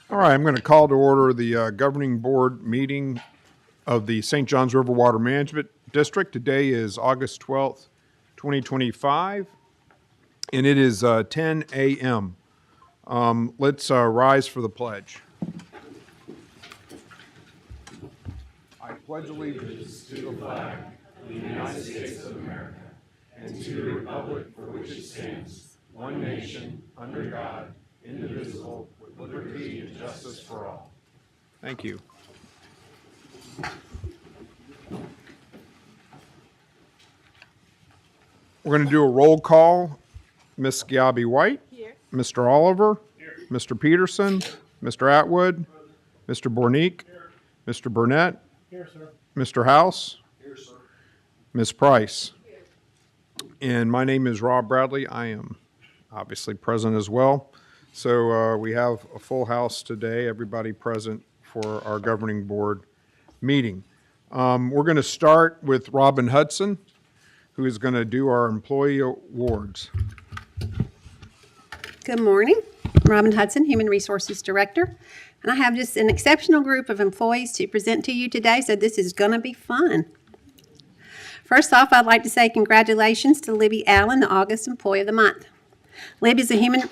All right, I'm going to call to order the governing board meeting of the St. Johns River Water Management District. Today is August 12th, 2025, and it is 10 a.m. Let's rise for the pledge. I pledge allegiance to the flag of the United States of America and to the republic for which it stands, one nation, under God, indivisible, with liberty and justice for all. Thank you. We're going to do a roll call. Ms. Gabby White. Here. Mr. Oliver. Here. Mr. Peterson. Mr. Atwood. Mr. Bornick. Here. Mr. Burnett. Here, sir. Mr. House. Here, sir. Ms. Price. Here. And my name is Rob Bradley. I am obviously present as well. So we have a full house today, everybody present for our governing board meeting. We're going to start with Robin Hudson, who is going to do our employee awards. Good morning. Robin Hudson, Human Resources Director. And I have just an exceptional group of employees to present to you today, so this is going to be fun. First off, I'd like to say congratulations to Libby Allen, the August Employee of the Month. Libby is a human...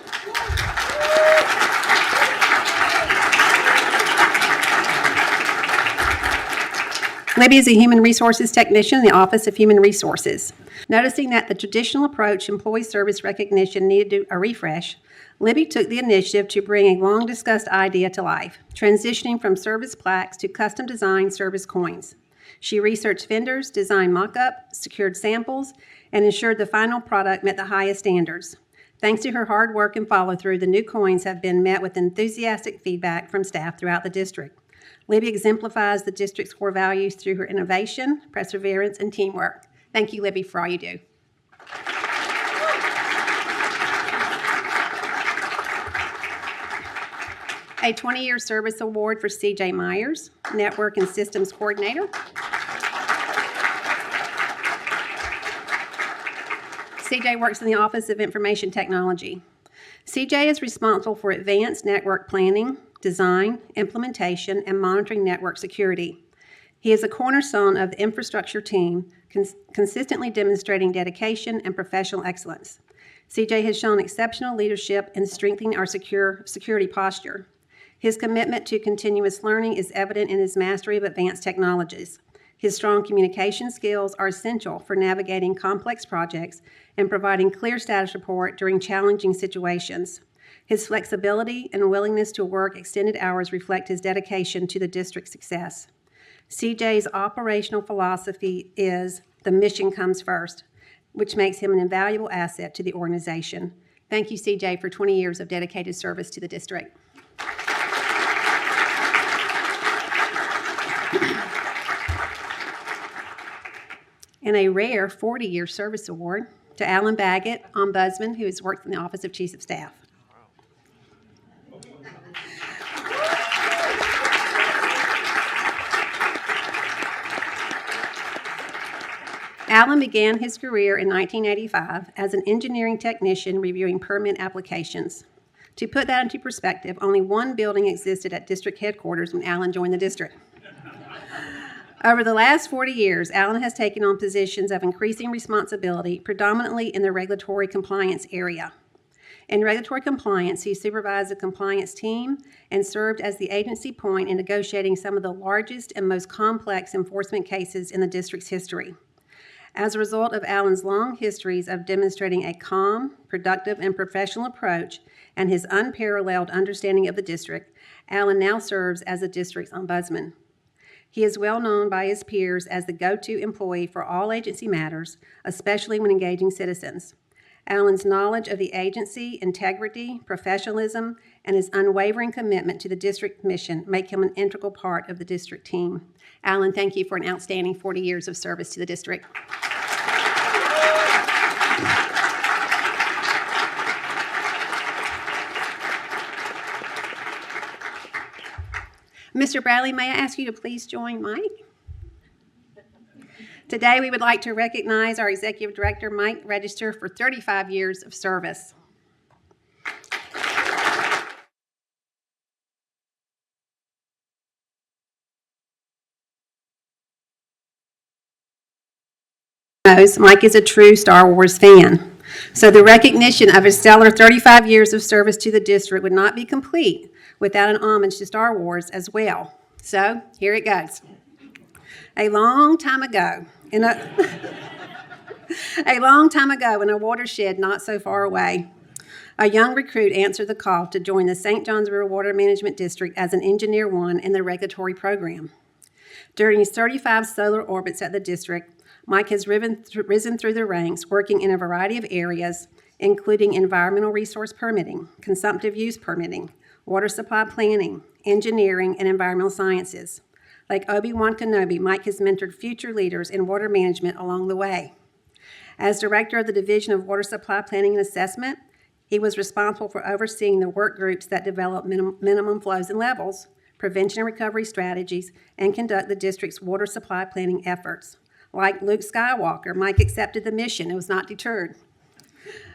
Libby is a Human Resources Technician in the Office of Human Resources. Noticing that the traditional approach employee service recognition needed a refresh, Libby took the initiative to bring a long-discussed idea to life, transitioning from service plaques to custom-designed service coins. She researched vendors, designed mock-up, secured samples, and ensured the final product met the highest standards. Thanks to her hard work and follow-through, the new coins have been met with enthusiastic feedback from staff throughout the district. Libby exemplifies the district's core values through her innovation, perseverance, and teamwork. Thank you, Libby, for all you do. A 20-year service award for C.J. Myers, Network and Systems Coordinator. C.J. works in the Office of Information Technology. C.J. is responsible for advanced network planning, design, implementation, and monitoring network security. He is a cornerstone of the infrastructure team, consistently demonstrating dedication and professional excellence. CJ has shown exceptional leadership in strengthening our security posture. His commitment to continuous learning is evident in his mastery of advanced technologies. His strong communication skills are essential for navigating complex projects and providing clear status report during challenging situations. His flexibility and willingness to work extended hours reflect his dedication to the district's success. CJ's operational philosophy is the mission comes first, which makes him an invaluable asset to the organization. Thank you, CJ, for 20 years of dedicated service to the district. And a rare 40-year service award to Alan Baggett, Ombudsman, who has worked in the Office of Chief of Staff. Alan began his career in 1985 as an engineering technician reviewing permit applications. To put that into perspective, only one building existed at district headquarters when Alan joined the district. Over the last 40 years, Alan has taken on positions of increasing responsibility, predominantly in the regulatory compliance area. In regulatory compliance, he supervised the compliance team and served as the agency point in negotiating some of the largest and most complex enforcement cases in the district's history. As a result of Alan's long histories of demonstrating a calm, productive, and professional approach and his unparalleled understanding of the district, Alan now serves as the district's ombudsman. He is well known by his peers as the go-to employee for all agency matters, especially when engaging citizens. Alan's knowledge of the agency, integrity, professionalism, and his unwavering commitment to the district mission make him an integral part of the district team. Alan, thank you for an outstanding 40 years of service to the district. Mr. Bradley, may I ask you to please join Mike? Today, we would like to recognize our Executive Director, Mike Register, for 35 years of service. knows, Mike is a true Star Wars fan. So the recognition of his stellar 35 years of service to the district would not be complete without an homage to Star Wars as well. So here it goes. A long time ago, in a watershed not so far away, a young recruit answered the call to join the St. Johns River Water Management District as an Engineer 1 in the regulatory program. During his 35 solar orbits at the district, Mike has risen through the ranks, working in a variety of areas, including environmental resource permitting, consumptive use permitting, water supply planning, engineering, and environmental sciences. Like Obi-Wan Kenobi, Mike has mentored future leaders in water management along the way. As director of the Division of Water Supply Planning and Assessment, he was responsible for overseeing the work groups that develop minimum flows and levels, prevention and recovery strategies, and conduct the district's water supply planning efforts. Like Luke Skywalker, Mike accepted the mission and was not deterred.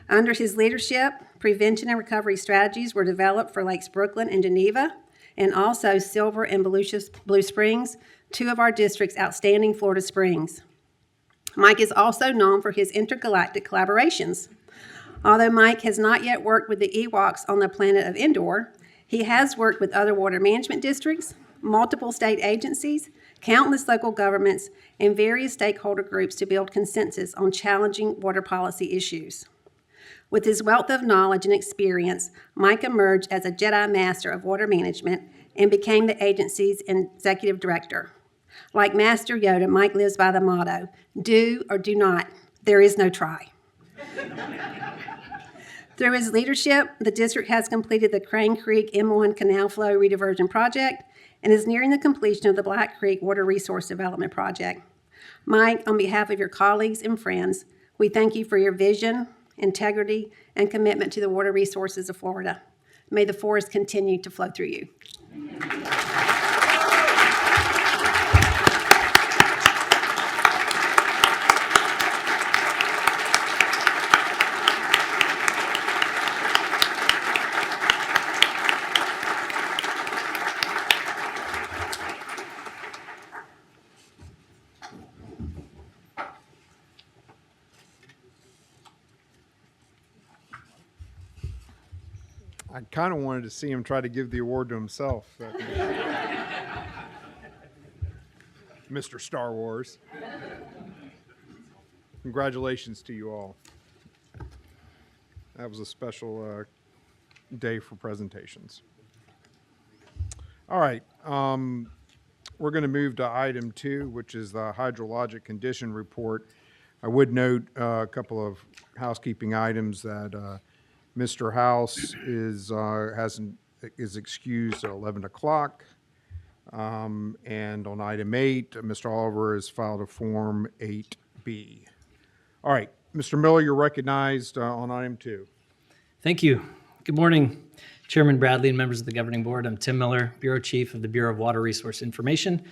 Under his leadership, prevention and recovery strategies were developed for Lakes Brooklyn and Geneva, and also Silver and Blue Springs, two of our district's outstanding Florida springs. Mike is also known for his intergalactic collaborations. Although Mike has not yet worked with the Ewoks on the planet of Endor, he has worked with other water management districts, multiple state agencies, countless local governments, and various stakeholder groups to build consensus on challenging water policy issues. With his wealth of knowledge and experience, Mike emerged as a Jedi Master of water management and became the agency's executive director. Like Master Yoda, Mike lives by the motto, do or do not, there is no try. Through his leadership, the district has completed the Crane Creek M1 Canal Flow Rediversion Project and is nearing the completion of the Black Creek Water Resource Development Project. Mike, on behalf of your colleagues and friends, we thank you for your vision, integrity, and commitment to the water resources of Florida. May the forest continue to flow through you. I kind of wanted to see him try to give the award to himself. Mr. Star Wars. Congratulations to you all. That was a special day for presentations. All right. We're going to move to item 2, which is the hydrologic condition report. I would note a couple of housekeeping items that Mr. House is excused at 11 o'clock. And on item 8, Mr. Oliver has filed a Form 8B. All right, Mr. Miller, you're recognized on item 2. Thank you. Good morning, Chairman Bradley and members of the Governing Board. I'm Tim Miller, Bureau Chief of the Bureau of Water Resource Information,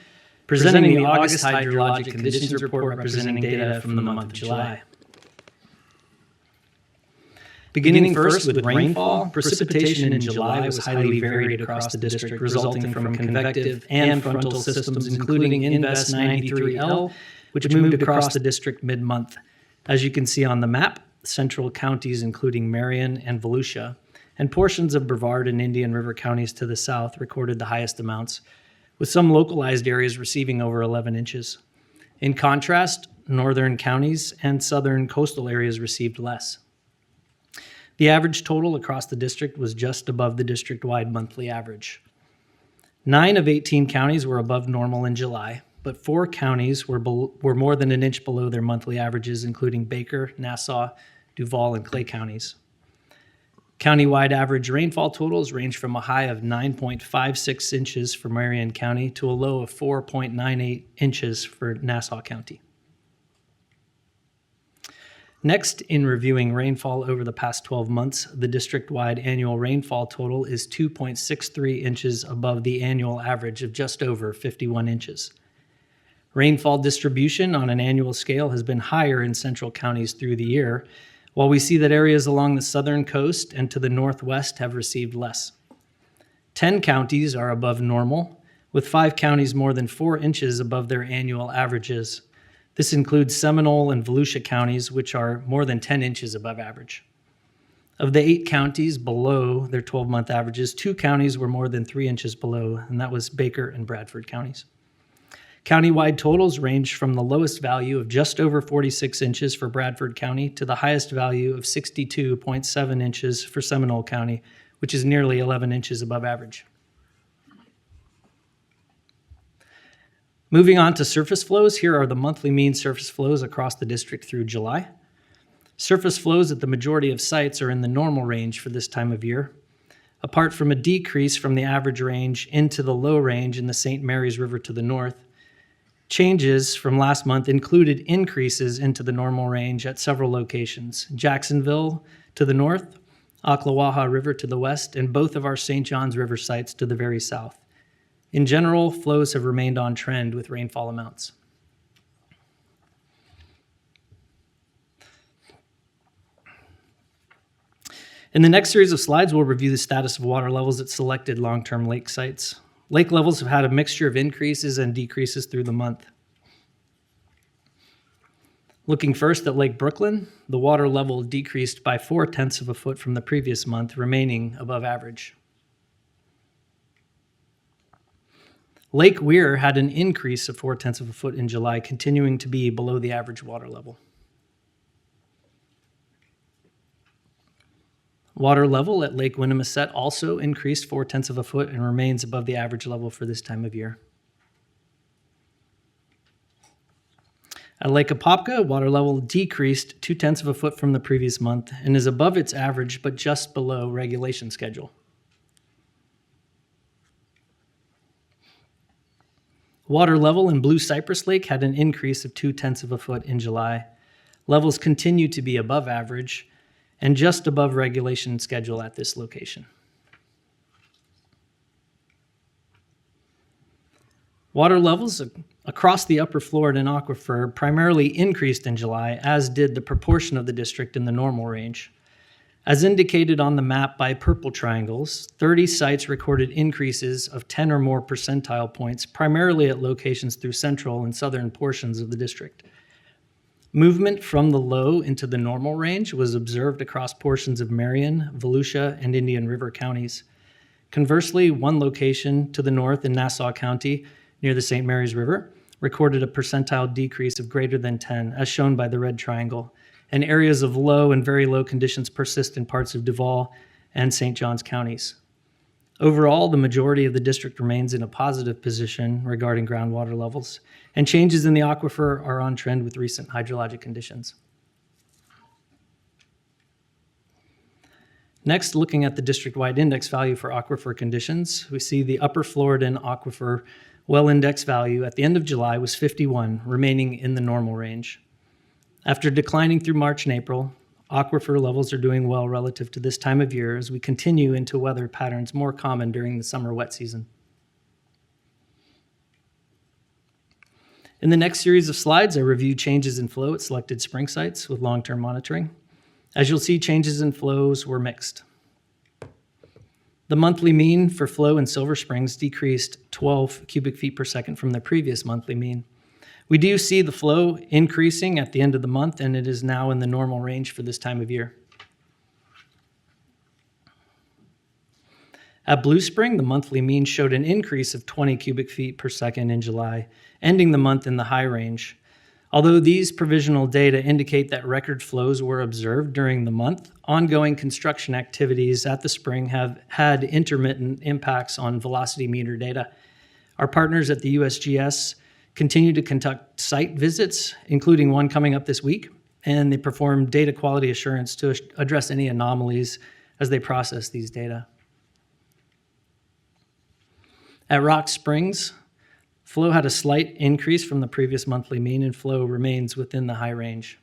presenting the August Hydrologic Conditions Report representing data from the month of July. Beginning first with rainfall, precipitation in July was highly varied across the district, resulting from convective and frontal systems, including Invest 93L, which moved across the district mid-month. As you can see on the map, central counties, including Marion and Volusia, and portions of Brevard and Indian River counties to the south recorded the highest amounts, with some localized areas receiving over 11 inches. In contrast, northern counties and southern coastal areas received less. The average total across the district was just above the district-wide monthly average. 9 of 18 counties were above normal in July, but 4 counties were more than an inch below their monthly averages, including Baker, Nassau, Duval, and Clay counties. Countywide average rainfall totals range from a high of 9.56 inches for Marion County to a low of 4.98 inches for Nassau County. Next, in reviewing rainfall over the past 12 months, the district-wide annual rainfall total is 2.63 inches above the annual average of just over 51 inches. Rainfall distribution on an annual scale has been higher in central counties through the year, while we see that areas along the southern coast and to the northwest have received less. 10 counties are above normal, with 5 counties more than 4 inches above their annual averages. This includes Seminole and Volusia counties, which are more than 10 inches above average. Of the 8 counties below their 12-month averages, 2 counties were more than 3 inches below, and that was Baker and Bradford counties. Countywide totals range from the lowest value of just over 46 inches for Bradford County to the highest value of 62.7 inches for Seminole County, which is nearly 11 inches above average. Moving on to surface flows, here are the monthly mean surface flows across the district through July. Surface flows at the majority of sites are in the normal range for this time of year, apart from a decrease from the average range into the low range in the St. Mary's River to the north. Changes from last month included increases into the normal range at several locations: Jacksonville to the north, Ocklawaha River to the west, and both of our St. Johns River sites to the very south. In general, flows have remained on trend with rainfall amounts. In the next series of slides, we'll review the status of water levels at selected long-term lake sites. Lake levels have had a mixture of increases and decreases through the month. Looking first at Lake Brooklyn, the water level decreased by 0.4 of a foot from the previous month, remaining above average. Lake Weir had an increase of 0.4 of a foot in July, continuing to be below the average water level. Water level at Lake Winnimisset also increased 0.4 of a foot and remains above the average level for this time of year. At Lake Apopka, water level decreased 0.2 of a foot from the previous month and is above its average, but just below regulation schedule. Water level in Blue Cypress Lake had an increase of 0.2 of a foot in July. Levels continue to be above average and just above regulation schedule at this location. Water levels across the upper Floridan aquifer primarily increased in July, as did the proportion of the district in the normal range. As indicated on the map by purple triangles, 30 sites recorded increases of 10 or more percentile points, primarily at locations through central and southern portions of the district. Movement from the low into the normal range was observed across portions of Marion, Volusia, and Indian River counties. Conversely, one location to the north in Nassau County, near the St. Mary's River, recorded a percentile decrease of greater than 10, as shown by the red triangle, and areas of low and very low conditions persist in parts of Duval and St. Johns counties. Overall, the majority of the district remains in a positive position regarding groundwater levels, and changes in the aquifer are on trend with recent hydrologic conditions. Next, looking at the district-wide index value for aquifer conditions, we see the upper Floridan aquifer well index value at the end of July was 51, remaining in the normal range. After declining through March and April, aquifer levels are doing well relative to this time of year as we continue into weather patterns more common during the summer wet season. In the next series of slides, I review changes in flow at selected spring sites with long-term monitoring. As you'll see, changes in flows were mixed. The monthly mean for flow in Silver Springs decreased 12 cubic feet per second from the previous monthly mean. We do see the flow increasing at the end of the month, and it is now in the normal range for this time of year. At Blue Spring, the monthly mean showed an increase of 20 cubic feet per second in July, ending the month in the high range. Although these provisional data indicate that record flows were observed during the month, ongoing construction activities at the spring have had intermittent impacts on velocity meter data. Our partners at the USGS continue to conduct site visits, including one coming up this week, and they perform data quality assurance to address any anomalies as they process these data. At Rock Springs, flow had a slight increase from the previous monthly mean, and flow remains within the high range.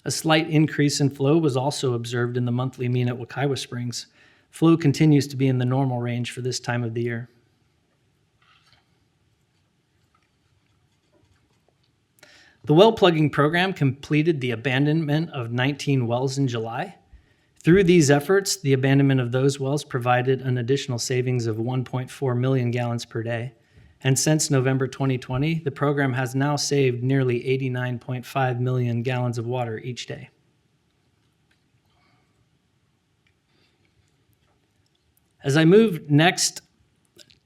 A slight increase in flow was also observed in the monthly mean at Wekiwa Springs. Flow continues to be in the normal range for this time of the year. The well plugging program completed the abandonment of 19 wells in July. Through these efforts, the abandonment of those wells provided an additional savings of 1.4 million gallons per day. And since November 2020, the program has now saved nearly 89.5 million gallons of water each day. As I move next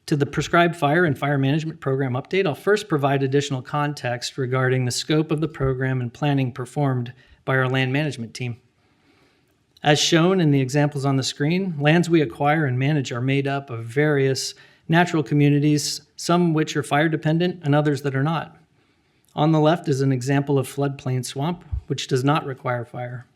to the prescribed fire and fire management program update, I'll first provide additional context regarding the scope of the program and planning performed by our land management team. As shown in the examples on the screen, lands we acquire and manage are made up of various natural communities, some which are fire dependent and others that are not. On the left is an example of floodplain swamp, which does not require fire.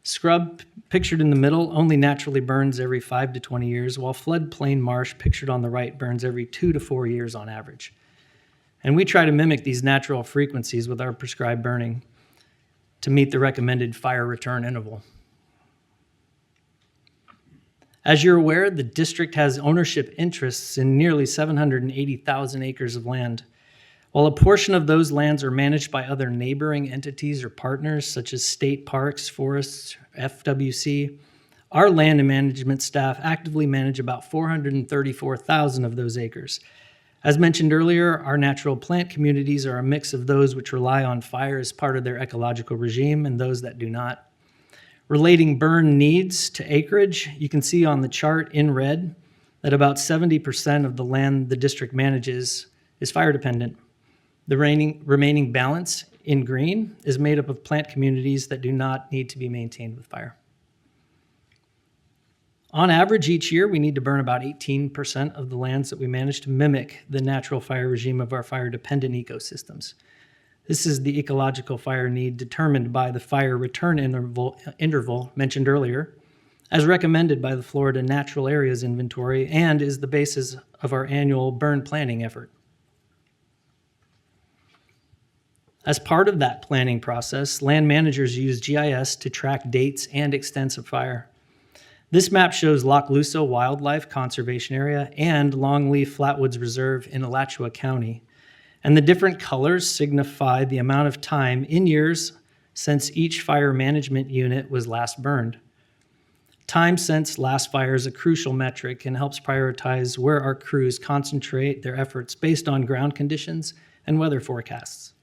Scrub, pictured in the middle, only naturally burns every 5 to 20 years, while floodplain marsh, pictured on the right, burns every 2 to 4 years on average. And we try to mimic these natural frequencies with our prescribed burning to meet the recommended fire return interval. As you're aware, the district has ownership interests in nearly 780,000 acres of land. While a portion of those lands are managed by other neighboring entities or partners, such as state parks, forests, FWC, our land and management staff actively manage about 434,000 of those acres. As mentioned earlier, our natural plant communities are a mix of those which rely on fire as part of their ecological regime and those that do not. Relating burn needs to acreage, you can see on the chart in red that about 70% of the land the district manages is fire dependent. The remaining balance in green is made up of plant communities that do not need to be maintained with fire. On average, each year, we need to burn about 18% of the lands that we manage to mimic the natural fire regime of our fire-dependent ecosystems. This is the ecological fire need determined by the fire return interval mentioned earlier, as recommended by the Florida Natural Areas Inventory, and is the basis of our annual burn planning effort. As part of that planning process, land managers use GIS to track dates and extents of fire. This map shows Loch Luso Wildlife Conservation Area and Longleaf Flatwoods Reserve in Alachua County. And the different colors signify the amount of time in years since each fire management unit was last burned. Time since last fire is a crucial metric and helps prioritize where our crews concentrate their efforts based on ground conditions and weather forecasts.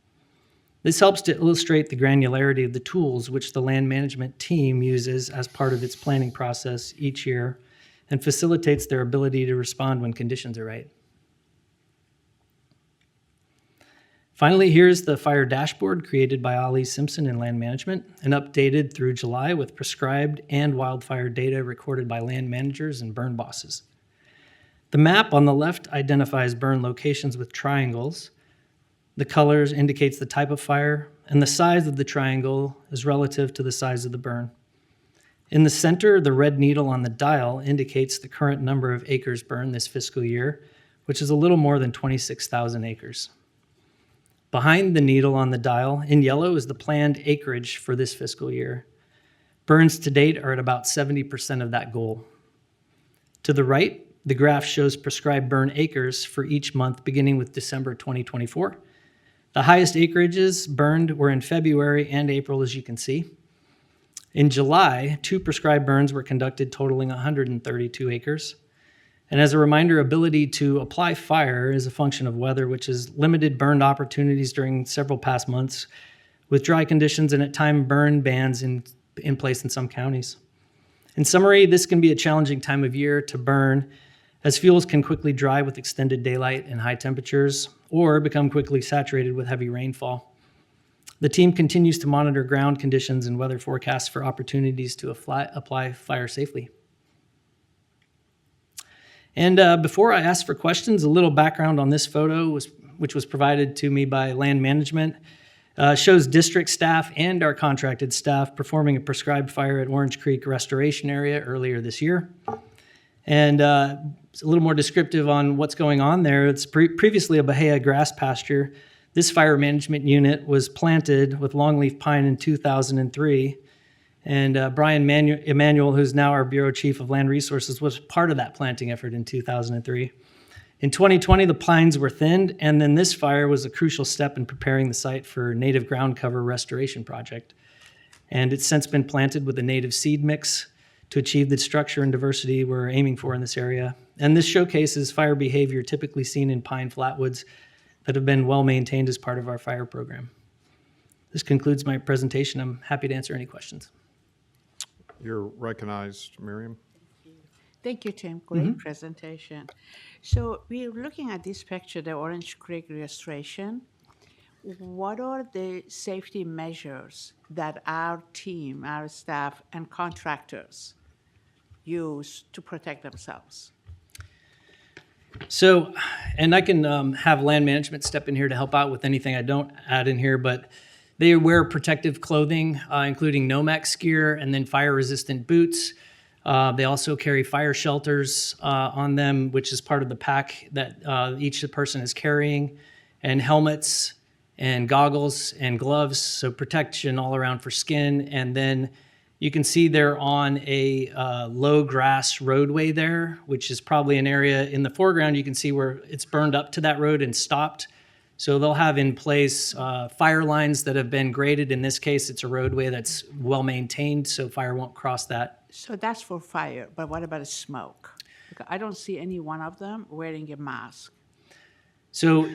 This helps to illustrate the granularity of the tools which the land management team uses as part of its planning process each year and facilitates their ability to respond when conditions are right. Finally, here's the fire dashboard created by Ali Simpson in Land Management and updated through July with prescribed and wildfire data recorded by land managers and burn bosses. The map on the left identifies burn locations with triangles. The colors indicates the type of fire, and the size of the triangle is relative to the size of the burn. In the center, the red needle on the dial indicates the current number of acres burned this fiscal year, which is a little more than 26,000 acres. Behind the needle on the dial, in yellow, is the planned acreage for this fiscal year. Burns to date are at about 70% of that goal. To the right, the graph shows prescribed burn acres for each month beginning with December 2024. The highest acreages burned were in February and April, as you can see. In July, 2 prescribed burns were conducted totaling 132 acres. And as a reminder, ability to apply fire is a function of weather, which has limited burned opportunities during several past months, with dry conditions and at times burn bans in place in some counties. In summary, this can be a challenging time of year to burn, as fuels can quickly dry with extended daylight and high temperatures, or become quickly saturated with heavy rainfall. The team continues to monitor ground conditions and weather forecasts for opportunities to apply fire safely. And before I ask for questions, a little background on this photo, which was provided to me by Land Management, shows district staff and our contracted staff performing a prescribed fire at Orange Creek Restoration Area earlier this year. And it's a little more descriptive on what's going on there. It's previously a Bahia grass pasture. This fire management unit was planted with longleaf pine in 2003. And Brian Emanuel, who's now our Bureau Chief of Land Resources, was part of that planting effort in 2003. In 2020, the pines were thinned, and then this fire was a crucial step in preparing the site for native ground cover restoration project. And it's since been planted with a native seed mix to achieve the structure and diversity we're aiming for in this area. And this showcases fire behavior typically seen in pine flatwoods that have been well maintained as part of our fire program. This concludes my presentation. I'm happy to answer any questions. You're recognized, Miriam. Thank you, Tim. Great presentation. So we're looking at this picture, the Orange Creek restoration. What are the safety measures that our team, our staff, and contractors use to protect themselves? So, and I can have land management step in here to help out with anything I don't add in here, but they wear protective clothing, including Nomex gear and then fire-resistant boots. They also carry fire shelters on them, which is part of the pack that each person is carrying, and helmets and goggles and gloves, so protection all around for skin. And then you can see they're on a low grass roadway there, which is probably an area in the foreground. You can see where it's burned up to that road and stopped. So they'll have in place fire lines that have been graded. In this case, it's a roadway that's well maintained, so fire won't cross that. So that's for fire, but what about smoke? Because I don't see any one of them wearing a mask. So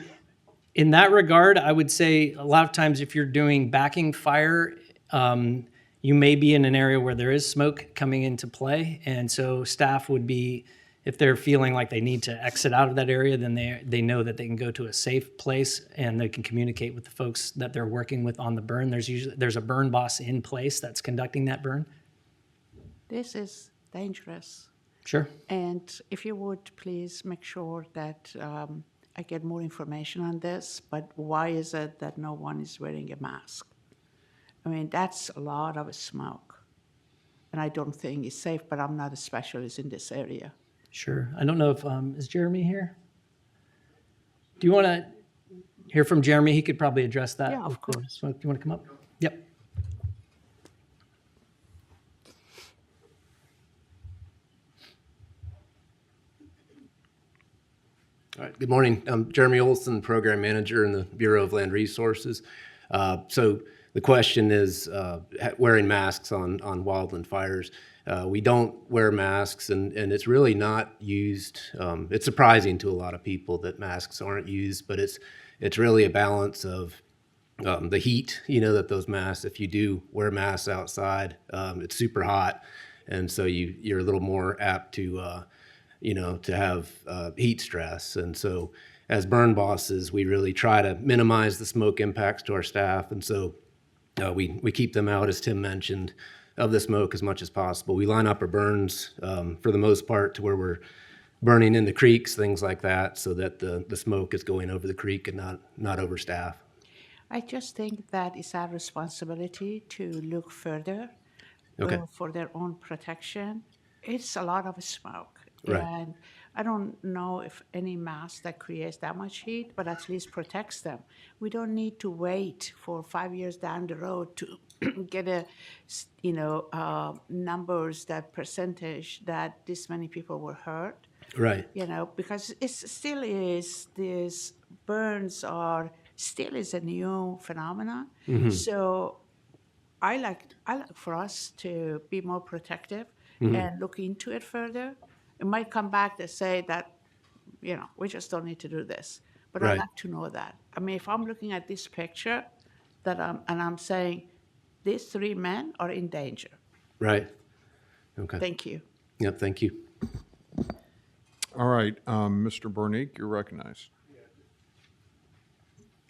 in that regard, I would say a lot of times if you're doing backing fire, you may be in an area where there is smoke coming into play. And so staff would be, if they're feeling like they need to exit out of that area, then they know that they can go to a safe place and they can communicate with the folks that they're working with on the burn. There's a burn boss in place that's conducting that burn. This is dangerous. Sure. And if you would please make sure that I get more information on this, but why is it that no one is wearing a mask? I mean, that's a lot of smoke. And I don't think it's safe, but I'm not a specialist in this area. Sure. I don't know if, is Jeremy here? Do you want to hear from Jeremy? He could probably address that. Yeah, of course. Smoke. Do you want to come up? Yep. All right, good morning. I'm Jeremy Olson, Program Manager in the Bureau of Land Resources. So the question is wearing masks on wildland fires. We don't wear masks, and it's really not used. It's surprising to a lot of people that masks aren't used, but it's really a balance of the heat, that those masks, if you do wear masks outside, it's super hot, and so you're a little more apt to to have heat stress. And so as burn bosses, we really try to minimize the smoke impacts to our staff. And so we keep them out, as Tim mentioned, of the smoke as much as possible. We line up our burns for the most part to where we're burning in the creeks, things like that, so that the smoke is going over the creek and not over staff. I just think that it's our responsibility to look further Okay. for their own protection. It's a lot of smoke. Right. And I don't know if any mask that creates that much heat, but at least protects them. We don't need to wait for 5 years down the road to get numbers, that percentage that this many people were hurt. Right. Because it still is, these burns are still is a new phenomenon. Mm-hmm. So I like for us to be more protective and look into it further. It might come back to say that, we just don't need to do this. But Right. I'd like to know that. I mean, if I'm looking at this picture I'm saying these three men are in danger. Right. Okay. Thank you. Yep. Thank you. All right, Mr. Bornick, you're recognized.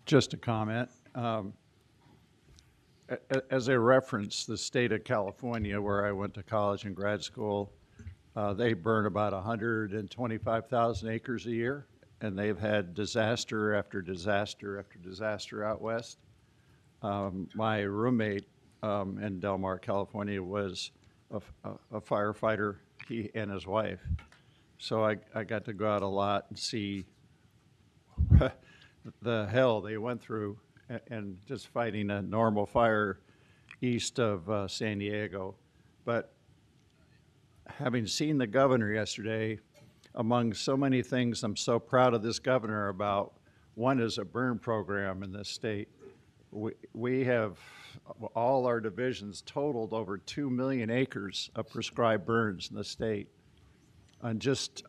Just a comment. As a reference, the state of California, where I went to college and grad school, they burn about 125,000 acres a year, and they've had disaster after disaster after disaster out west. My roommate in Del Mar, California, was a firefighter, he and his wife. So I got to go out a lot and see the hell they went through and just fighting a normal fire east of San Diego. But having seen the governor yesterday, among so many things I'm so proud of this governor about, one is a burn program in this state. We have all our divisions totaled over 2 million acres of prescribed burns in the state. On just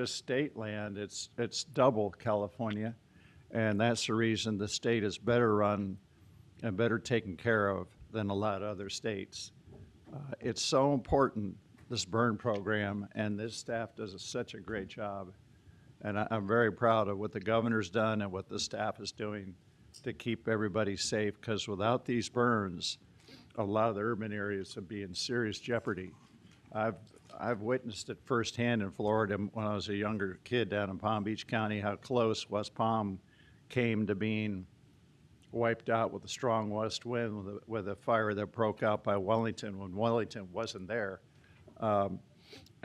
state land, it's double California, and that's the reason the state is better run and better taken care of than a lot of other states. It's so important, this burn program, and this staff does such a great job. And I'm very proud of what the governor's done and what the staff is doing to keep everybody safe, because without these burns, a lot of the urban areas would be in serious jeopardy. I've witnessed it firsthand in Florida when I was a younger kid down in Palm Beach County, how close West Palm came to being wiped out with a strong west wind with a fire that broke out by Wellington when Wellington wasn't there. And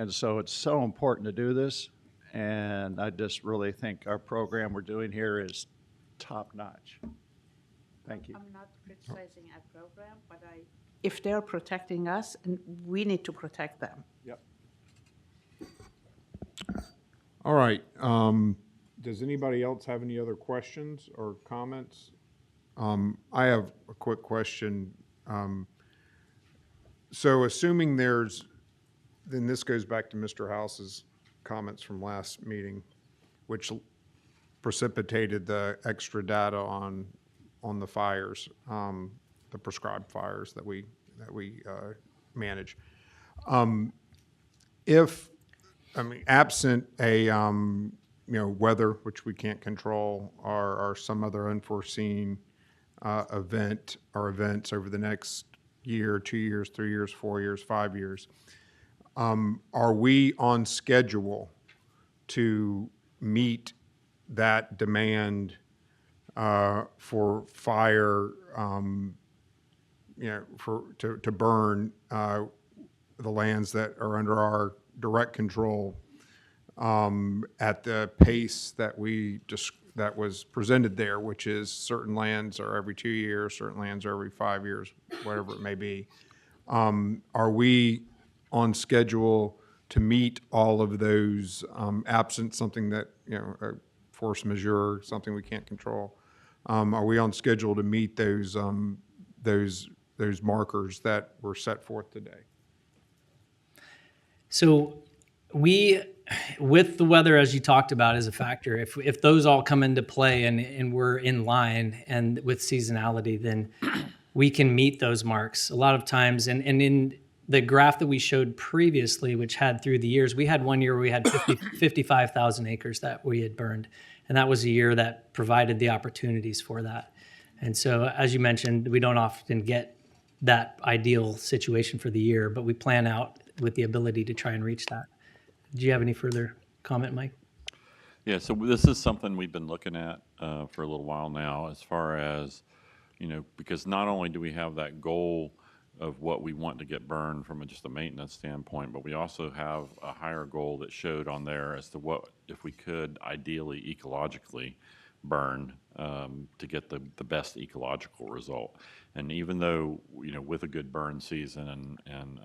so it's so important to do this, and I just really think our program we're doing here is top-notch. Thank you. I'm not criticizing our program, but if they're protecting us, we need to protect them. Yep. All right. Does anybody else have any other questions or comments? I have a quick question. So assuming then this goes back to Mr. House's comments from last meeting, which precipitated the extra data on the fires, the prescribed fires that we manage. Absent a weather, which we can't control, or some other unforeseen event or events over the next year, 2 years, 3 years, 4 years, 5 years, are we on schedule to meet that demand for fire, to burn the lands that are under our direct control at the pace that that was presented there, which is certain lands are every 2 years, certain lands are every 5 years, whatever it may be. Are we on schedule to meet all of those, absent something that, a force majeure, something we can't control? Are we on schedule to meet those markers that were set forth today? So with the weather, as you talked about, as a factor, if those all come into play and we're in line and with seasonality, then we can meet those marks a lot of times. And in the graph that we showed previously, which had through the years, we had 1 year where we had 55,000 acres that we had burned. And that was a year that provided the opportunities for that. And so, as you mentioned, we don't often get that ideal situation for the year, but we plan out with the ability to try and reach that. Do you have any further comment, Mike? Yeah, so this is something we've been looking at for a little while now, as far as, because not only do we have that goal of what we want to get burned from just a maintenance standpoint, but we also have a higher goal that showed on there as to what, if we could ideally ecologically burn to get the best ecological result. And even though, with a good burn season and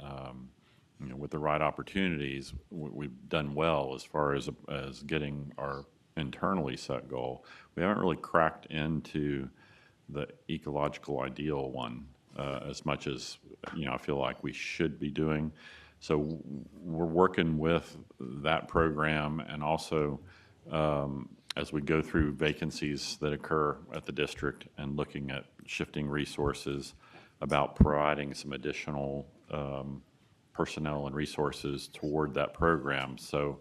with the right opportunities, we've done well as far as getting our internally set goal. We haven't really cracked into the ecological ideal one as much as I feel like we should be doing. So we're working with that program, and also as we go through vacancies that occur at the district and looking at shifting resources, about providing some additional personnel and resources toward that program so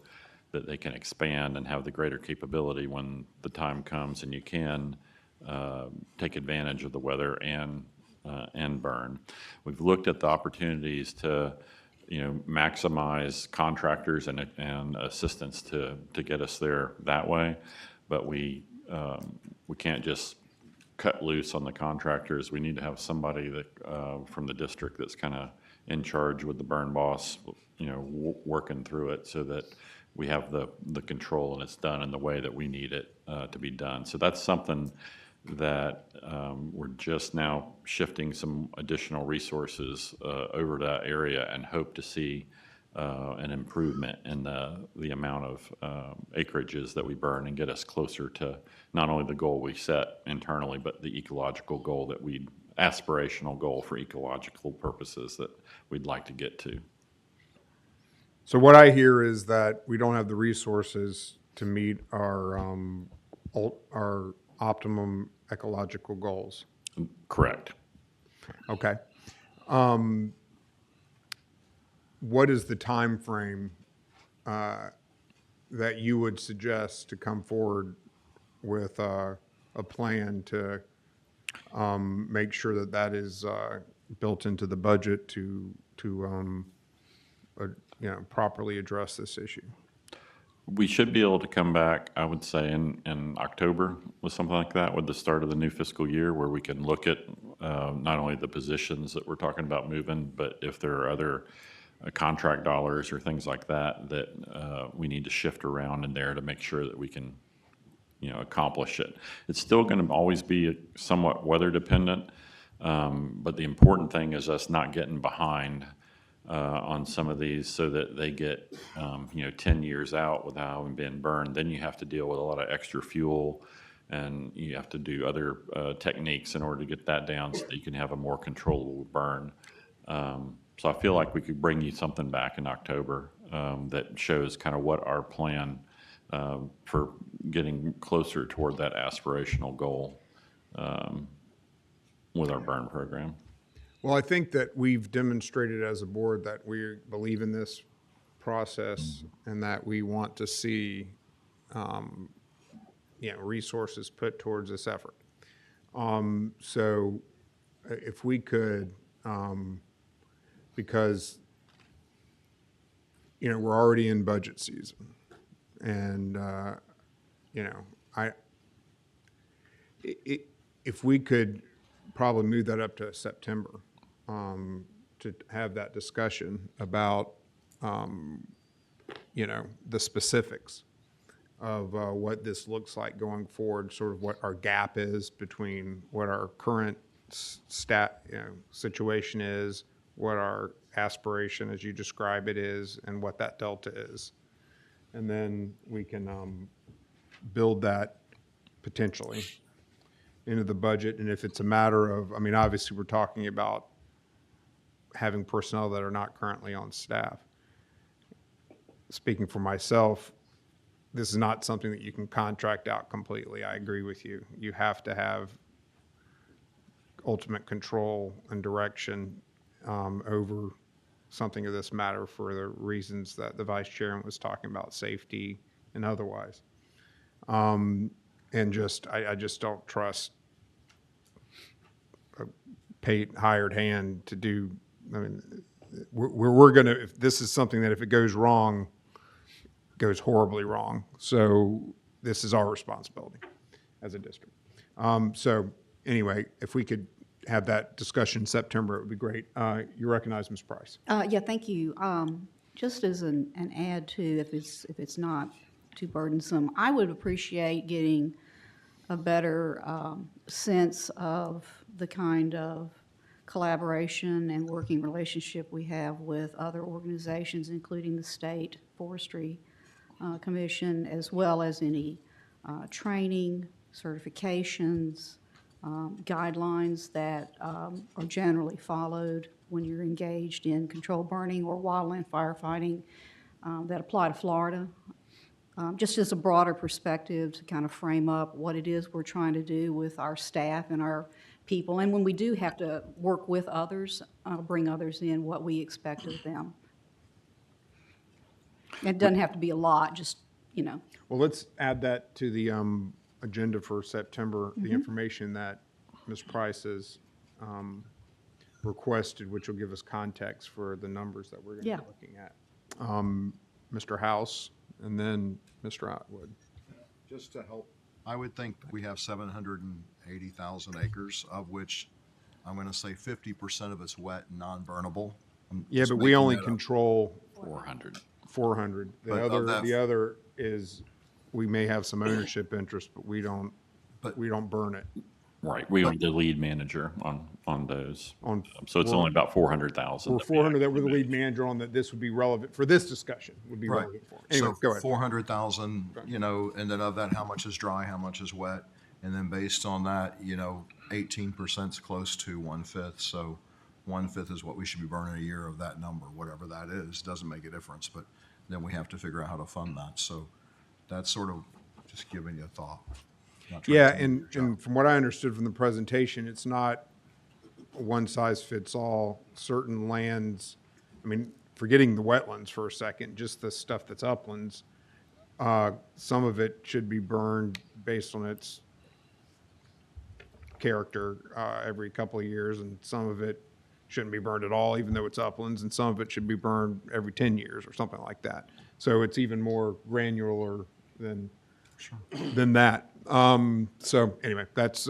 that they can expand and have the greater capability when the time comes and you can take advantage of the weather and burn. We've looked at the opportunities to maximize contractors and assistance to get us there that way, but we can't just cut loose on the contractors. We need to have somebody that from the district that's kind of in charge with the burn boss, working through it so that we have the control and it's done in the way that we need it to be done. So that's something that we're just now shifting some additional resources over to that area, and hope to see an improvement in the amount of acreages that we burn, and get us closer to not only the goal we set internally, but the ecological goal that we aspirational goal for ecological purposes that we'd like to get to. So what I hear is that we don't have the resources to meet our optimum ecological goals. Correct. Okay. What is the time frame that you would suggest to come forward with a plan to make sure that that is built into the budget to properly address this issue? We should be able to come back, I would say, in October with something like that, with the start of the new fiscal year, where we can look at not only the positions that we're talking about moving, but if there are other contract dollars or things like that that we need to shift around in there to make sure that we can, accomplish it. It's still going to always be somewhat weather dependent, but the important thing is us not getting behind on some of these so that they get, 10 years out without having been burned. Then you have to deal with a lot of extra fuel, and you have to do other techniques in order to get that down so that you can have a more controllable burn. So I feel like we could bring you something back in October that shows kind of what our plan for getting closer toward that aspirational goal with our burn program. Well, I think that we've demonstrated as a board that we believe in this process and that we want to see, resources put towards this effort. So if we could, because, we're already in budget season, and, if we could probably move that up to September, to have that discussion about, the specifics of what this looks like going forward, sort of what our gap is between what our current situation is, what our aspiration, as you describe it, is, and what that delta is. And then we can build that potentially into the budget. And if it's a matter of, obviously we're talking about having personnel that are not currently on staff. Speaking for myself, this is not something that you can contract out completely. I agree with you. You have to have ultimate control and direction over something of this matter for the reasons that the vice chairman was talking about, safety and otherwise. And I just don't trust a paid hired hand to do. We're gonna, if this is something that if it goes wrong, goes horribly wrong. So this is our responsibility as a district. So anyway, if we could have that discussion in September, it would be great. You recognize Ms. Price. Yeah, thank you. Just as an add to, if it's not too burdensome, I would appreciate getting a better sense of the kind of collaboration and working relationship we have with other organizations, including the State Forestry Commission, as well as any training, certifications, guidelines that are generally followed when you're engaged in controlled burning or wildland firefighting that apply to Florida. Just as a broader perspective to kind of frame up what it is we're trying to do with our staff and our people. And when we do have to work with others, bring others in, what we expect of them. It doesn't have to be a lot, just, Well, let's add that to the agenda for September, the information that Ms. Price has requested, which will give us context for the numbers that we're going to be looking at. Mr. House, and then Mr. Atwood. Just to help, I would think we have 780,000 acres, of which I'm going to say 50% of it's wet and non-burnable. Yeah, but we only control 400. 400. But of that- The other is, we may have some ownership interest, but we don't burn it. Right, we are the lead manager on those. So it's well, only about 400,000. We're 400 that we're the lead manager on, that this would be relevant for this discussion, would be Right. relevant for. Anyway, So go ahead. 400,000, and then of that, how much is dry, how much is wet? And then based on that, 18% is close to 1/5. So 1/5 is what we should be burning a year of that number, whatever that is. Doesn't make a difference, but then we have to figure out how to fund that. So that's sort of just giving you a thought. Not trying to Yeah, tell you and, your job. and from what I understood from the presentation, it's not a one-size-fits-all. Certain lands, I mean, forgetting the wetlands for a second, just the stuff that's uplands, some of it should be burned based on its character every couple of years, and some of it shouldn't be burned at all, even though it's uplands, and some of it should be burned every 10 years or something like that. So it's even more granular than that. So anyway, that's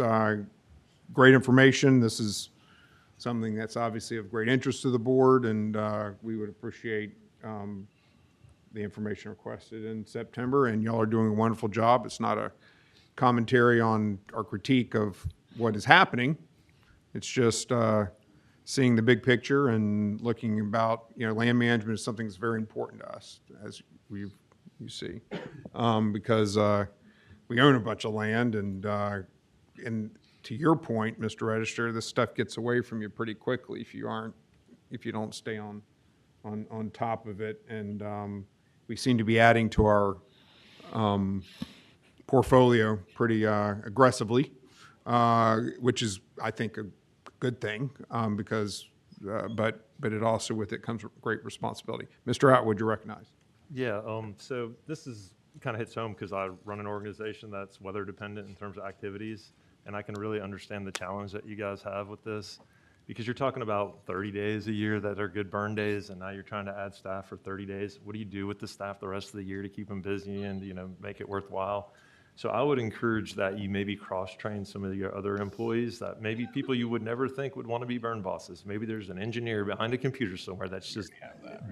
great information. This is something that's obviously of great interest to the board, and we would appreciate the information requested in September, and y'all are doing a wonderful job. It's not a commentary on or critique of what is happening. It's just seeing the big picture and looking about, land management is something that's very important to us, as you see, because we own a bunch of land, and to your point, Mr. Register, this stuff gets away from you pretty quickly if you don't stay on top of it. And we seem to be adding to our portfolio pretty aggressively, which is, I think, a good thing, because, but it also with it comes great responsibility. Mr. Atwood, you're recognized. Yeah, so this is kind of hits home because I run an organization that's weather dependent in terms of activities, and I can really understand the challenge that you guys have with this, because you're talking about 30 days a year that are good burn days, and now you're trying to add staff for 30 days. What do you do with the staff the rest of the year to keep them busy and, make it worthwhile? So I would encourage that you maybe cross-train some of your other employees, that maybe people you would never think would want to be burn bosses. Maybe there's an engineer behind a computer somewhere that's just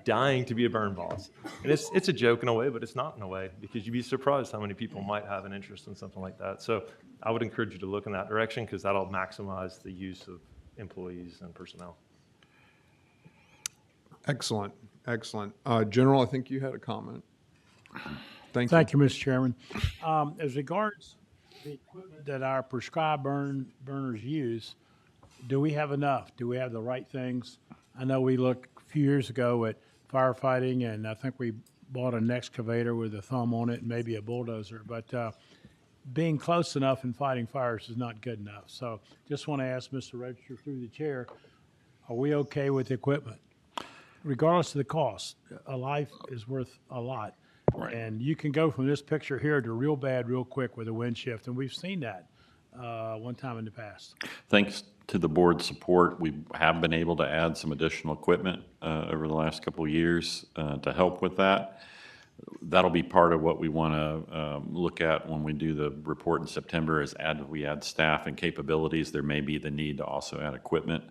dying to be a burn boss. And it's a joke in a way, but it's not in a way, because you'd be surprised how many people might have an interest in something like that. So I would encourage you to look in that direction, because that'll maximize the use of employees and personnel. Excellent, excellent. General, I think you had a comment. Thank you. Thank you, Mr. Chairman. As regards the equipment that our prescribed burners use, do we have enough? Do we have the right things? I know we looked a few years ago at firefighting, and I think we bought an excavator with a thumb on it and maybe a bulldozer, but being close enough in fighting fires is not good enough. So just want to ask Mr. Register through the chair, are we okay with the equipment? Regardless of the cost, a life is worth a lot. Right. And you can go from this picture here to real bad real quick with a wind shift, and we've seen that one time in the past. Thanks to the board's support, we have been able to add some additional equipment over the last couple of years to help with that. That'll be part of what we want to look at when we do the report in September, is we add staff and capabilities. There may be the need to also add equipment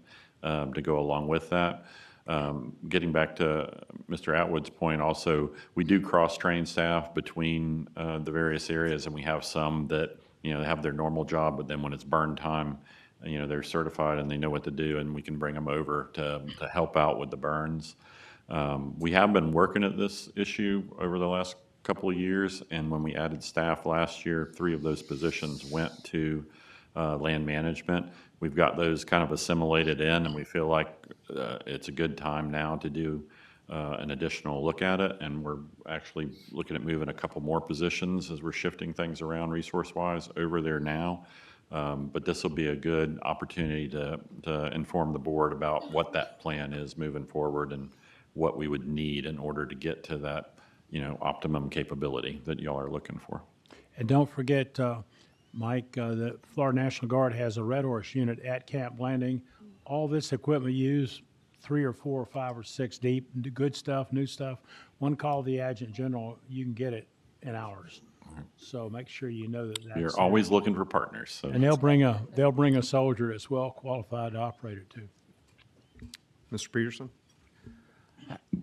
to go along with that. Getting back to Mr. Atwood's point also, we do cross-train staff between the various areas, and we have some that, have their normal job, but then when it's burn time, they're certified and they know what to do, and we can bring them over to help out with the burns. We have been working at this issue over the last couple of years, and when we added staff last year, 3 of those positions went to land management. We've got those kind of assimilated in, and we feel like it's a good time now to do an additional look at it, and we're actually looking at moving a couple more positions as we're shifting things around resource-wise over there now. But this will be a good opportunity to inform the board about what that plan is moving forward and what we would need in order to get to that, optimum capability that y'all are looking for. And don't forget, Mike, the Florida National Guard has a Red Horse unit at Camp Landing. All this equipment used 3 or 4 or 5 or 6 deep, good stuff, new stuff. One call the Adjutant General, you can get it in hours. So make sure you know that. We're always looking for partners. So. And they'll bring a soldier that's well qualified to operate it too. Mr. Peterson?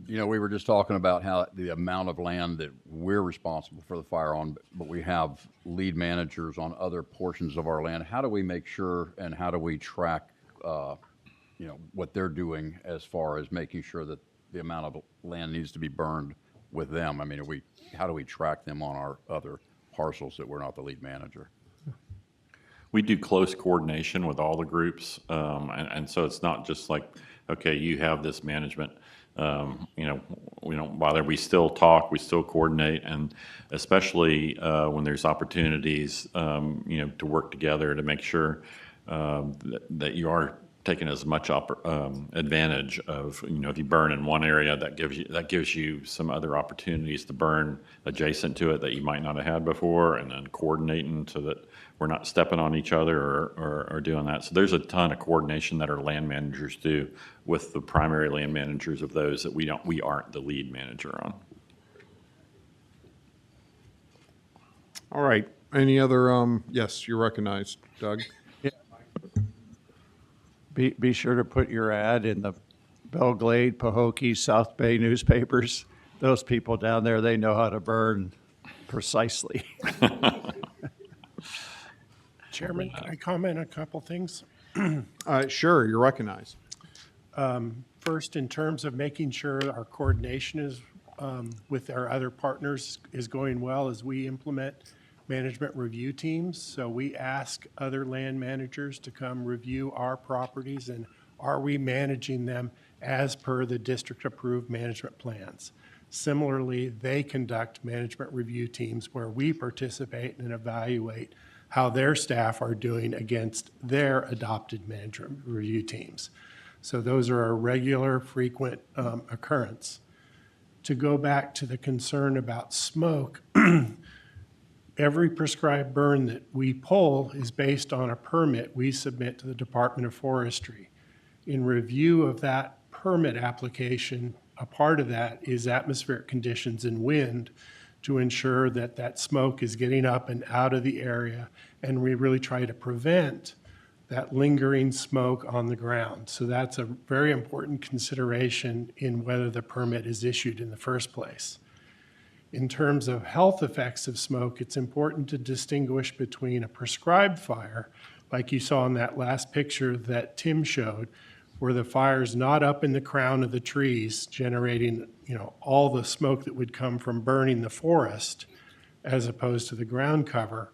We were just talking about how the amount of land that we're responsible for the fire on, but we have lead managers on other portions of our land. How do we make sure, and how do we track, what they're doing as far as making sure that the amount of land needs to be burned with them? I mean, how do we track them on our other parcels that we're not the lead manager? we do close coordination with all the groups. And so it's not just like, okay, you have this management, we don't bother. We still talk, we still coordinate, and especially when there's opportunities, to work together to make sure that you are taking as much advantage of, if you burn in one area, that gives you some other opportunities to burn adjacent to it that you might not have had before, and then coordinating so that we're not stepping on each other or doing that. So there's a ton of coordination that our land managers do with the primary land managers of those that we aren't the lead manager on. All right. Any other, yes, you're recognized, Doug. Be sure to put your ad in the Belglade, Pahokee, South Bay newspapers. Those people down there, they know how to burn precisely. Chairman, can I comment on a couple things? Sure, you're recognized. First, in terms of making sure our coordination is with our other partners is going well as we implement management review teams. So we ask other land managers to come review our properties, and are we managing them as per the district-approved management plans. Similarly, they conduct management review teams where we participate and evaluate how their staff are doing against their adopted management review teams. So those are a regular, frequent occurrence. To go back to the concern about smoke, every prescribed burn that we pull is based on a permit we submit to the Department of Forestry. In review of that permit application, a part of that is atmospheric conditions and wind to ensure that that smoke is getting up and out of the area, and we really try to prevent that lingering smoke on the ground. So that's a very important consideration in whether the permit is issued in the first place. In terms of health effects of smoke, it's important to distinguish between a prescribed fire, like you saw in that last picture that Tim showed, where the fire's not up in the crown of the trees generating, all the smoke that would come from burning the forest, as opposed to the ground cover,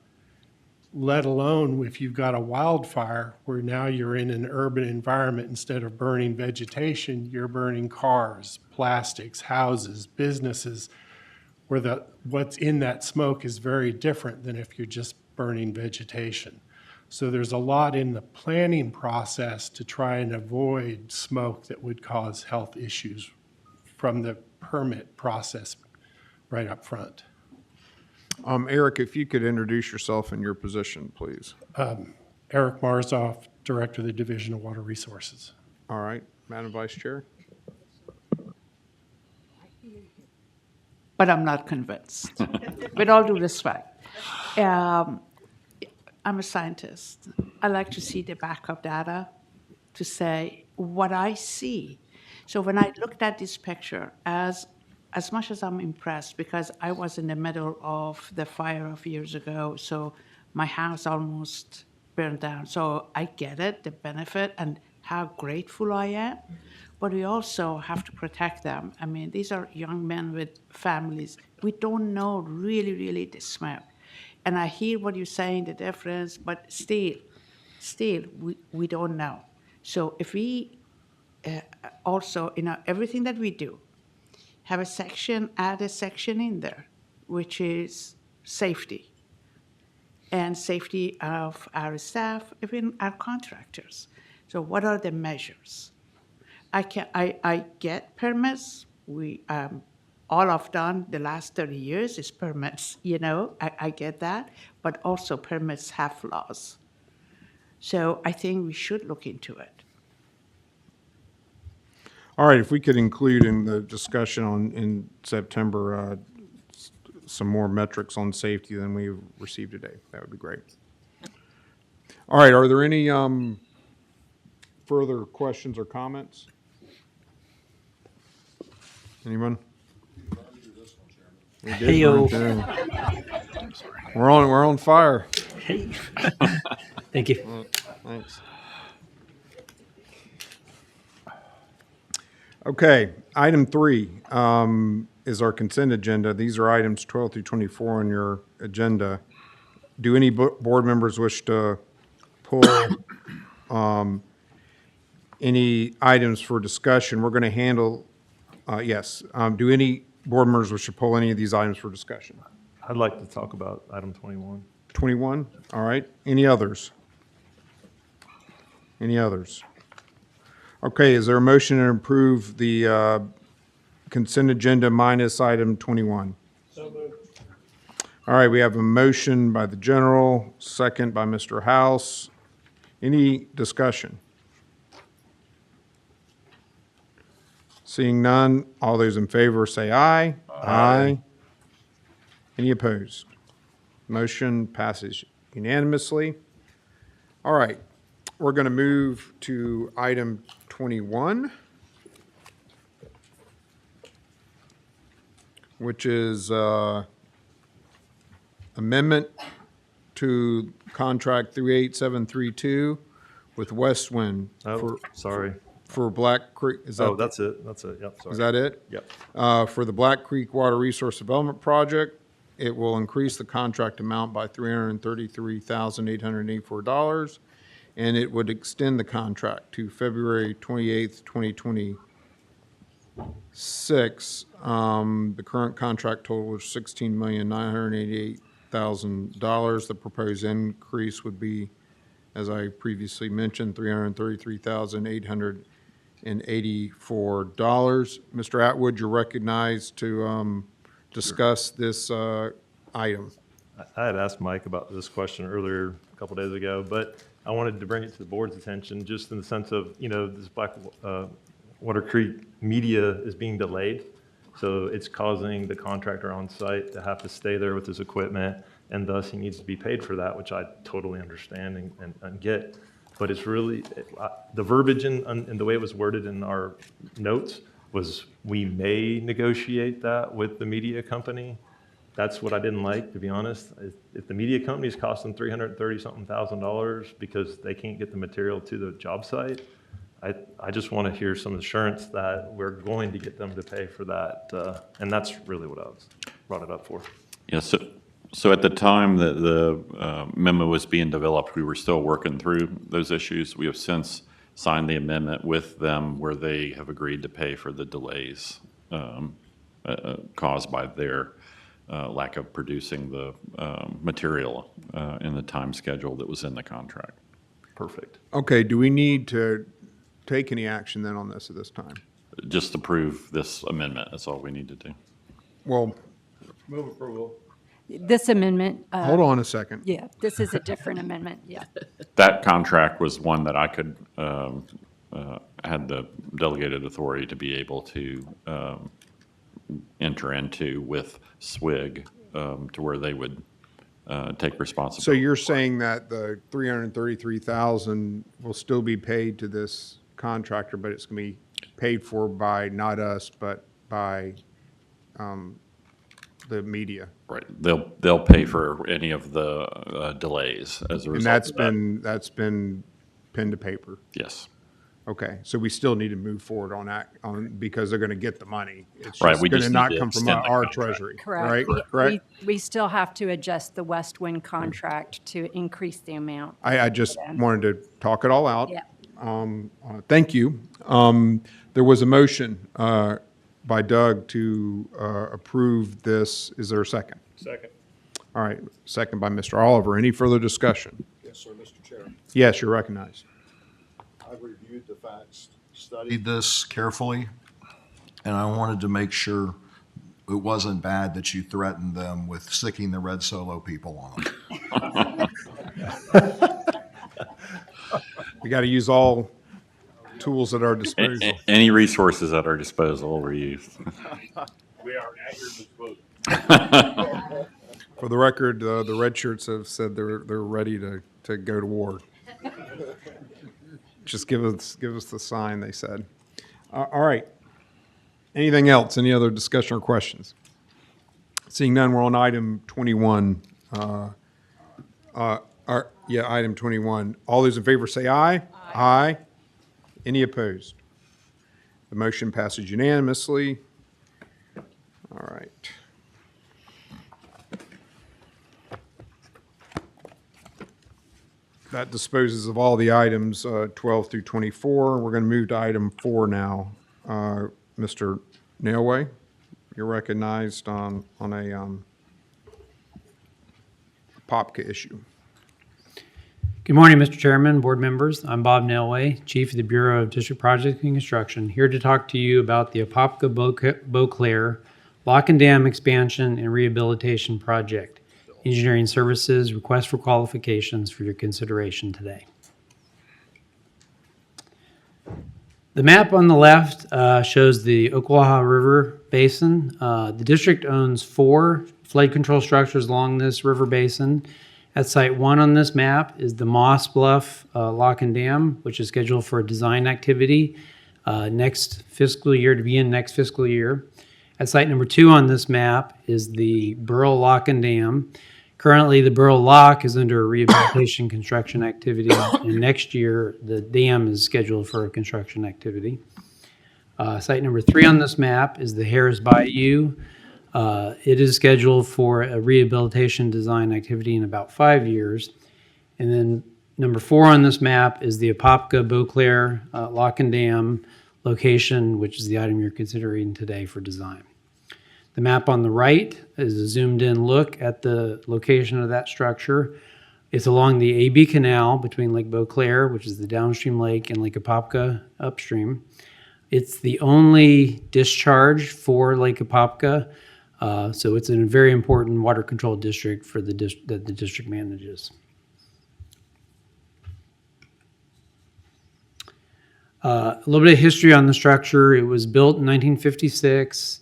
let alone if you've got a wildfire where now you're in an urban environment. Instead of burning vegetation, you're burning cars, plastics, houses, businesses, where what's in that smoke is very different than if you're just burning vegetation. So there's a lot in the planning process to try and avoid smoke that would cause health issues from the permit process right up front. Eric, if you could introduce yourself and your position, please. Eric Marzoff, Director of the Division of Water Resources. All right, Madam Vice Chair. But I'm not convinced, with all due respect. I'm a scientist. I like to see the backup data to say what I see. So when I looked at this picture, as much as I'm impressed, because I was in the middle of the fire of years ago, so my house almost burned down. So I get it, the benefit, and how grateful I am. But we also have to protect them. I mean, these are young men with families. We don't know really the smoke. And I hear what you're saying, the difference, but still, we don't know. So if we also, everything that we do, have a section, add a section in there, which is safety. And safety of our staff, even our contractors. So what are the measures? I get permits. We all I've done the last 30 years is permits. I get that, but also permits have flaws. So I think we should look into it. All right, if we could include in the discussion in September some more metrics on safety than we've received today, that would be great. All right, are there any further questions or comments? Anyone? We did Hey-o. burn through. We're on fire. Hey. Thank you. Thanks. Okay, item 3 is our consent agenda. These are items 12 through 24 on your agenda. Do any board members wish to pull any items for discussion. We're going to handle, yes. Do any board members wish to pull any of these items for discussion? I'd like to talk about item 21. 21, all right. Any others? Any others? Okay, is there a motion to approve the consent agenda minus item 21? All right, we have a motion by the general, second by Mr. House. Any discussion? Seeing none, all those in favor say aye. Aye. Any opposed? Motion passes unanimously. All right, we're going to move to item 21, which is amendment to contract 38732 with West Wind Oh, sorry. for Black Creek. Is that Oh, that's it. That's it. Yep, sorry. Is that it? Yep. For the Black Creek Water Resource Development Project, it will increase the contract amount by $333,884, and it would extend the contract to February 28th, 2026. The current contract total is $16,988,000. The proposed increase would be, as I previously mentioned, $333,884. Mr. Atwood, you're recognized to discuss this item. I had asked Mike about this question earlier a couple days ago, but I wanted to bring it to the board's attention just in the sense of, this Water Creek media is being delayed. So it's causing the contractor on site to have to stay there with his equipment, and thus he needs to be paid for that, which I totally understand and get. But it's really, the verbiage and the way it was worded in our notes was, we may negotiate that with the media company. That's what I didn't like, to be honest. If the media company is costing $330-something thousand because they can't get the material to the job site, I just want to hear some assurance that we're going to get them to pay for that. And that's really what I was brought it up for. Yes. So at the time that the memo was being developed, we were still working through those issues. We have since signed the amendment with them where they have agreed to pay for the delays caused by their lack of producing the material in the time schedule that was in the contract. Perfect. Okay, do we need to take any action then on this at this time? Just approve this amendment, that's all we need to do. Well, Move approval. This amendment. hold on a second. Yeah, this is a different amendment, yeah. That contract was one that I could, had the delegated authority to be able to enter into with SWIG to where they would take responsibility. So you're saying that the $333,000 will still be paid to this contractor, but it's going to be paid for by not us, but by the media? Right, they'll pay for any of the delays as a result of that. And that's been pen to paper? Yes. Okay, so we still need to move forward on that, because they're going to get the money. It's Right, just we going just to need not to come from extend the our contract. treasury, Correct. right? Correct? We still have to adjust the West Wind contract to increase the amount. I just wanted to talk it all out. Yeah. Thank you. There was a motion by Doug to approve this. Is there a second? Second. All right, second by Mr. Oliver. Any further discussion? Yes, sir, Mr. Chair. Yes, you're recognized. I've reviewed the facts, studied this carefully, and I wanted to make sure it wasn't bad that you threatened them with sticking the red Solo people on them. We got to use all tools at our disposal. Any resources at our disposal were used. We are at your disposal. For the record, the red shirts have said they're ready to go to war. Just give us the sign, they said. All right. Anything else? Any other discussion or questions? Seeing none, we're on item 21. Item 21. All those in favor say aye. Aye. Any opposed? The motion passes unanimously. All right. That disposes of all the items 12 through 24. We're going to move to item 4 now. Mr. Nailway, you're recognized on a POPCA issue. Good morning, Mr. Chairman, board members. I'm Bob Nailway, Chief of the Bureau of District Project and Construction, here to talk to you about the Apopka Beauclair Lock and Dam Expansion and Rehabilitation Project. Engineering Services request for qualifications for your consideration today. The map on the left shows the Ocklawaha River Basin. The district owns 4 flood control structures along this river basin. At Site 1 on this map is the Moss Bluff Lock and Dam, which is scheduled for a design activity next fiscal year, to begin next fiscal year. At Site number 2 on this map is the Burl Lock and Dam. Currently, the Burl Lock is under a rehabilitation construction activity, and next year, the dam is scheduled for a construction activity. Site number 3 on this map is the Harris Bayou. It is scheduled for a rehabilitation design activity in about 5 years. And then number 4 on this map is the Apopka Beauclair Lock and Dam location, which is the item you're considering today for design. The map on the right is a zoomed in look at the location of that structure. It's along the AB Canal between Lake Beauclair, which is the downstream lake, and Lake Apopka upstream. It's the only discharge for Lake Apopka, so it's a very important water control district for that the district manages. A little bit of history on the structure. It was built in 1956.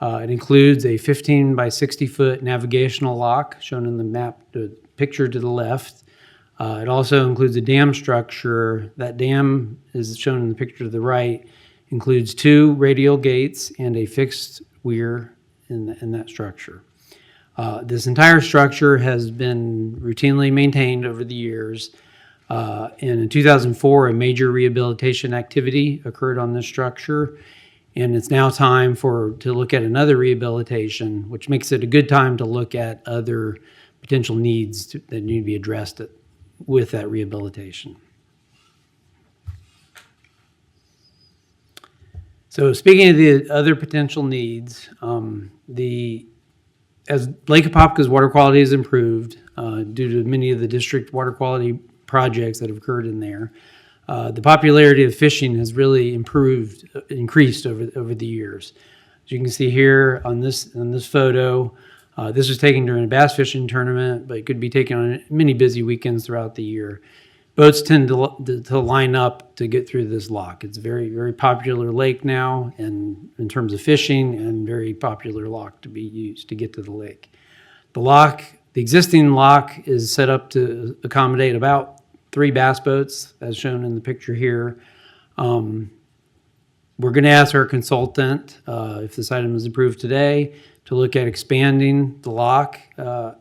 It includes a 15 by 60 foot navigational lock shown in the map, the picture to the left. It also includes a dam structure. That dam is shown in the picture to the right, includes 2 radial gates and a fixed weir in that structure. This entire structure has been routinely maintained over the years. And in 2004, a major rehabilitation activity occurred on this structure. And it's now time to look at another rehabilitation, which makes it a good time to look at other potential needs that need to be addressed with that rehabilitation. So speaking of the other potential needs, as Lake Apopka's water quality has improved due to many of the district water quality projects that have occurred in there, the popularity of fishing has really increased over the years. As you can see here on this photo, this was taken during a bass fishing tournament, but it could be taken on many busy weekends throughout the year. Boats tend to line up to get through this lock. It's a very, very popular lake now, and in terms of fishing, and very popular lock to be used to get to the lake. The existing lock is set up to accommodate about 3 bass boats, as shown in the picture here. We're going to ask our consultant, if this item is approved today, to look at expanding the lock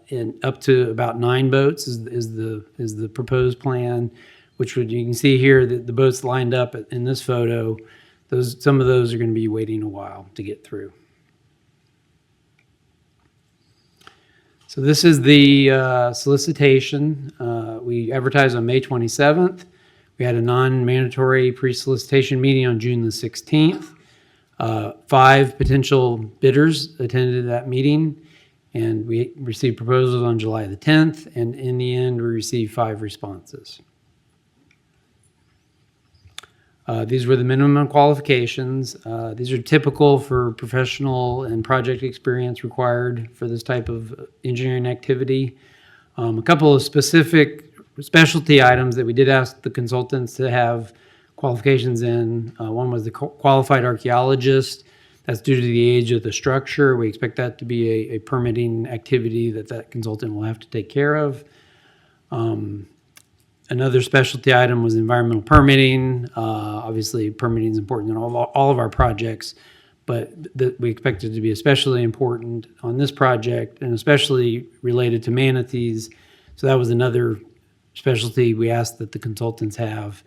in up to about 9 boats is the proposed plan, which you can see here that the boats lined up in this photo. Some of those are going to be waiting a while to get through. So this is the solicitation. We advertised on May 27th. We had a non-mandatory pre-solicitation meeting on June the 16th. 5 potential bidders attended that meeting, and we received proposals on July the 10th, and in the end, we received 5 responses. These were the minimum qualifications. These are typical for professional and project experience required for this type of engineering activity. A couple of specialty items that we did ask the consultants to have qualifications in. One was the qualified archaeologist. That's due to the age of the structure. We expect that to be a permitting activity that consultant will have to take care of. Another specialty item was environmental permitting. Obviously, permitting is important in all of our projects, but we expect it to be especially important on this project, and especially related to manatees. So that was another specialty we asked that the consultants have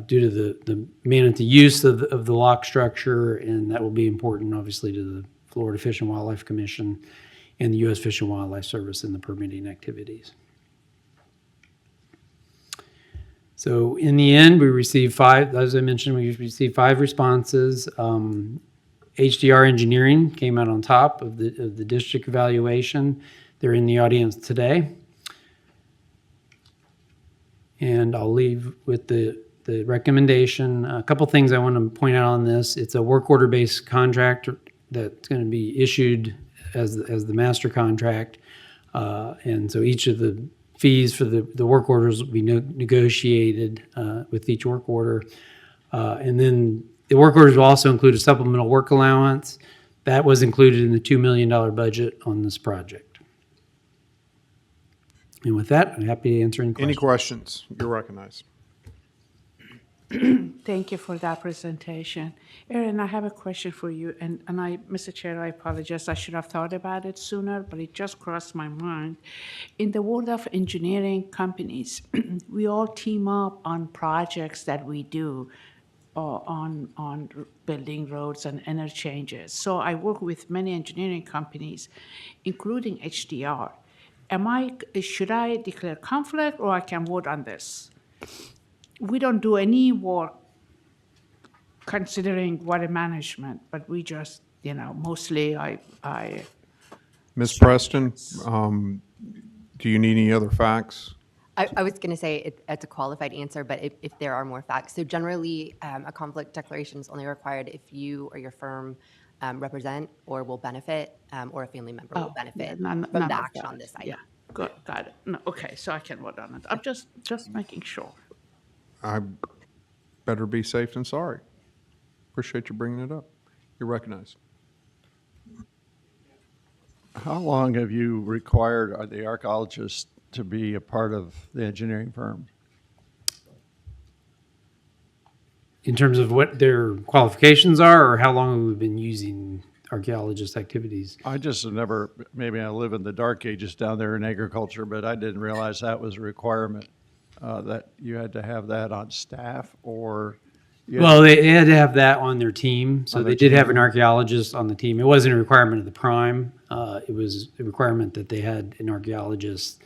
due to the manatee use of the lock structure, and that will be important, obviously, to the Florida Fish and Wildlife Commission and the U.S. Fish and Wildlife Service in the permitting activities. So in the end, we received 5, as I mentioned, we received 5 responses. HDR Engineering came out on top of the district evaluation. They're in the audience today. And I'll leave with the recommendation. A couple things I want to point out on this. It's a work order-based contract that's going to be issued as the master contract. And so each of the fees for the work orders will be negotiated with each work order. And then the work orders will also include a supplemental work allowance. That was included in the $2 million budget on this project. And with that, I'm happy to answer any questions. Any questions? You're recognized. Thank you for that presentation. Erin, I have a question for you, and Mr. Chair, I apologize, I should have thought about it sooner, but it just crossed my mind. In the world of engineering companies, we all team up on projects that we do on building roads and interchanges. So I work with many engineering companies, including HDR. Should I declare conflict, or I can vote on this? We don't do any work considering water management, but we just, mostly I. Ms. Preston, do you need any other facts? I was going to say it's a qualified answer, but if there are more facts. So generally, a conflict declaration is only required if you or your firm represent or will benefit, or a family member will benefit from the action on this item. Yeah, good, got it. No, okay, so I can vote on it. I'm just making sure. I better be safe than sorry. Appreciate you bringing it up. You're recognized. How long have you required the archaeologists to be a part of the engineering firm? In terms of what their qualifications are, or how long have we been using archaeologist activities? I just have never, maybe I live in the dark ages down there in agriculture, but I didn't realize that was a requirement, that you had to have that on staff, or? Well, they had to have that on their team. So they did have an archaeologist on the team. It wasn't a requirement of the prime. It was a requirement that they had an archaeologist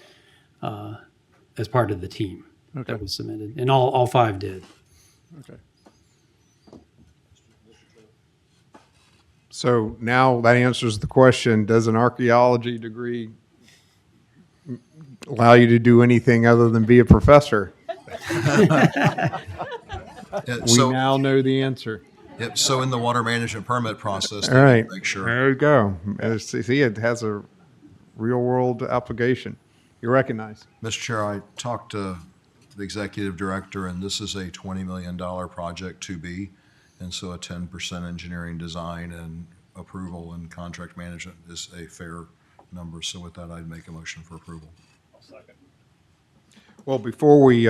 as part of the team that was submitted. And all 5 did. Okay. So now that answers the question, does an archaeology degree allow you to do anything other than be a professor? We now know the answer. Yep, so in the water management permit process, All right, make sure. there you go. See, it has a real-world application. You're recognized. Mr. Chair, I talked to the executive director, and this is a $20 million project to be, and so a 10% engineering design and approval and contract management is a fair number. So with that, I'd make a motion for approval. Well, before we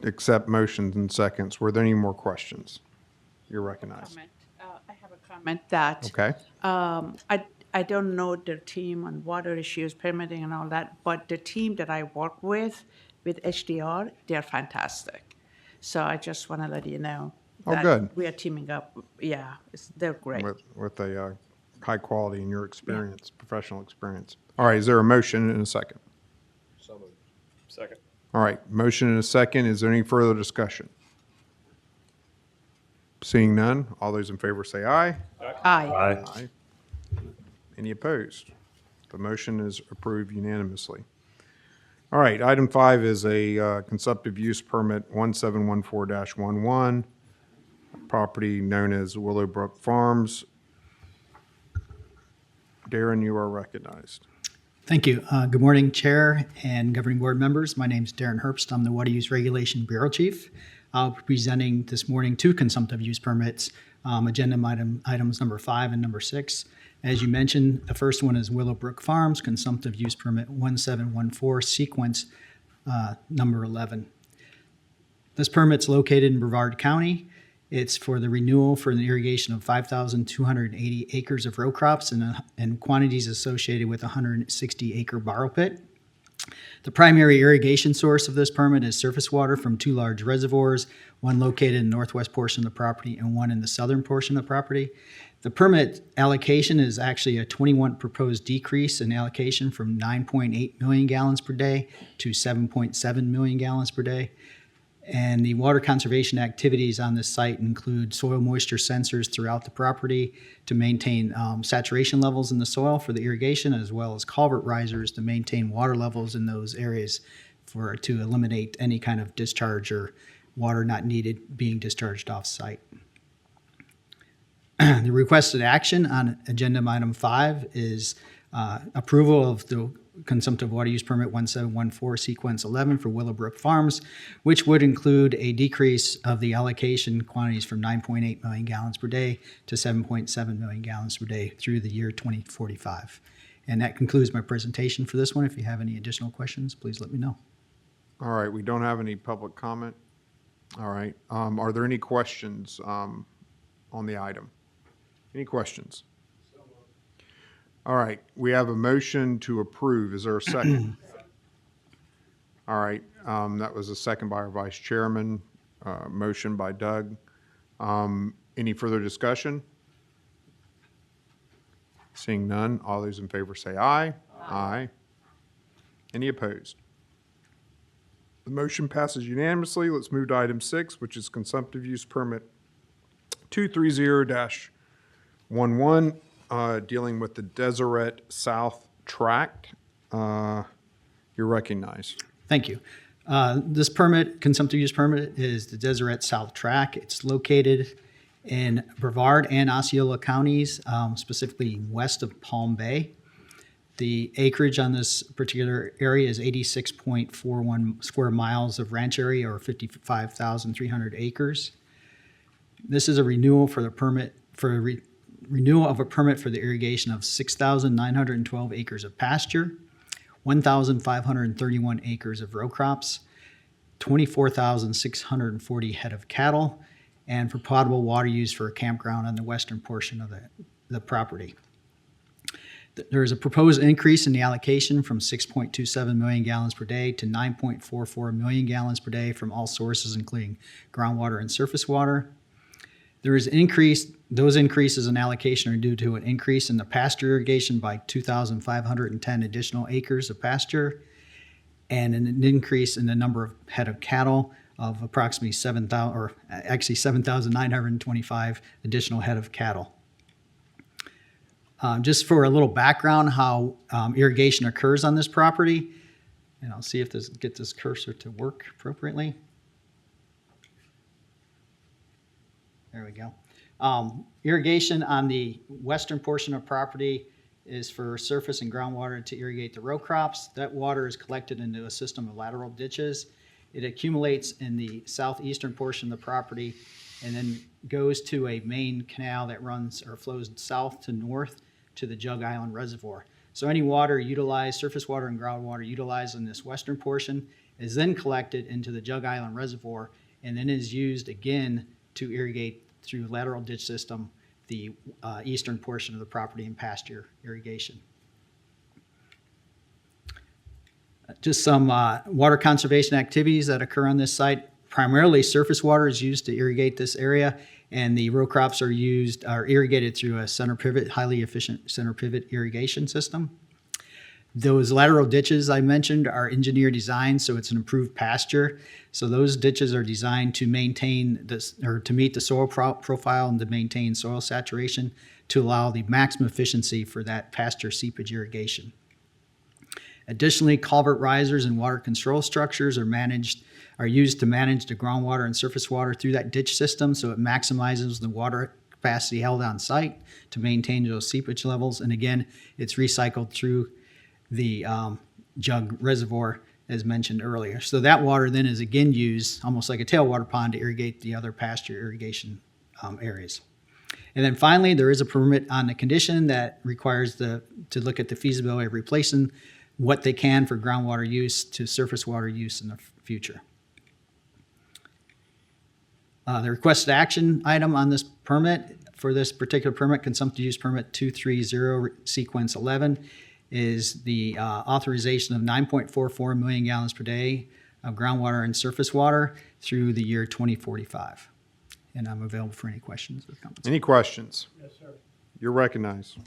accept motions and seconds, were there any more questions? You're recognized. I have a comment that. Okay. I don't know their team on water issues, permitting and all that, but the team that I work with HDR, they're fantastic. So I just want to let you know. Oh, good. We are teaming up. Yeah, they're great. With a high quality in your experience, professional experience. All right, is there a motion and a second? So moved. Second. All right, motion and a second. Is there any further discussion? Seeing none, all those in favor say aye. Aye. Aye. Any opposed? The motion is approved unanimously. All right, item 5 is a consumptive use permit 1714-11, property known as Willowbrook Farms. Darren, you are recognized. Thank you. Good morning, Chair and governing board members. My name is Darren Herbst. I'm the Water Use Regulation Bureau Chief. I'll be presenting this morning 2 consumptive use permits, agenda items number 5 and number 6. As you mentioned, the first one is Willowbrook Farms, consumptive use permit 1714, sequence number 11. This permit's located in Brevard County. It's for the renewal for the irrigation of 5,280 acres of row crops and quantities associated with a 160-acre borrow pit. The primary irrigation source of this permit is surface water from 2 large reservoirs, one located in the northwest portion of the property and one in the southern portion of the property. The permit allocation is actually a 21 proposed decrease in allocation from 9.8 million gallons per day to 7.7 million gallons per day. And the water conservation activities on this site include soil moisture sensors throughout the property to maintain saturation levels in the soil for the irrigation, as well as culvert risers to maintain water levels in those areas to eliminate any kind of discharge or water not needed being discharged off-site. The requested action on agenda item 5 is approval of the consumptive water use permit 1714 sequence 11 for Willowbrook Farms, which would include a decrease of the allocation quantities from 9.8 million gallons per day to 7.7 million gallons per day through the year 2045. And that concludes my presentation for this one. If you have any additional questions, please let me know. All right, we don't have any public comment. All right, are there any questions on the item? Any questions? All right, we have a motion to approve. Is there a second? All right, that was a second by our vice chairman, motion by Doug. Any further discussion? Seeing none, all those in favor say aye. Aye. Any opposed? The motion passes unanimously. Let's move to item 6, which is consumptive use permit 230-11, dealing with the Deseret South Tract. You're recognized. Thank you. This permit, consumptive use permit, is the Deseret South Tract. It's located in Brevard and Osceola counties, specifically west of Palm Bay. The acreage on this particular area is 86.41 square miles of ranch area, or 55,300 acres. This is a renewal for the permit renewal of a permit for the irrigation of 6,912 acres of pasture, 1,531 acres of row crops, 24,640 head of cattle, and for potable water use for a campground on the western portion of the property. There is a proposed increase in the allocation from 6.27 million gallons per day to 9.44 million gallons per day from all sources, including groundwater and surface water. There is those increases in allocation are due to an increase in the pasture irrigation by 2,510 additional acres of pasture, and an increase in the number of head of cattle of approximately 7,925 additional head of cattle. Just for a little background, how irrigation occurs on this property, and I'll see if get this cursor to work appropriately. There we go. Irrigation on the western portion of property is for surface and groundwater to irrigate the row crops. That water is collected into a system of lateral ditches. It accumulates in the southeastern portion of the property and then goes to a main canal that runs or flows south to north to the Jug Island Reservoir. So any water utilized, surface water and groundwater utilized in this western portion, is then collected into the Jug Island Reservoir and then is used again to irrigate through lateral ditch system the eastern portion of the property and pasture irrigation. Just some water conservation activities that occur on this site. Primarily surface water is used to irrigate this area, and the row crops are irrigated through a center pivot, highly efficient center pivot irrigation system. Those lateral ditches I mentioned are engineer designed, so it's an improved pasture. So those ditches are designed to maintain this, or to meet the soil profile and to maintain soil saturation to allow the maximum efficiency for that pasture seepage irrigation. Additionally, culvert risers and water control structures are used to manage the groundwater and surface water through that ditch system, so it maximizes the water capacity held on site to maintain those seepage levels. And again, it's recycled through the Jug Reservoir, as mentioned earlier. So that water then is again used almost like a tailwater pond to irrigate the other pasture irrigation areas. And then finally, there is a permit on the condition that requires to look at the feasibility of replacing what they can for groundwater use to surface water use in the future. The requested action item on this permit, for this particular permit, consumptive use permit 230 sequence 11, is the authorization of 9.44 million gallons per day of groundwater and surface water through the year 2045. And I'm available for any questions or comments. Any questions? Yes, sir. You're recognized.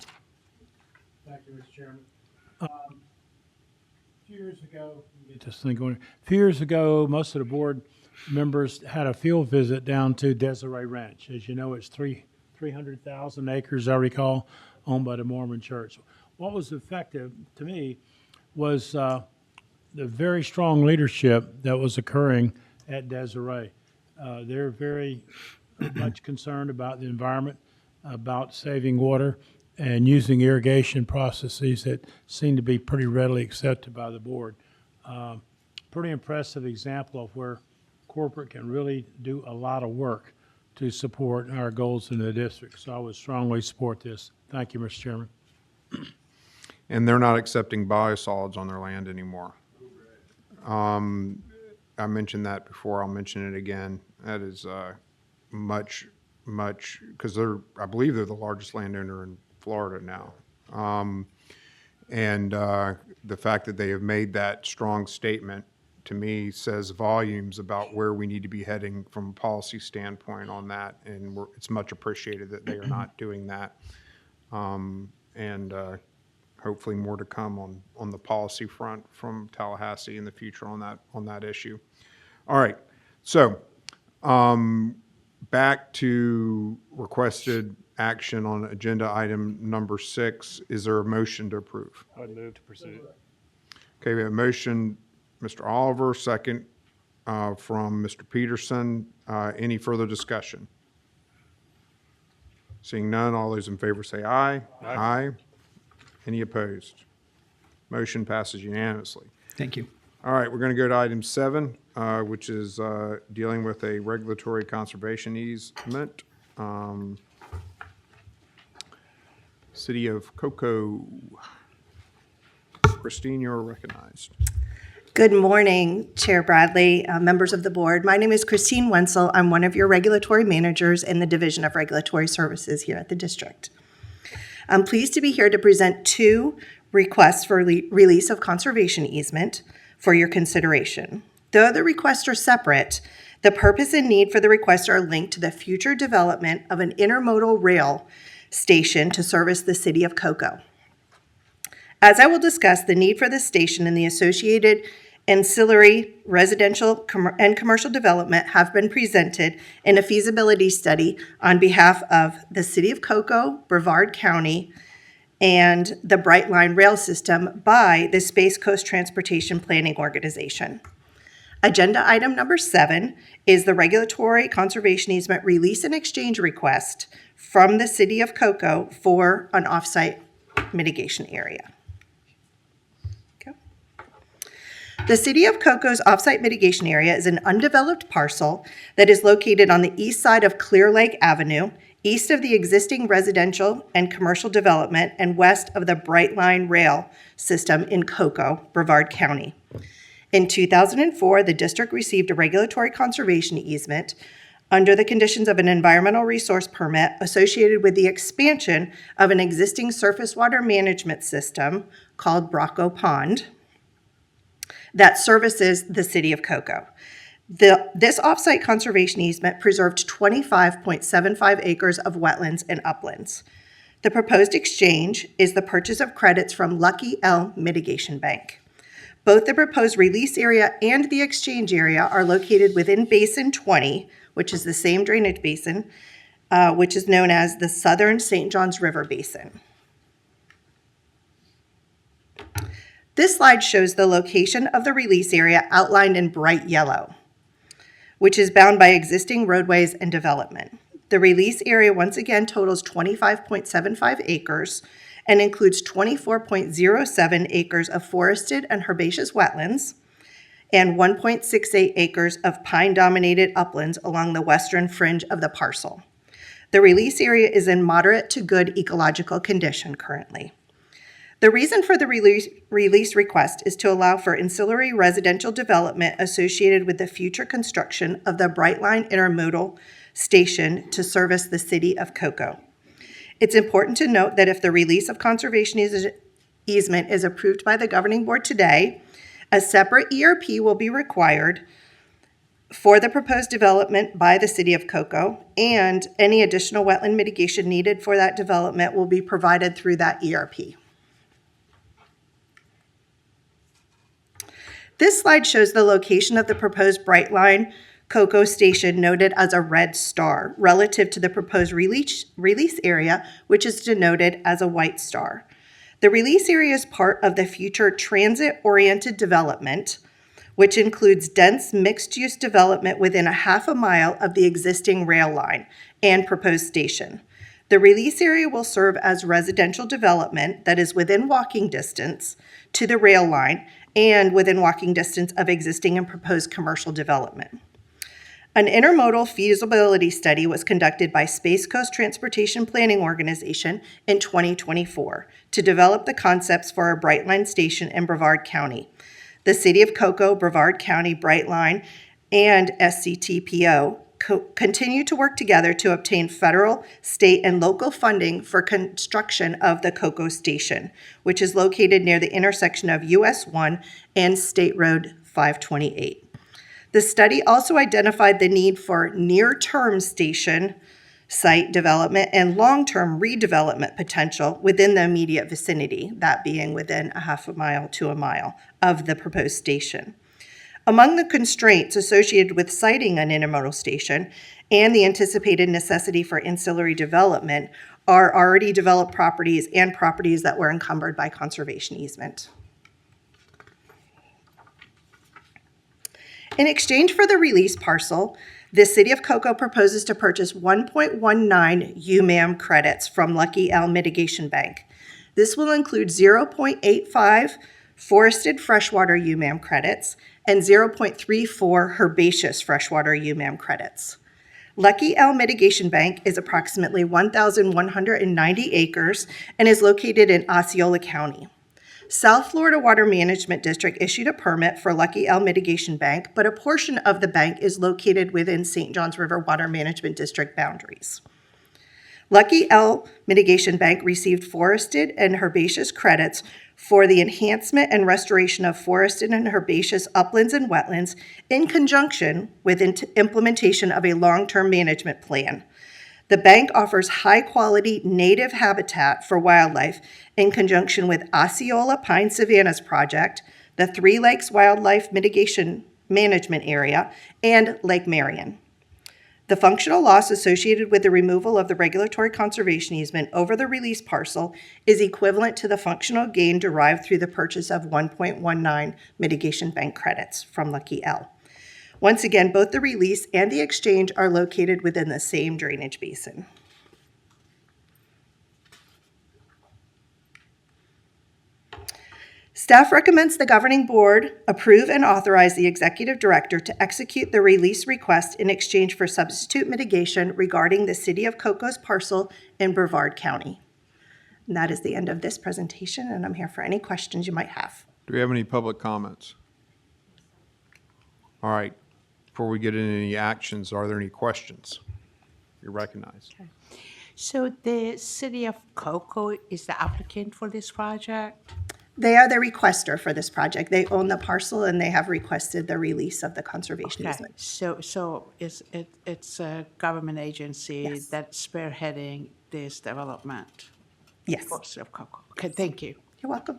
Thank you, Mr. Chairman. A few years ago, get this thing going. A few years ago, most of the board members had a field visit down to Desiree Ranch. As you know, it's 300,000 acres, I recall, owned by the Mormon Church. What was effective to me was the very strong leadership that was occurring at Desiree. They're very much concerned about the environment, about saving water, and using irrigation processes that seem to be pretty readily accepted by the board. Pretty impressive example of where corporate can really do a lot of work to support our goals in the district. So I would strongly support this. Thank you, Mr. Chairman. And they're not accepting biosolids on their land anymore. I mentioned that before, I'll mention it again. That is much, because I believe they're the largest landowner in Florida now. And the fact that they have made that strong statement, to me, says volumes about where we need to be heading from a policy standpoint on that. And it's much appreciated that they are not doing that. And hopefully more to come on the policy front from Tallahassee in the future on that issue. All right, so back to requested action on agenda item number 6. Is there a motion to approve? I would move to pursue. Okay, we have a motion, Mr. Oliver, second from Mr. Peterson. Any further discussion? Seeing none, all those in favor say aye. Aye. Any opposed? Motion passes unanimously. Thank you. All right, we're going to go to item 7, which is dealing with a regulatory conservation easement. City of Cocoa. Christine, you're recognized. Good morning, Chair Bradley, members of the board. My name is Christine Wenzel. I'm one of your regulatory managers in the Division of Regulatory Services here at the district. I'm pleased to be here to present 2 requests for release of conservation easement for your consideration. Though the requests are separate, the purpose and need for the requests are linked to the future development of an intermodal rail station to service the city of Cocoa. As I will discuss, the need for this station and the associated ancillary residential and commercial development have been presented in a feasibility study on behalf of the City of Cocoa, Brevard County, and the Brightline Rail System by the Space Coast Transportation Planning Organization. Agenda item number 7 is the regulatory conservation easement release and exchange request from the City of Cocoa for an offsite mitigation area. The City of Cocoa's offsite mitigation area is an undeveloped parcel that is located on the east side of Clear Lake Avenue, east of the existing residential and commercial development, and west of the Brightline Rail System in Cocoa, Brevard County. In 2004, the district received a regulatory conservation easement under the conditions of an environmental resource permit associated with the expansion of an existing surface water management system called Brocco Pond that services the City of Cocoa. This offsite conservation easement preserved 25.75 acres of wetlands and uplands. The proposed exchange is the purchase of credits from Lucky L Mitigation Bank. Both the proposed release area and the exchange area are located within Basin 20, which is the same drainage basin, which is known as the Southern St. Johns River Basin. This slide shows the location of the release area outlined in bright yellow, which is bound by existing roadways and development. The release area once again totals 25.75 acres and includes 24.07 acres of forested and herbaceous wetlands and 1.68 acres of pine-dominated uplands along the western fringe of the parcel. The release area is in moderate to good ecological condition currently. The reason for the release request is to allow for ancillary residential development associated with the future construction of the Brightline Intermodal Station to service the City of Cocoa. It's important to note that if the release of conservation easement is approved by the governing board today, a separate ERP will be required for the proposed development by the City of Cocoa, and any additional wetland mitigation needed for that development will be provided through that ERP. This slide shows the location of the proposed Brightline Cocoa Station noted as a red star relative to the proposed release area, which is denoted as a white star. The release area is part of the future transit-oriented development, which includes dense mixed-use development within a half a mile of the existing rail line and proposed station. The release area will serve as residential development that is within walking distance to the rail line and within walking distance of existing and proposed commercial development. An intermodal feasibility study was conducted by Space Coast Transportation Planning Organization in 2024 to develop the concepts for a Brightline station in Brevard County. The City of Cocoa, Brevard County, Brightline, and SCTPO continue to work together to obtain federal, state, and local funding for construction of the Cocoa Station, which is located near the intersection of US 1 and State Road 528. The study also identified the need for near-term station site development and long-term redevelopment potential within the immediate vicinity, that being within a half a mile to a mile of the proposed station. Among the constraints associated with siting an intermodal station and the anticipated necessity for ancillary development are already developed properties and properties that were encumbered by conservation easement. In exchange for the release parcel, the City of Cocoa proposes to purchase 1.19 UMAM credits from Lucky L Mitigation Bank. This will include 0.85 forested freshwater UMAM credits and 0.34 herbaceous freshwater UMAM credits. Lucky L Mitigation Bank is approximately 1,190 acres and is located in Osceola County. South Florida Water Management District issued a permit for Lucky L Mitigation Bank, but a portion of the bank is located within St. Johns River Water Management District boundaries. Lucky L Mitigation Bank received forested and herbaceous credits for the enhancement and restoration of forested and herbaceous uplands and wetlands in conjunction with implementation of a long-term management plan. The bank offers high-quality native habitat for wildlife in conjunction with Osceola Pine Savannas Project, the Three Lakes Wildlife Mitigation Management Area, and Lake Marion. The functional loss associated with the removal of the regulatory conservation easement over the release parcel is equivalent to the functional gain derived through the purchase of 1.19 mitigation bank credits from Lucky L. Once again, both the release and the exchange are located within the same drainage basin. Staff recommends the governing board approve and authorize the executive director to execute the release request in exchange for substitute mitigation regarding the City of Cocoa's parcel in Brevard County. And that is the end of this presentation, and I'm here for any questions you might have. Do we have any public comments? All right. Before we get into any actions, are there any questions? You're recognized. Okay. So the City of Cocoa is the applicant for this project? They are the requester for this project. They own the parcel and they have requested the release of the conservation easement. So it's a government agency Yes. that's spearheading this development? Yes. For City of Cocoa. Okay, thank you. You're welcome.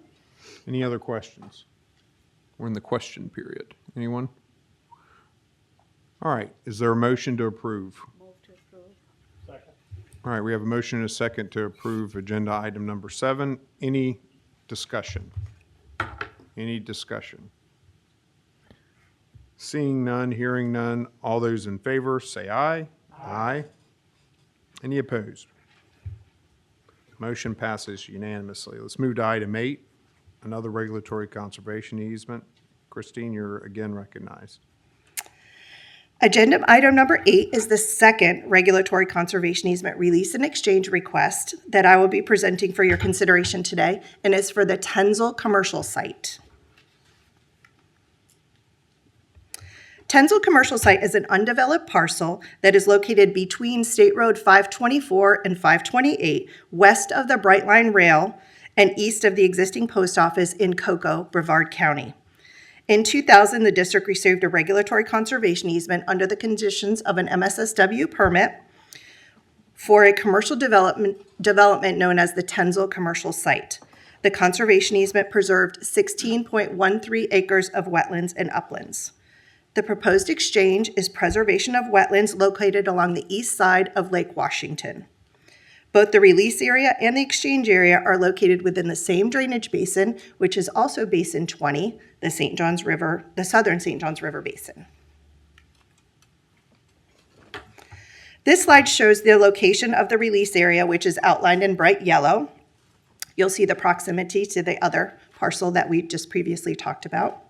Any other questions? We're in the question period. Anyone? All right. Is there a motion to approve? Move to approve. Second. All right. We have a motion and a second to approve agenda item number 7. Any discussion? Any discussion? Seeing none, hearing none, all those in favor say aye. Aye. Any opposed? Motion passes unanimously. Let's move to item 8, another regulatory conservation easement. Christine, you're again recognized. Agenda item number 8 is the second regulatory conservation easement release and exchange request that I will be presenting for your consideration today, and is for the Tenzel commercial site. Tenzel commercial site is an undeveloped parcel that is located between State Road 524 and 528, west of the Brightline Rail and east of the existing post office in Cocoa, Brevard County. In 2000, the district received a regulatory conservation easement under the conditions of an MSSW permit for a commercial development known as the Tenzel commercial site. The conservation easement preserved 16.13 acres of wetlands and uplands. The proposed exchange is preservation of wetlands located along the east side of Lake Washington. Both the release area and the exchange area are located within the same drainage basin, which is also Basin 20, the southern St. Johns River Basin. This slide shows the location of the release area, which is outlined in bright yellow. You'll see the proximity to the other parcel that we just previously talked about.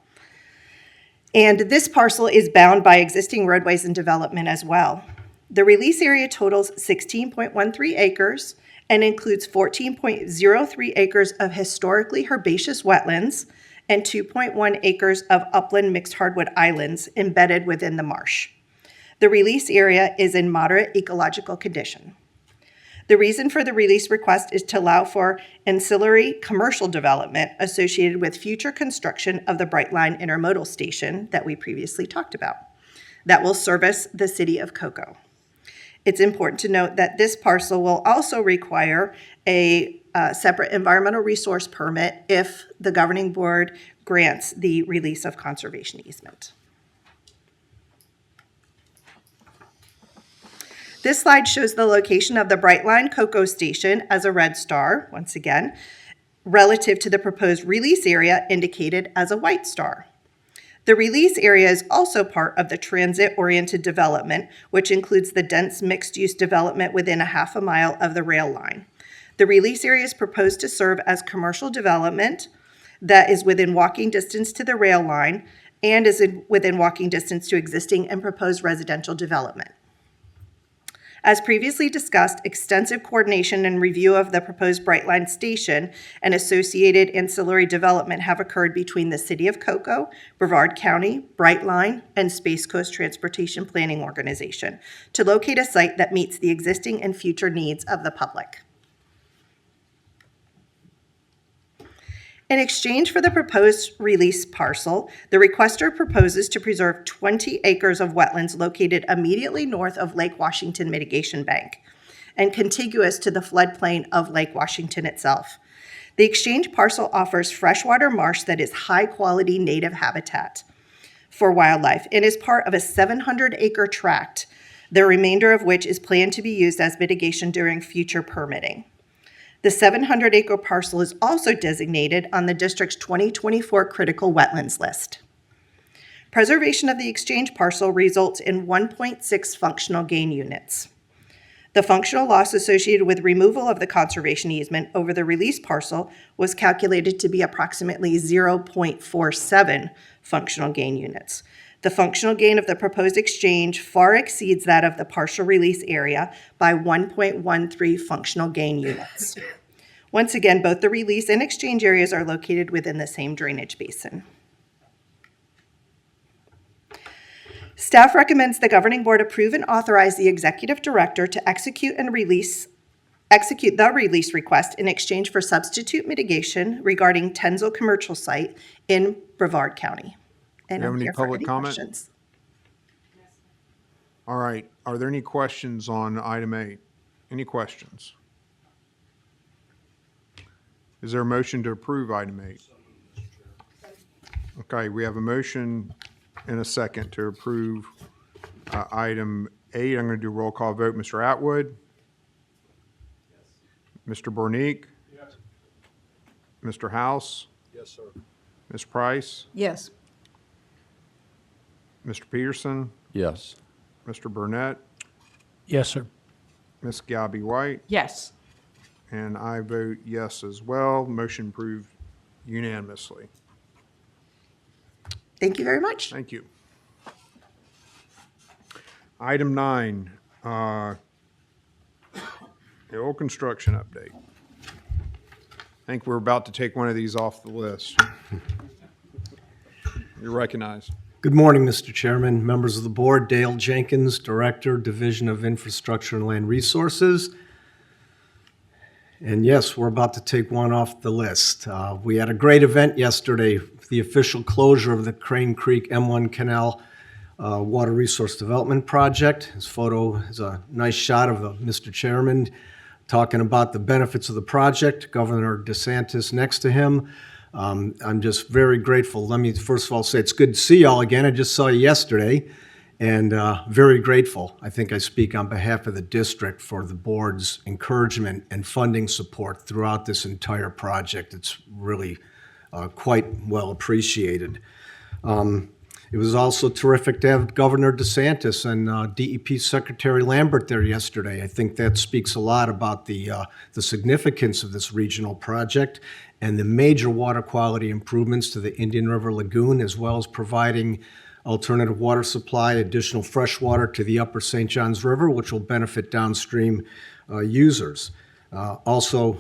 And this parcel is bound by existing roadways and development as well. The release area totals 16.13 acres and includes 14.03 acres of historically herbaceous wetlands and 2.1 acres of upland mixed hardwood islands embedded within the marsh. The release area is in moderate ecological condition. The reason for the release request is to allow for ancillary commercial development associated with future construction of the Brightline Intermodal Station that we previously talked about that will service the city of Cocoa. It's important to note that this parcel will also require a separate environmental resource permit if the governing board grants the release of conservation easement. This slide shows the location of the Brightline Cocoa Station as a red star, once again, relative to the proposed release area indicated as a white star. The release area is also part of the transit-oriented development, which includes the dense mixed-use development within a half a mile of the rail line. The release area is proposed to serve as commercial development that is within walking distance to the rail line and is within walking distance to existing and proposed residential development. As previously discussed, extensive coordination and review of the proposed Brightline station and associated ancillary development have occurred between the City of Cocoa, Brevard County, Brightline, and Space Coast Transportation Planning Organization to locate a site that meets the existing and future needs of the public. In exchange for the proposed release parcel, the requester proposes to preserve 20 acres of wetlands located immediately north of Lake Washington Mitigation Bank and contiguous to the floodplain of Lake Washington itself. The exchange parcel offers freshwater marsh that is high-quality native habitat for wildlife and is part of a 700-acre tract, the remainder of which is planned to be used as mitigation during future permitting. The 700-acre parcel is also designated on the district's 2024 critical wetlands list. Preservation of the exchange parcel results in 1.6 functional gain units. The functional loss associated with removal of the conservation easement over the release parcel was calculated to be approximately 0.47 functional gain units. The functional gain of the proposed exchange far exceeds that of the partial release area by 1.13 functional gain units. Once again, both the release and exchange areas are located within the same drainage basin. Staff recommends the governing board approve and authorize the executive director to execute the release request in exchange for substitute mitigation regarding Tenzel commercial site in Brevard County. And Do you have I'm any here for public any comment? questions. All right, are there any questions on item 8? Any questions? Is there a motion to approve item 8? Okay, we have a motion and a second to approve item 8. I'm going to do a roll call vote. Mr. Atwood? Yes. Mr. Bornick? Yes. Mr. House? Yes, sir. Ms. Price? Yes. Mr. Peterson? Yes. Mr. Burnett? Yes, sir. Ms. Galby White? Yes. And I vote yes as well. Motion approved unanimously. Thank you very much. Thank you. Item 9, hill construction update. I think we're about to take one of these off the list. You're recognized. Good morning, Mr. Chairman, members of the board. Dale Jenkins, Director, Division of Infrastructure and Land Resources. And yes, we're about to take one off the list. We had a great event yesterday, the official closure of the Crane Creek M1 Canal Water Resource Development Project. His photo is a nice shot of Mr. Chairman talking about the benefits of the project, Governor DeSantis next to him. I'm just very grateful. Let me first of all say it's good to see y'all again. I just saw you yesterday, and very grateful. I think I speak on behalf of the district for the board's encouragement and funding support throughout this entire project. It's really quite well appreciated. It was also terrific to have Governor DeSantis and DEP Secretary Lambert there yesterday. I think that speaks a lot about the significance of this regional project and the major water quality improvements to the Indian River Lagoon, as well as providing alternative water supply, additional fresh water to the upper St. Johns River, which will benefit downstream users. Also,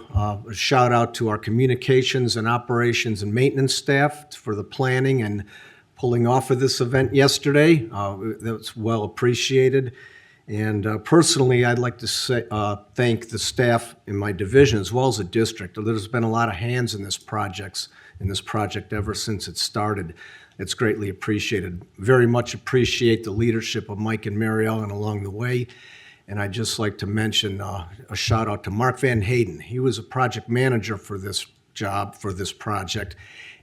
a shout out to our communications and operations and maintenance staff for the planning and pulling off of this event yesterday. That's well appreciated. And personally, I'd like to say, thank the staff in my division as well as the district. There's been a lot of hands in this project ever since it started. It's greatly appreciated. Very much appreciate the leadership of Mike and Mary Ellen along the way. And I'd just like to mention a shout out to Mark Van Hayden. He was a project manager for this job, for this project.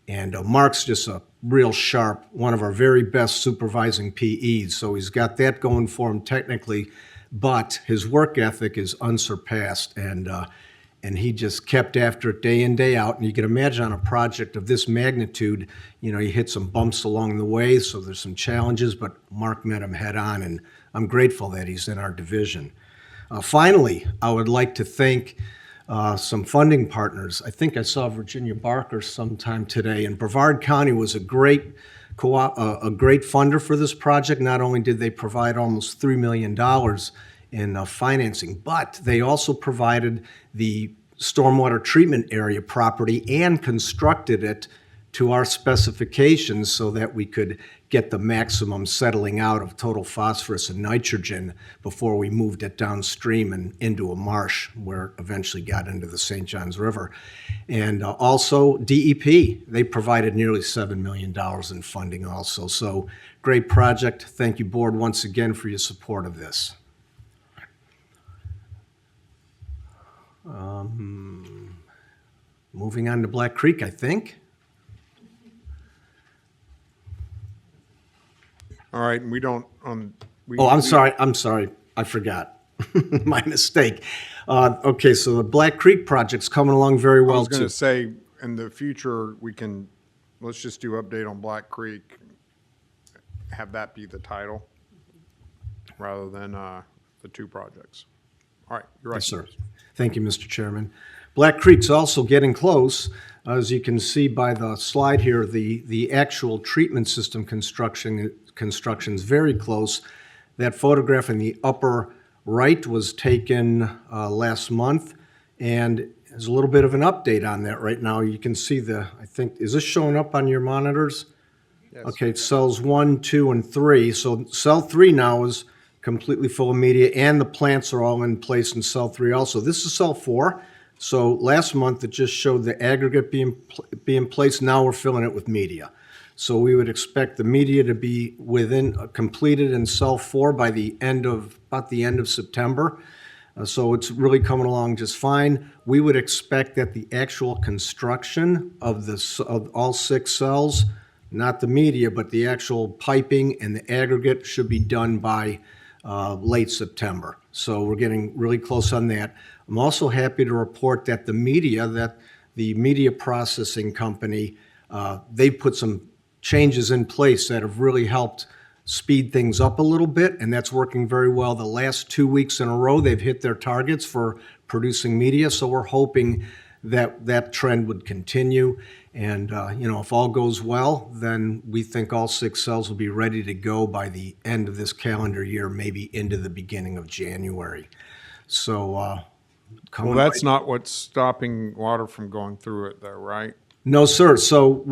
And Mark's just a real sharp, one of our very best supervising PEs. So he's got that going for him technically, but his work ethic is unsurpassed. And he just kept after it day in, day out. And you can imagine on a project of this magnitude, you know, you hit some bumps along the way, so there's some challenges, but Mark met them head on, and I'm grateful that he's in our division. Finally, I would like to thank some funding partners. I think I saw Virginia Barker sometime today, and Brevard County was a great funder for this project. Not only did they provide almost $3 million in financing, but they also provided the stormwater treatment area property and constructed it to our specifications so that we could get the maximum settling out of total phosphorus and nitrogen before we moved it downstream and into a marsh where it eventually got into the St. Johns River. And also DEP, they provided nearly $7 million in funding also. So great project. Thank you, board, once again for your support of this. Moving on to Black Creek, I think. All right, and we don't, I'm sorry, I forgot. My mistake. Okay, so the Black Creek project's coming along very well, I was going too. to say, in the future, let's just do update on Black Creek, have that be the title, rather than the two projects. All right, you're right. Yes, sir. Thank you, Mr. Chairman. Black Creek's also getting close. As you can see by the slide here, the actual treatment system construction's very close. That photograph in the upper right was taken last month, and there's a little bit of an update on that right now. You can see is this showing up on your monitors? Yes. Okay, cells 1, 2, and 3. So cell 3 now is completely full of media, and the plants are all in place in cell 3 also. This is cell 4. So last month it just showed the aggregate being placed. Now we're filling it with media. So we would expect the media to be completed in cell 4 by about the end of September. So it's really coming along just fine. We would expect that the actual construction of all 6 cells, not the media, but the actual piping and the aggregate should be done by late September. So we're getting really close on that. I'm also happy to report that the media processing company, they put some changes in place that have really helped speed things up a little bit, and that's working very well. The last 2 weeks in a row, they've hit their targets for producing media, so we're hoping that trend would continue. And, if all goes well, then we think all 6 cells will be ready to go by the end of this calendar year, maybe into the beginning of January. So, that's not what's stopping water from going through it, though, right? No, sir. So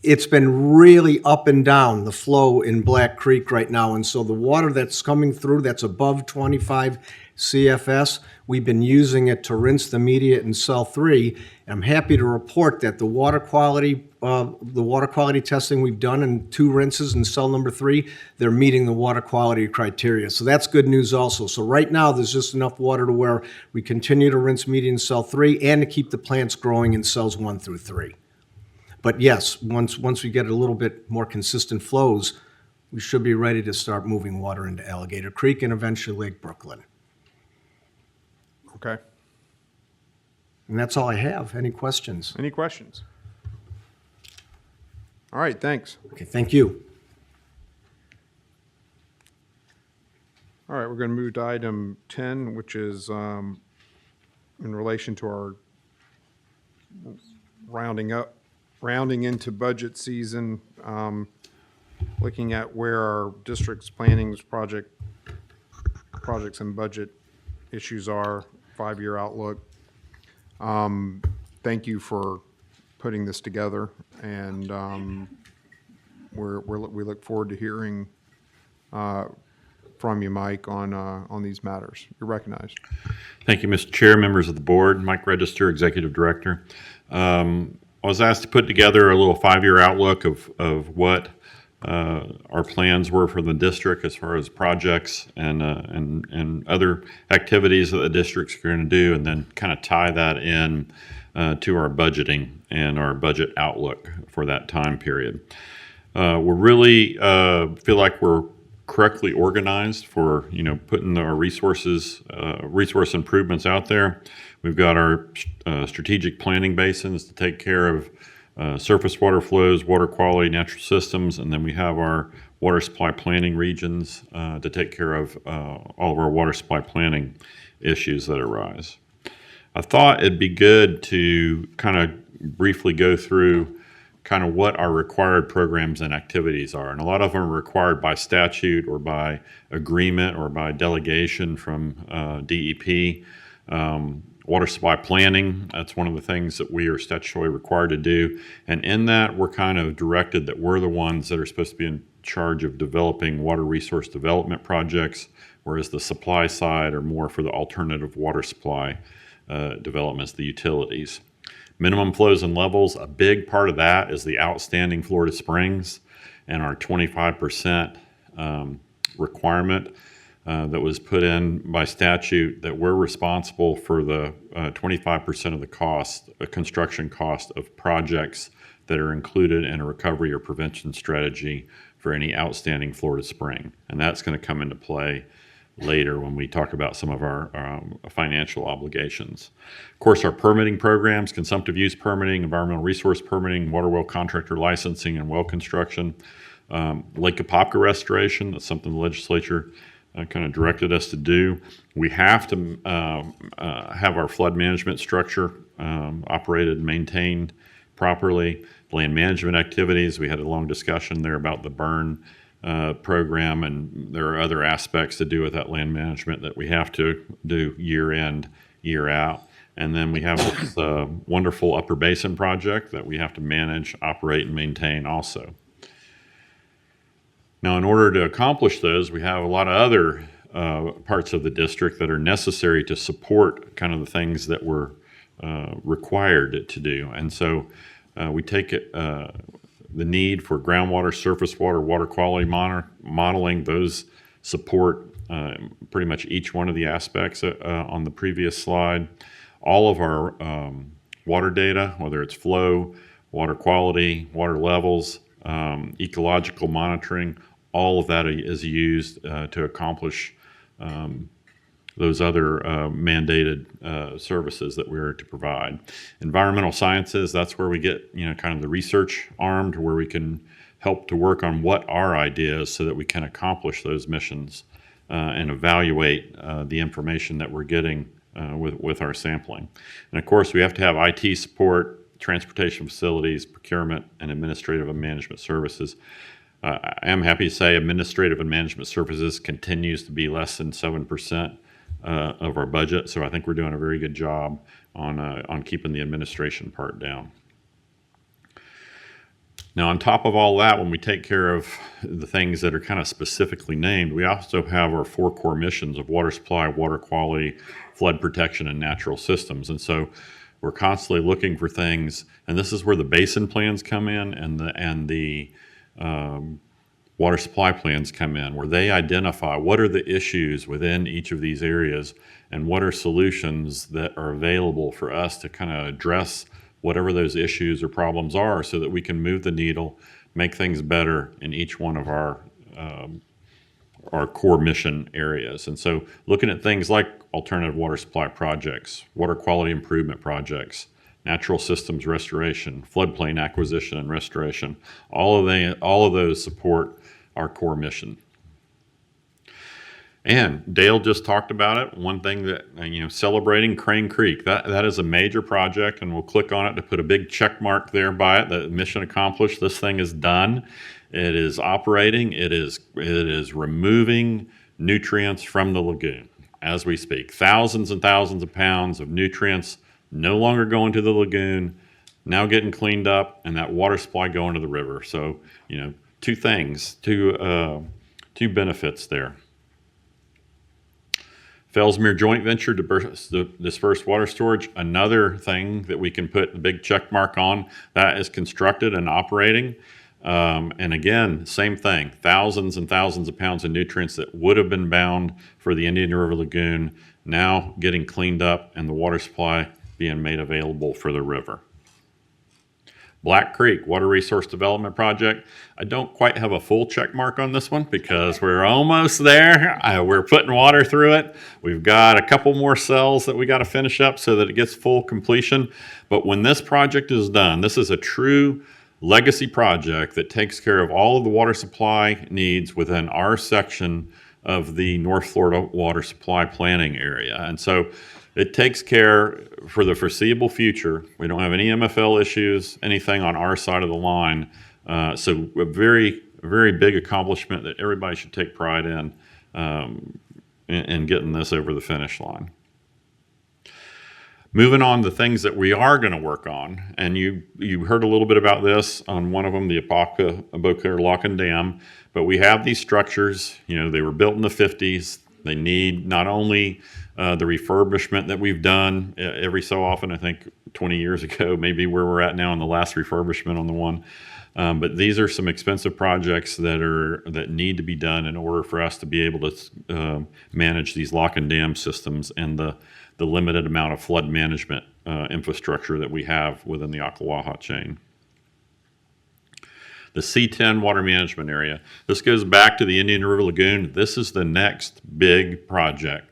it's been really up and down, the flow in Black Creek right now. And so the water that's coming through that's above 25 CFS, we've been using it to rinse the media in cell 3. I'm happy to report that the water quality testing we've done in 2 rinses in cell number 3, they're meeting the water quality criteria. So that's good news also. So right now there's just enough water to where we continue to rinse media in cell 3 and to keep the plants growing in cells 1 through 3. But yes, once we get a little bit more consistent flows, we should be ready to start moving water into Alligator Creek and eventually Lake Brooklyn. Okay. And that's all I have. Any questions? Any questions? All right, thanks. Okay, thank you. All right, we're going to move to item 10, which is in relation to our rounding into budget season, looking at where our district's planning's projects and budget issues are, 5-year outlook. Thank you for putting this together, and we look forward to hearing from you, Mike, on these matters. You're recognized. Thank you, Mr. Chair, members of the board. Mike Register, Executive Director. I was asked to put together a little 5-year outlook of what our plans were for the district as far as projects and other activities that the district's going to do, and then kind of tie that in to our budgeting and our budget outlook for that time period. We really feel like we're correctly organized for putting our resource improvements out there. We've got our strategic planning basins to take care of surface water flows, water quality, natural systems, and then we have our water supply planning regions to take care of all of our water supply planning issues that arise. I thought it'd be good to kind of briefly go through kind of what our required programs and activities are. And a lot of them are required by statute or by agreement or by delegation from DEP. Water supply planning, that's one of the things that we are statutorily required to do. And in that, we're kind of directed that we're the ones that are supposed to be in charge of developing water resource development projects, whereas the supply side are more for the alternative water supply developments, the utilities. Minimum flows and levels, a big part of that is the outstanding Florida Springs and our 25% requirement that was put in by statute, that we're responsible for the 25% of the cost, construction cost of projects that are included in a recovery or prevention strategy for any outstanding Florida spring. And that's going to come into play later when we talk about some of our financial obligations. Of course, our permitting programs, consumptive use permitting, environmental resource permitting, water well contractor licensing, and well construction. Lake Apopka restoration, that's something the legislature kind of directed us to do. We have to have our flood management structure operated and maintained properly. Land management activities, we had a long discussion there about the burn program, and there are other aspects to do with that land management that we have to do year in, year out. And then we have this wonderful Upper Basin project that we have to manage, operate, and maintain also. Now, in order to accomplish those, we have a lot of other parts of the district that are necessary to support kind of the things that we're required to do. And so we take it, the need for groundwater, surface water, water quality modeling, those support pretty much each one of the aspects on the previous slide. All of our water data, whether it's flow, water quality, water levels, ecological monitoring, all of that is used to accomplish those other mandated services that we're to provide. Environmental sciences, that's where we get kind of the research arm to where we can help to work on what our ideas so that we can accomplish those missions and evaluate the information that we're getting with our sampling. And of course, we have to have IT support, transportation facilities, procurement, and administrative and management services. I am happy to say administrative and management services continues to be less than 7% of our budget, so I think we're doing a very good job on keeping the administration part down. Now, on top of all that, when we take care of the things that are kind of specifically named, we also have our 4 core missions of water supply, water quality, flood protection, and natural systems. And so we're constantly looking for things, and this is where the basin plans come in and the water supply plans come in, where they identify what are the issues within each of these areas and what are solutions that are available for us to kind of address whatever those issues or problems are, so that we can move the needle, make things better in each one of our core mission areas. And so looking at things like alternative water supply projects, water quality improvement projects, natural systems restoration, floodplain acquisition and restoration, all of those support our core mission. And Dale just talked about it. One thing that, celebrating Crane Creek, that is a major project, and we'll click on it to put a big check mark there by it, the mission accomplished. This thing is done. It is operating. It is removing nutrients from the lagoon as we speak. Thousands and thousands of pounds of nutrients no longer going to the lagoon, now getting cleaned up, and that water supply going to the river. So, two things, two benefits there. Fellsmere joint venture dispersed water storage, another thing that we can put the big check mark on, that is constructed and operating. And again, same thing, thousands and thousands of pounds of nutrients that would have been bound for the Indian River Lagoon, now getting cleaned up and the water supply being made available for the river. Black Creek Water Resource Development Project. I don't quite have a full check mark on this one because we're almost there. We're putting water through it. We've got a couple more cells that we got to finish up so that it gets full completion. But when this project is done, this is a true legacy project that takes care of all of the water supply needs within our section of the North Florida water supply planning area. And so it takes care for the foreseeable future. We don't have any MFL issues, anything on our side of the line. So a very, very big accomplishment that everybody should take pride in getting this over the finish line. Moving on to things that we are going to work on, and you heard a little bit about this on one of them, the Palatka Beauclair Lock and Dam, but we have these structures, they were built in the 50s. They need not only the refurbishment that we've done every so often, I think 20 years ago, maybe where we're at now in the last refurbishment on the one. But these are some expensive projects that need to be done in order for us to be able to manage these lock and dam systems and the limited amount of flood management infrastructure that we have within the Ocklawaha chain. The C10 water management area. This goes back to the Indian River Lagoon. This is the next big project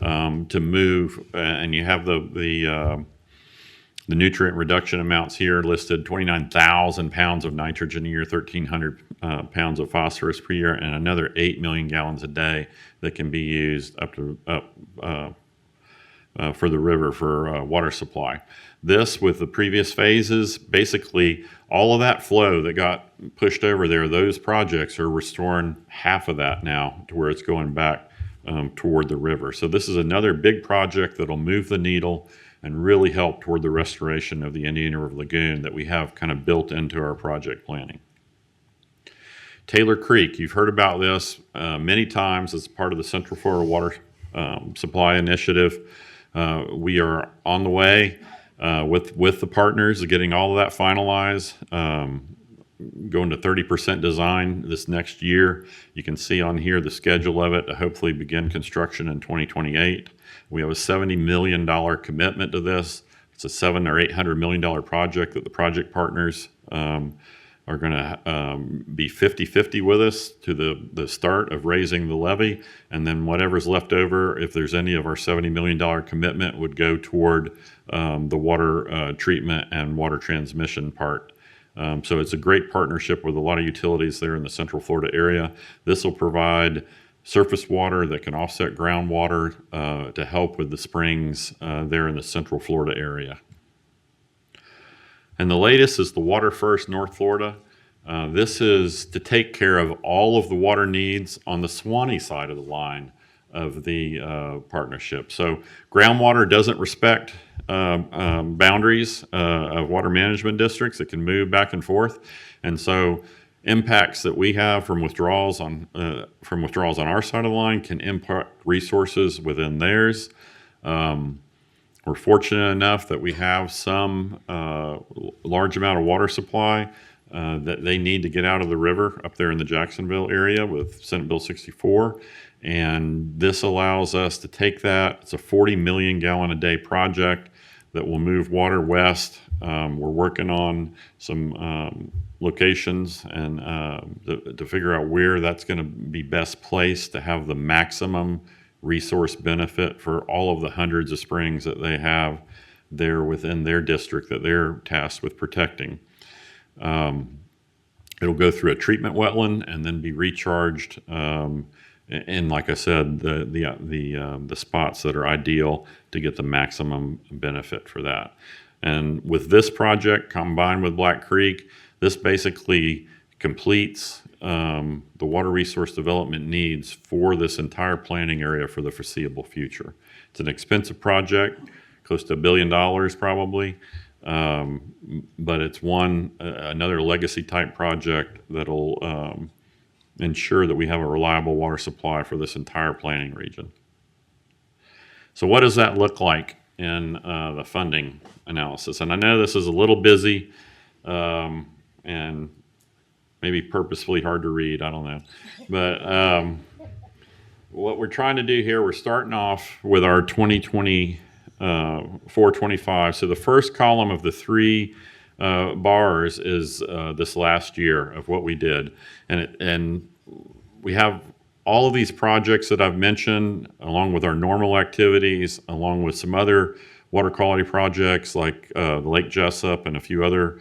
to move, and you have the nutrient reduction amounts here listed: 29,000 pounds of nitrogen a year, 1,300 pounds of phosphorus per year, and another 8 million gallons a day that can be used for the river for water supply. This, with the previous phases, basically all of that flow that got pushed over there, those projects are restoring half of that now to where it's going back toward the river. So this is another big project that'll move the needle and really help toward the restoration of the Indian River Lagoon that we have kind of built into our project planning. Taylor Creek, you've heard about this many times as part of the Central Florida Water Supply Initiative. We are on the way with the partners, getting all of that finalized, going to 30% design this next year. You can see on here the schedule of it to hopefully begin construction in 2028. We have a $70 million commitment to this. It's a $700 or $800 million project that the project partners are going to be 50-50 with us to the start of raising the levy, and then whatever's left over, if there's any of our $70 million commitment, would go toward the water treatment and water transmission part. So it's a great partnership with a lot of utilities there in the Central Florida area. This will provide surface water that can offset groundwater to help with the springs there in the Central Florida area. And the latest is the Water First North Florida. This is to take care of all of the water needs on the Suwannee side of the line of the partnership. So groundwater doesn't respect boundaries of water management districts. It can move back and forth. And so impacts that we have from withdrawals on our side of the line can impact resources within theirs. We're fortunate enough that we have some large amount of water supply that they need to get out of the river up there in the Jacksonville area with Senate Bill 64. And this allows us to take that. It's a 40 million gallon a day project that will move water west We're working on some locations and to figure out where that's going to be best placed to have the maximum resource benefit for all of the hundreds of springs that they have there within their district that they're tasked with protecting. It'll go through a treatment wetland and then be recharged. And like I said, the spots that are ideal to get the maximum benefit for that. And with this project combined with Black Creek, this basically completes the water resource development needs for this entire planning area for the foreseeable future. It's an expensive project, close to $1 billion probably, but it's another legacy type project that'll ensure that we have a reliable water supply for this entire planning region. So what does that look like in the funding analysis? And I know this is a little busy and maybe purposefully hard to read, I don't know. But what we're trying to do here, we're starting off with our 2024-25. So the first column of the three bars is this last year of what we did. And we have all of these projects that I've mentioned, along with our normal activities, along with some other water quality projects like the Lake Jessup and a few other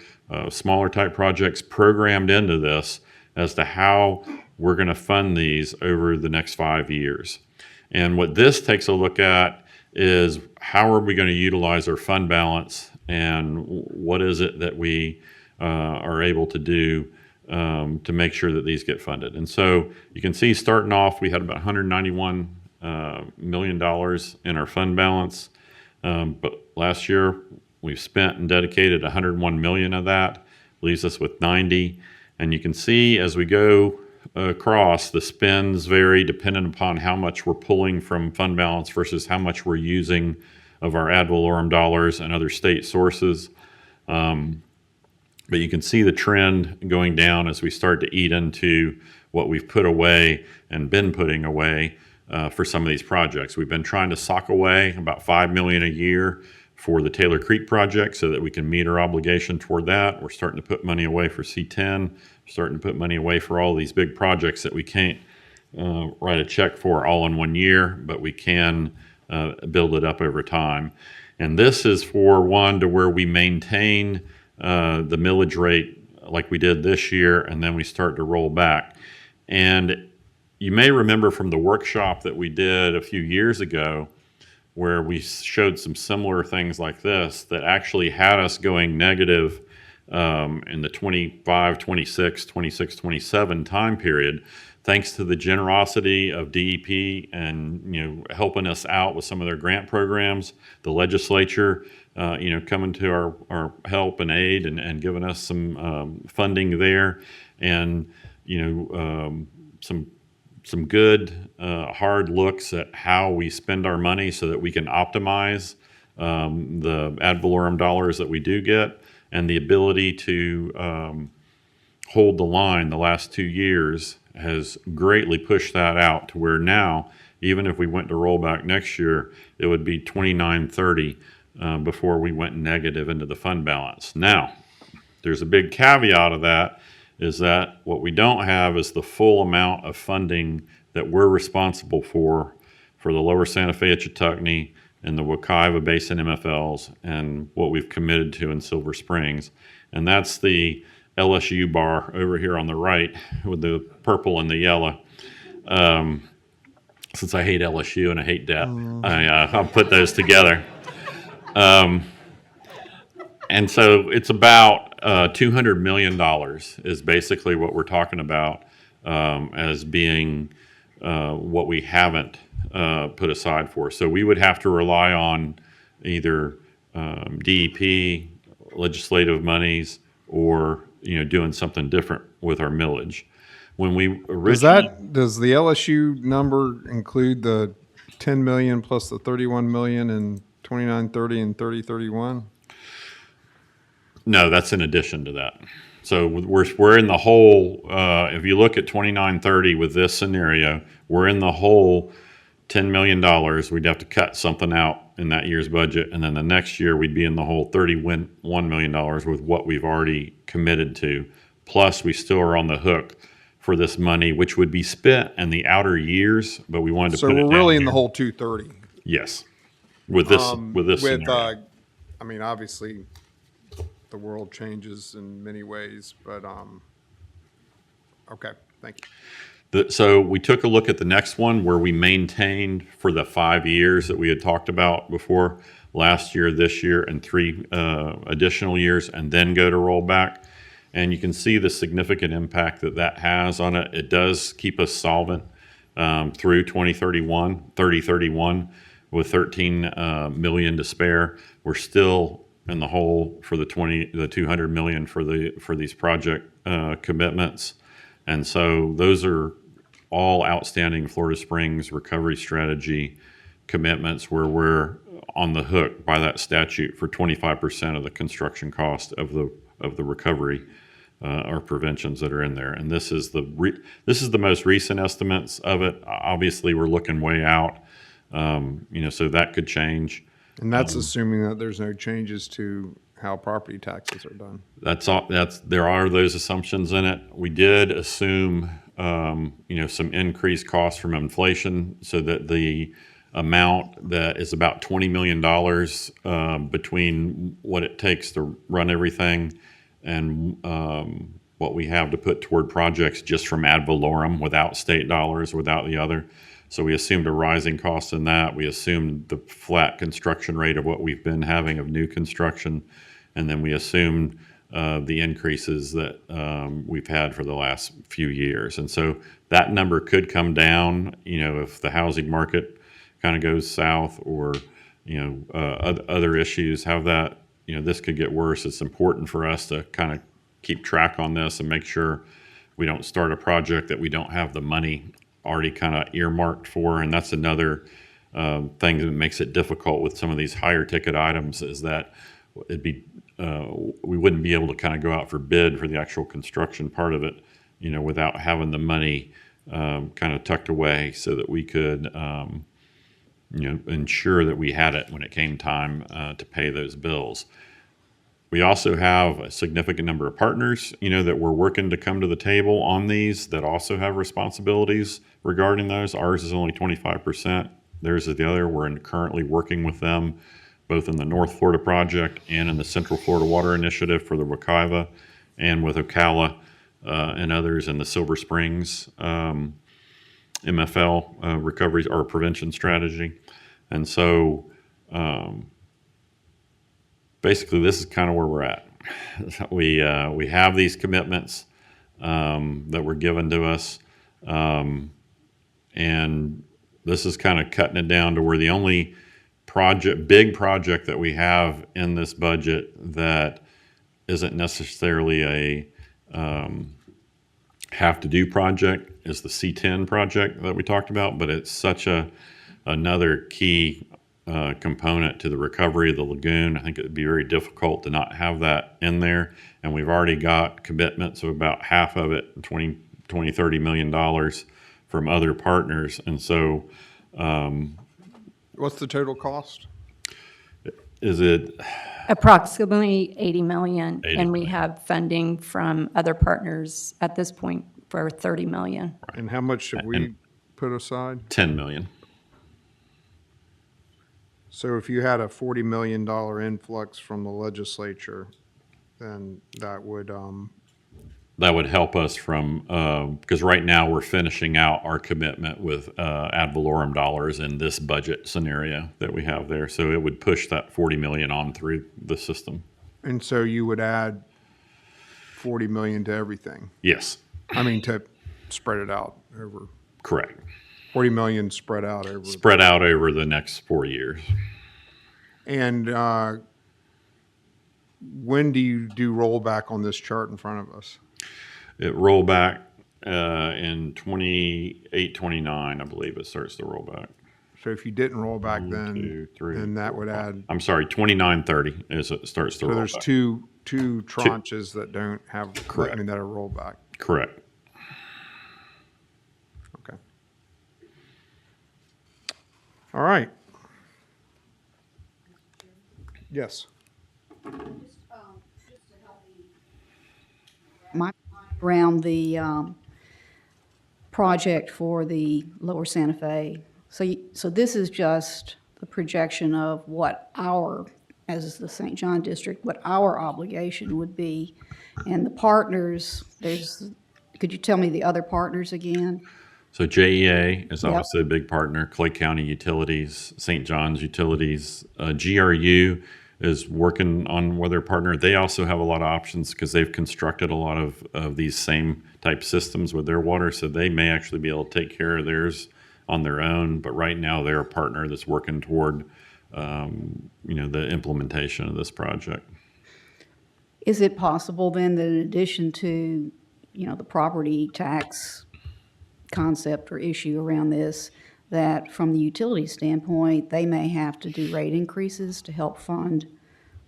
smaller type projects programmed into this as to how we're going to fund these over the next 5 years. And what this takes a look at is how are we going to utilize our fund balance and what is it that we are able to do to make sure that these get funded. And so you can see starting off, we had about $191 million in our fund balance. But last year we've spent and dedicated 101 million of that, leaves us with 90. And you can see as we go across, the spends vary dependent upon how much we're pulling from fund balance versus how much we're using of our ad valorem dollars and other state sources. But you can see the trend going down as we start to eat into what we've put away and been putting away for some of these projects. We've been trying to sock away about $5 million a year for the Taylor Creek project so that we can meet our obligation toward that. We're starting to put money away for C10, starting to put money away for all these big projects that we can't write a check for all in 1 year, but we can build it up over time. And this is for one to where we maintain the millage rate like we did this year, and then we start to roll back. And you may remember from the workshop that we did a few years ago where we showed some similar things like this that actually had us going negative in the 25, 26, 27 time period, thanks to the generosity of DEP and helping us out with some of their grant programs, the legislature coming to our help and aid and giving us some funding there, and some good hard looks at how we spend our money so that we can optimize the ad valorem dollars that we do get, and the ability to hold the line the last 2 years has greatly pushed that out to where now, even if we went to roll back next year, it would be 2930 before we went negative into the fund balance. Now, there's a big caveat of that, is that what we don't have is the full amount of funding that we're responsible for the Lower Santa Fe Etchatukne and the Wekiva Basin MFLs and what we've committed to in Silver Springs. And that's the LSU bar over here on the right with the purple and the yellow. Since I hate LSU and I hate debt, I'll put those together. And so it's about $200 million is basically what we're talking about as being what we haven't put aside for. So we would have to rely on either DEP, legislative monies, or doing something different with our millage. When we originally, does the LSU number include the 10 million plus the 31 million in 2930 and 3031? No, that's in addition to that. So we're in the hole. If you look at 2930 with this scenario, we're in the hole $10 million. We'd have to cut something out in that year's budget. And then the next year, we'd be in the whole $31 million with what we've already committed to. Plus, we still are on the hook for this money, which would be spent in the outer years, but we wanted to So put it we're down really in the here. whole 230. Yes. With this scenario. I mean, obviously, the world changes in many ways, but, okay, thank you. So we took a look at the next one where we maintained for the 5 years that we had talked about before, last year, this year, and 3 additional years, and then go to rollback. And you can see the significant impact that that has on it. It does keep us solvent through 3031 with 13 million to spare. We're still in the hole for the 200 million for these project commitments. And so those are all outstanding Florida Springs recovery strategy commitments where we're on the hook by that statute for 25% of the construction cost of the recovery or preventions that are in there. And this is the most recent estimates of it. Obviously, we're looking way out, so that could change. And that's assuming that there's no changes to how property taxes are done. There are those assumptions in it. We did assume, some increased costs from inflation, so that the amount that is about $20 million between what it takes to run everything and what we have to put toward projects just from ad valorem without state dollars, without the other. So we assumed a rising cost in that. We assumed the flat construction rate of what we've been having of new construction. And then we assumed the increases that we've had for the last few years. And so that number could come down, if the housing market kind of goes south or, other issues have that, this could get worse. It's important for us to kind of keep track on this and make sure we don't start a project that we don't have the money already kind of earmarked for. And that's another thing that makes it difficult with some of these higher ticket items, is that we wouldn't be able to kind of go out for bid for the actual construction part of it, without having the money kind of tucked away so that we could, ensure that we had it when it came time to pay those bills. We also have a significant number of partners, that we're working to come to the table on these that also have responsibilities regarding those. Ours is only 25%. Theirs is the other. We're currently working with them both in the North Florida project and in the Central Florida Water Initiative for the Wekiva, and with Ocala and others in the Silver Springs MFL recovery or prevention strategy. And so basically this is kind of where we're at. We have these commitments that were given to us, and this is kind of cutting it down to where the only big project that we have in this budget that isn't necessarily a have to do project is the C10 project that we talked about, but it's such another key component to the recovery of the lagoon. I think it would be very difficult to not have that in there. And we've already got commitments of about half of it, $30 million from other partners. And so, what's the total cost? Is it Approximately 80 million, 80 and we million. have funding from other partners at this point for 30 million. And how much should we put aside? 10 million? So if you had a $40 million influx from the legislature, then that would, help us from, because right now we're finishing out our commitment with ad valorem dollars in this budget scenario that we have there. So it would push that 40 million on through the system. and so you would add 40 million to everything. Yes. I mean, to spread it out over. Correct. 40 million spread out over. Spread out over the next 4 years. And when do you do rollback on this chart in front of us? It roll back in 28, 29, I believe it starts to roll back. So if you didn't roll back then that would add. I'm sorry, 29, 30 is it starts to So roll there's back. two tranches that don't have, Correct. I mean, that are rollback. Correct. Okay. All right. Yes. My around the project for the Lower Santa Fe. So this is just the projection of what our, as the St. John District, what our obligation would be. And the partners, could you tell me the other partners again? So JEA is Yep. obviously a big partner, Clay County Utilities, St. John's Utilities. GRU is working on with their partner. They also have a lot of options because they've constructed a lot of these same type systems with their water, so they may actually be able to take care of theirs on their own. But right now, they're a partner that's working toward the implementation of this project. Is it possible then that in addition to, the property tax concept or issue around this, that from the utility standpoint, they may have to do rate increases to help fund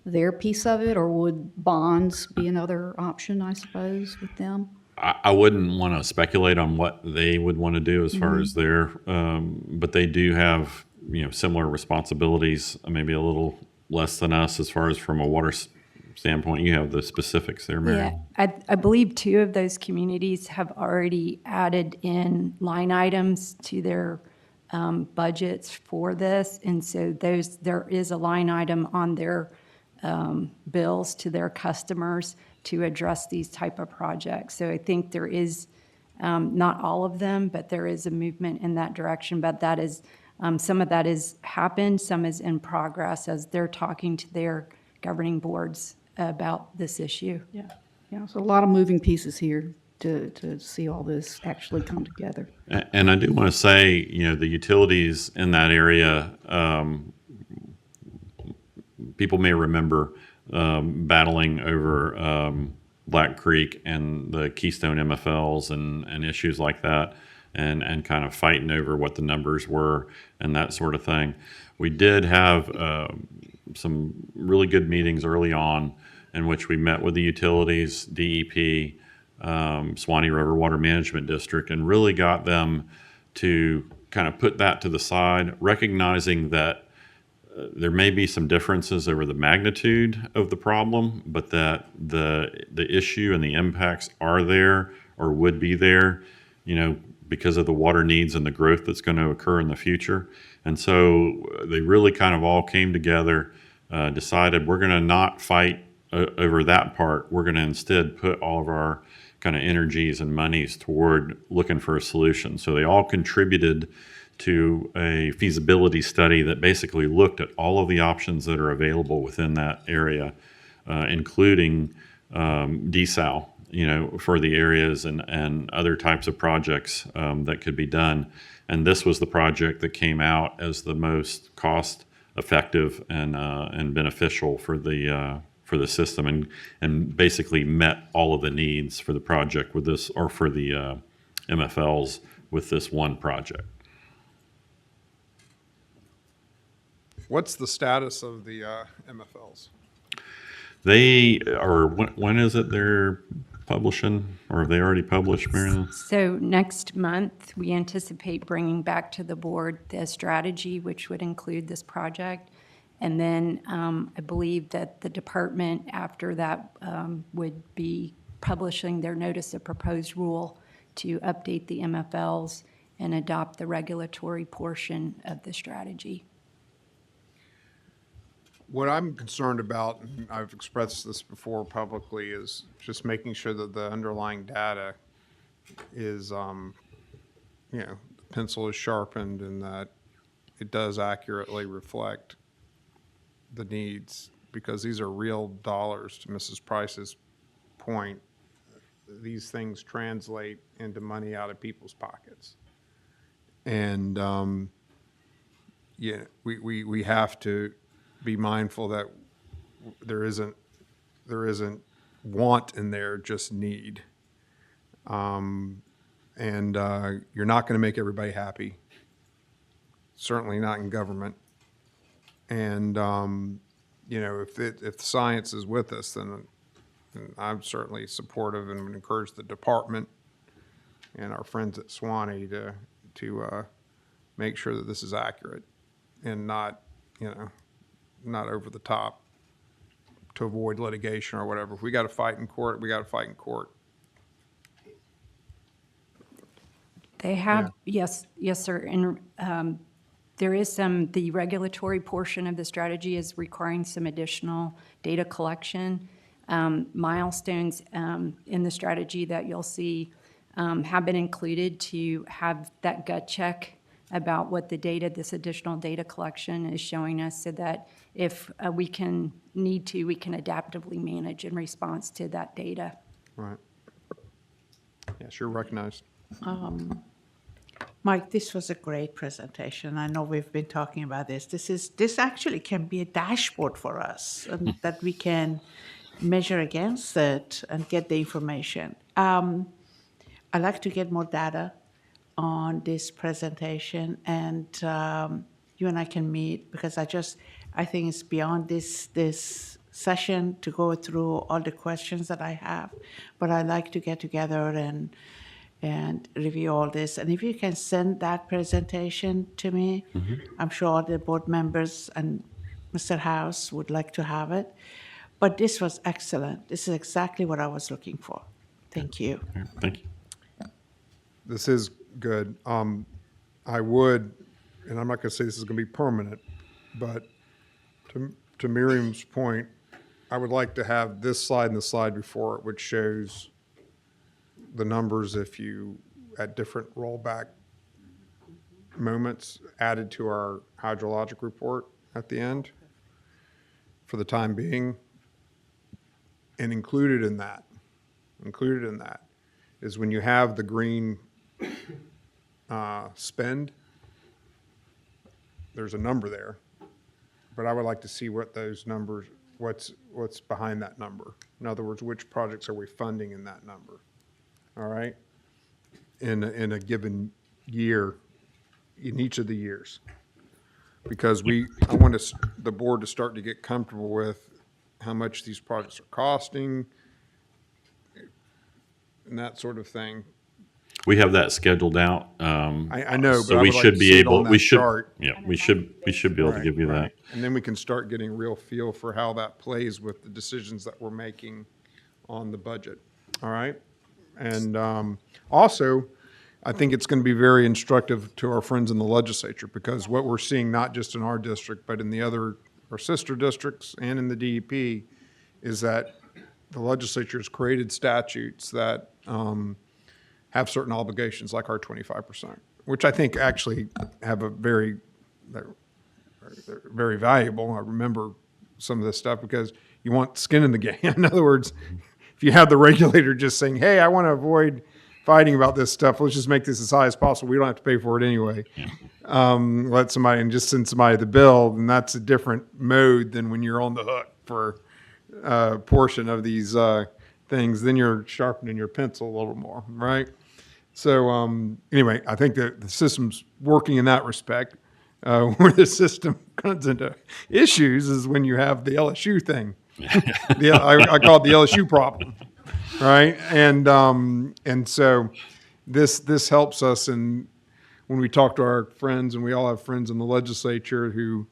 their piece of it, or would bonds be another option, I suppose, with them? I wouldn't want to speculate on what they would want to do as far as their, but they do have similar responsibilities, maybe a little less than us as far as from a water standpoint. You have the specifics there, Mary. Yeah, I believe 2 of those communities have already added in line items to their budgets for this. And so there is a line item on their bills to their customers to address these type of projects. So I think there is, not all of them, but there is a movement in that direction. But that is, some of that has happened, some is in progress as they're talking to their governing boards about this issue. Yeah, so a lot of moving pieces here to see all this actually come together. And I do want to say, the utilities in that area, people may remember battling over Black Creek and the Keystone MFLs and issues like that, and kind of fighting over what the numbers were and that sort of thing. We did have some really good meetings early on in which we met with the utilities, DEP, Swanee River Water Management District, and really got them to kind of put that to the side, recognizing that there may be some differences over the magnitude of the problem, but that the issue and the impacts are there or would be there, because of the water needs and the growth that's going to occur in the future. And so they really kind of all came together, decided we're going to not fight over that part. We're going to instead put all of our kind of energies and monies toward looking for a solution. So they all contributed to a feasibility study that basically looked at all of the options that are available within that area, including desal, for the areas and other types of projects that could be done. And this was the project that came out as the most cost effective and beneficial for the system, and basically met all of the needs for the project with this, or for the MFLs with this one project. What's the status of the MFLs? They are, when is it they're publishing, or have they already published, Marilyn? So next month, we anticipate bringing back to the board the strategy, which would include this project. And then I believe that the department after that would be publishing their notice of proposed rule to update the MFLs and adopt the regulatory portion of the strategy. What I'm concerned about, and I've expressed this before publicly, is just making sure that the underlying data is, the pencil is sharpened and that it does accurately reflect the needs, because these are real dollars. To Mrs. Price's point, these things translate into money out of people's pockets. And, we have to be mindful that there isn't want in there, just need. And you're not going to make everybody happy. Certainly not in government. And if the science is with us, then I'm certainly supportive and would encourage the department and our friends at Swanee to make sure that this is accurate and not over the top. to avoid litigation or whatever. If we got to fight in court, we got to fight in court. They have, yes, sir. And there is the regulatory portion of the strategy is requiring some additional data collection. Milestones in the strategy that you'll see have been included to have that gut check about what the data, this additional data collection is showing us, so that if we can adaptively manage in response to that data. Right. Yes, you're recognized. Mike, this was a great presentation. I know we've been talking about this. This actually can be a dashboard for us, and that we can measure against it and get the information. I'd like to get more data on this presentation, and you and I can meet, because I think it's beyond this session to go through all the questions that I have, but I'd like to get together and review all this. And if you can send that presentation to me, I'm sure all the board members and Mr. House would like to have it. But this was excellent. This is exactly what I was looking for. Thank you. Thank you. This is good. I would, and I'm not going to say this is going to be permanent, but to Miriam's point, I would like to have this slide and the slide before it, which shows the numbers if you, at different rollback moments, added to our hydrologic report at the end for the time being. And included in that is when you have the green spend, there's a number there, but I would like to see what those numbers, what's behind that number. In other words, which projects are we funding in that number? All right, in a given year, in each of the years, because I want the board to start to get comfortable with how much these projects are costing and that sort of thing. We have that scheduled out. I know, but so I we would like should to be see it on able. that We should. chart. Yeah, we should be able to give you that. And then we can start getting real feel for how that plays with the decisions that we're making on the budget. All right. And also, I think it's going to be very instructive to our friends in the legislature, because what we're seeing, not just in our district, but in the other, our sister districts and in the DEP, is that the legislature has created statutes that have certain obligations, like our 25%, which I think actually have they're very valuable. I remember some of this stuff because you want skin in the game. In other words, if you have the regulator just saying, hey, I want to avoid fighting about this stuff, let's just make this as high as possible. We don't have to pay for it anyway. Let somebody, and just send somebody the bill, and that's a different mode than when you're on the hook for a portion of these things. Then you're sharpening your pencil a little more, right? So anyway, I think that the system's working in that respect. Where the system comes into issues is when you have the LSU thing. I call it the LSU problem, right? And so this helps us, and when we talk to our friends, and we all have friends in the legislature who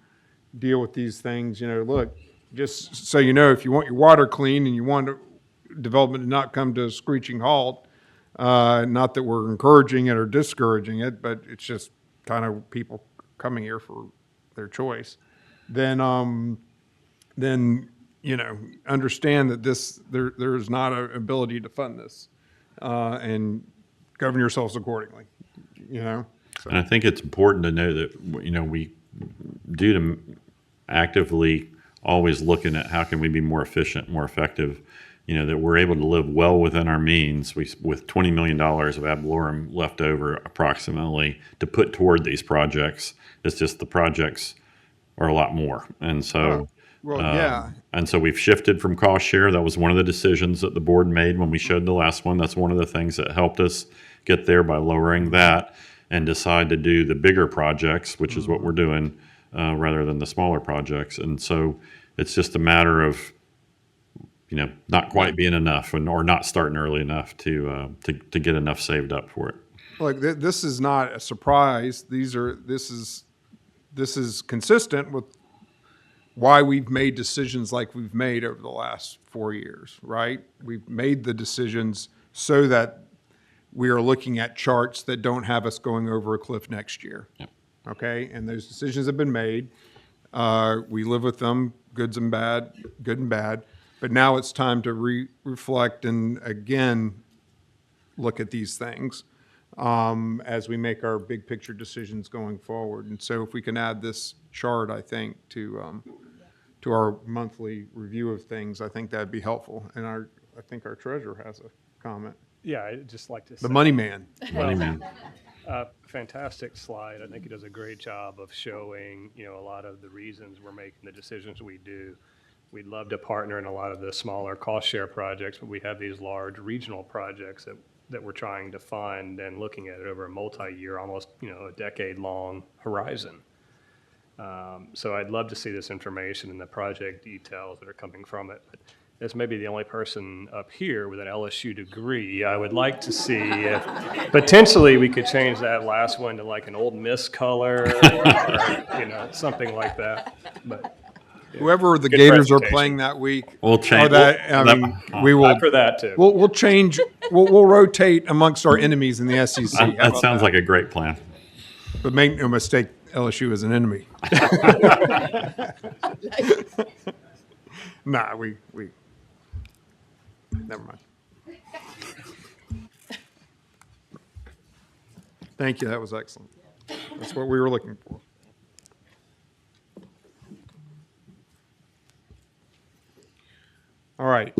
deal with these things, look, just so you know, if you want your water clean and you want development to not come to a screeching halt, not that we're encouraging it or discouraging it, but it's just kind of people coming here for their choice, then understand that there is not an ability to fund this, and govern yourselves accordingly. So. And I think it's important to know that we due to actively always looking at how can we be more efficient, more effective. That we're able to live well within our means. With $20 million of ad valorem left over approximately to put toward these projects. It's just the projects are a lot more. And so, and so we've shifted from cost share. That was one of the decisions that the board made when we showed the last one. That's one of the things that helped us get there by lowering that and decide to do the bigger projects, which is what we're doing, rather than the smaller projects. And so it's just a matter of not quite being enough, or not starting early enough to get enough saved up for it. Look, this is not a surprise. This is consistent with why we've made decisions like we've made over the last 4 years, right? We've made the decisions so that we are looking at charts that don't have us going over a cliff next year. Yep. Okay, and those decisions have been made. We live with them, good and bad. But now it's time to reflect and again look at these things as we make our big picture decisions going forward. And so, if we can add this chart, I think to our monthly review of things, I think that'd be helpful. And I think our treasurer has a comment. Yeah, I'd just like to say. The money man. Money man. Fantastic slide. I think he does a great job of showing, a lot of the reasons we're making the decisions we do. We'd love to partner in a lot of the smaller cost share projects, but we have these large regional projects that we're trying to fund and looking at it over a multi-year, almost, a decade-long horizon. So I'd love to see this information and the project details that are coming from it. But as maybe the only person up here with an LSU degree, I would like to see if potentially we could change that last one to like an Old Miss color, or, something like that. But whoever the good Gators are presentation. playing that week, We'll change. we will. Not for that too. We'll change. We'll rotate amongst our enemies in the SEC. How That about sounds like a great plan. But make no mistake, LSU is an enemy. Nah, we. Never mind. Thank you. That was excellent. That's what we were looking for. All right.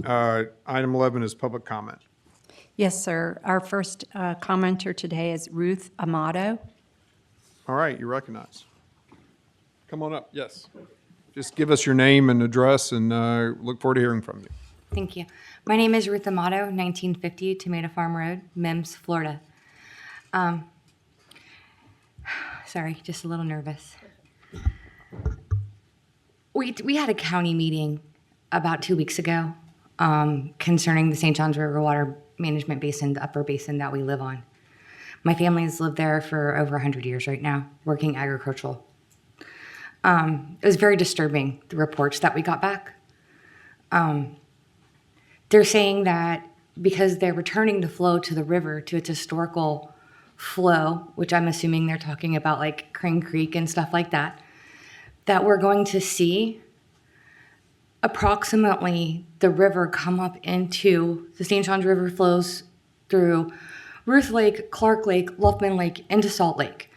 Item 11 is public comment. Yes, sir. Our first commenter today is Ruth Amato. All right. You recognize. Come on up. Yes. Just give us your name and address, and look forward to hearing from you. Thank you. My name is Ruth Amato, 1950 Tomato Farm Road, Mims, Florida. Sorry, just a little nervous. We had a county meeting about 2 weeks ago concerning the St. Johns River Water Management Basin, the upper basin that we live on. My family has lived there for over 100 years right now, working agricultural. It was very disturbing, the reports that we got back. They're saying that because they're returning the flow to the river to its historical flow, which I'm assuming they're talking about like Crane Creek and stuff like that, that we're going to see approximately the river come up into the St. Johns River flows through Ruth Lake, Clark Lake, Luffman Lake, into Salt Lake.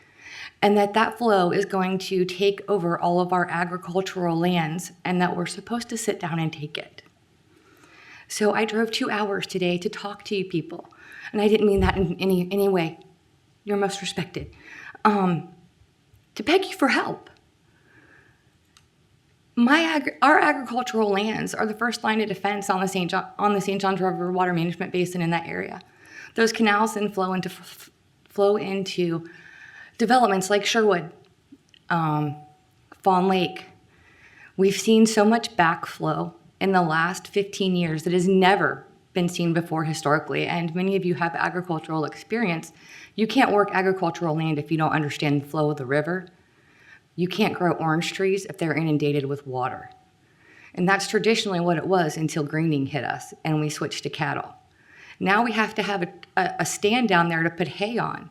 And that flow is going to take over all of our agricultural lands and that we're supposed to sit down and take it. So I drove 2 hours today to talk to you people, and I didn't mean that in any way. You're most respected. To beg you for help. Our agricultural lands are the first line of defense on the St. Johns River Water Management Basin in that area. Those canals then flow into developments like Sherwood, Fawn Lake. We've seen so much backflow in the last 15 years that has never been seen before historically, and many of you have agricultural experience. You can't work agricultural land if you don't understand the flow of the river. You can't grow orange trees if they're inundated with water. And that's traditionally what it was until greening hit us and we switched to cattle. Now we have to have a stand down there to put hay on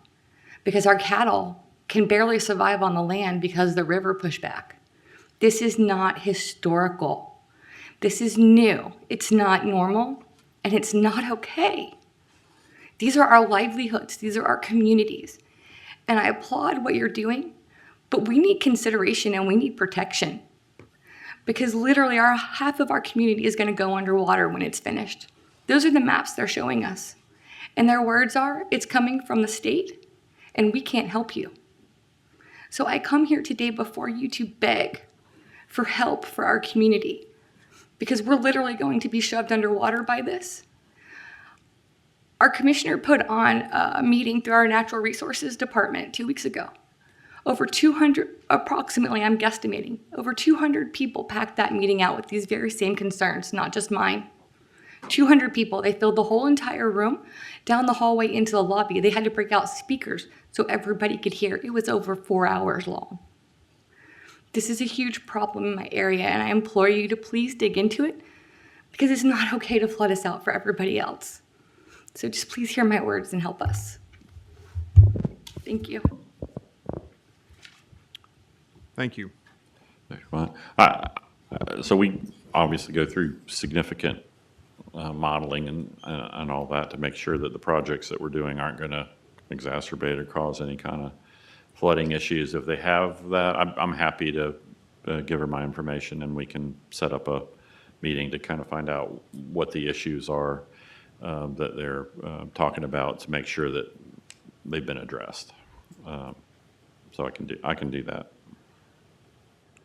because our cattle can barely survive on the land because the river pushed back. This is not historical. This is new. It's not normal, and it's not okay. These are our livelihoods. These are our communities. And I applaud what you're doing, but we need consideration and we need protection because literally half of our community is going to go underwater when it's finished. Those are the maps they're showing us. And their words are, it's coming from the state, and we can't help you. So I come here today before you to beg for help for our community, because we're literally going to be shoved underwater by this. Our commissioner put on a meeting through our Natural Resources Department 2 weeks ago. Over 200, approximately, I'm guesstimating, over 200 people packed that meeting out with these very same concerns, not just mine. 200 people, they filled the whole entire room, down the hallway into the lobby. They had to break out speakers so everybody could hear. It was over 4 hours long. This is a huge problem in my area, and I implore you to please dig into it because it's not okay to flood us out for everybody else. So just please hear my words and help us. Thank you. Thank you. So we obviously go through significant modeling and all that to make sure that the projects that we're doing aren't going to exacerbate or cause any kind of flooding issues. If they have that, I'm happy to give her my information and we can set up a meeting to kind of find out what the issues are that they're talking about to make sure that they've been addressed. So I can do that.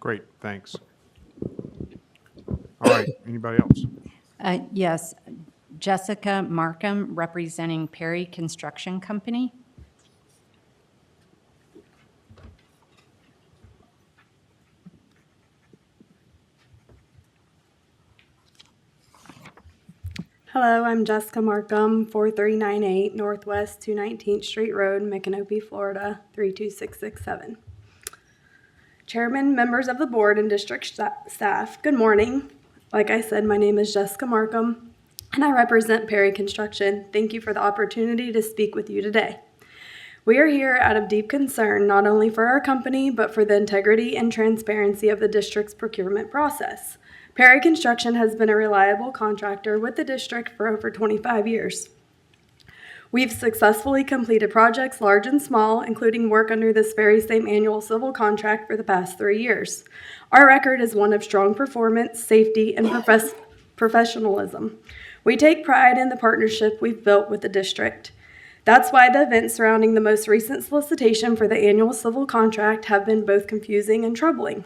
Great, thanks. All right, anybody else? Yes, Jessica Markham, representing Perry Construction Company. Hello, I'm Jessica Markham, 4398 Northwest 219th Street Road, Micanopy, Florida, 32667. Chairman, members of the board, and district staff, good morning. Like I said, my name is Jessica Markham, and I represent Perry Construction. Thank you for the opportunity to speak with you today. We are here out of deep concern, not only for our company, but for the integrity and transparency of the district's procurement process. Perry Construction has been a reliable contractor with the district for over 25 years. We've successfully completed projects large and small, including work under this very same annual civil contract for the past 3 years. Our record is one of strong performance, safety, and professionalism. We take pride in the partnership we've built with the district. That's why the events surrounding the most recent solicitation for the annual civil contract have been both confusing and troubling.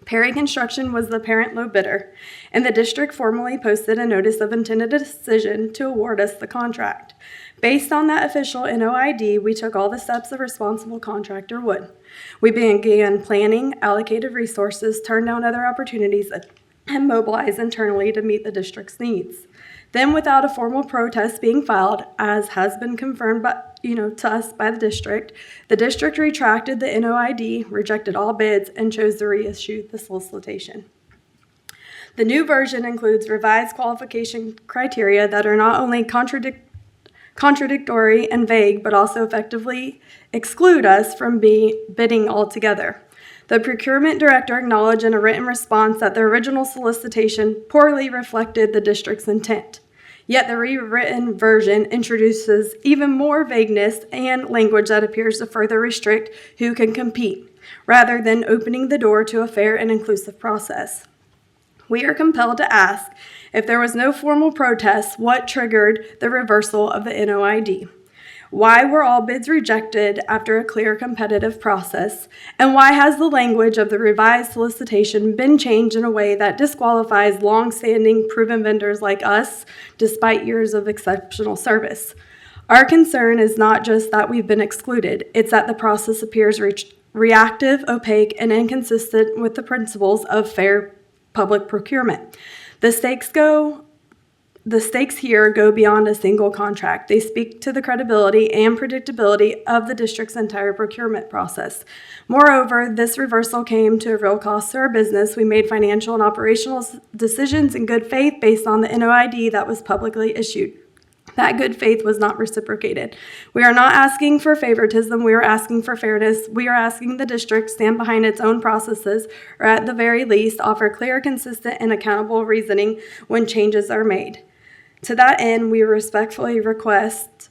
Perry Construction was the apparent low bidder, and the district formally posted a notice of intended decision to award us the contract. Based on that official NOID, we took all the steps a responsible contractor would. We began planning, allocated resources, turned down other opportunities, and mobilized internally to meet the district's needs. Then, without a formal protest being filed, as has been confirmed to us by the district retracted the NOID, rejected all bids, and chose to reissue the solicitation. The new version includes revised qualification criteria that are not only contradictory and vague, but also effectively exclude us from bidding altogether. The procurement director acknowledged in a written response that the original solicitation poorly reflected the district's intent. Yet the rewritten version introduces even more vagueness and language that appears to further restrict who can compete, rather than opening the door to a fair and inclusive process. We are compelled to ask, if there was no formal protest, what triggered the reversal of the NOID? Why were all bids rejected after a clear competitive process? And why has the language of the revised solicitation been changed in a way that disqualifies long-standing proven vendors like us, despite years of exceptional service? Our concern is not just that we've been excluded, it's that the process appears reactive, opaque, and inconsistent with the principles of fair public procurement. The stakes here go beyond a single contract. They speak to the credibility and predictability of the district's entire procurement process. Moreover, this reversal came to a real cost to our business. We made financial and operational decisions in good faith based on the NOID that was publicly issued. That good faith was not reciprocated. We are not asking for favoritism. We are asking for fairness. We are asking the district stand behind its own processes, or at the very least, offer clear, consistent, and accountable reasoning when changes are made. To that end, we respectfully request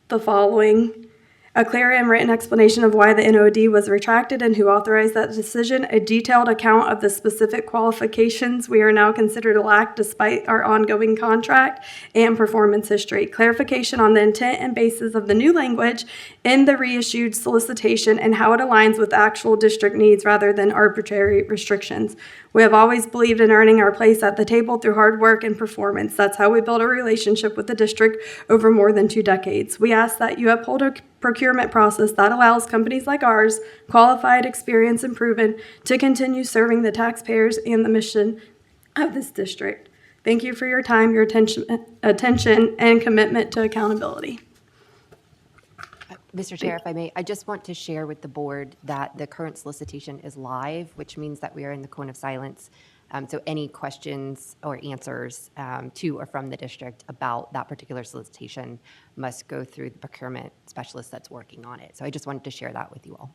the following: a clear and written explanation of why the NOD was retracted and who authorized that decision, a detailed account of the specific qualifications we are now considered to lack despite our ongoing contract and performance history, clarification on the intent and basis of the new language in the reissued solicitation and how it aligns with actual district needs rather than arbitrary restrictions. We have always believed in earning our place at the table through hard work and performance. That's how we built a relationship with the district over more than 2 decades. We ask that you uphold a procurement process that allows companies like ours, qualified, experienced, and proven, to continue serving the taxpayers and the mission of this district. Thank you for your time, your attention, and commitment to accountability. Mr. Chair, if I may, I just want to share with the board that the current solicitation is live, which means that we are in the cone of silence. So any questions or answers to or from the district about that particular solicitation must go through the procurement specialist that's working on it. So I just wanted to share that with you all.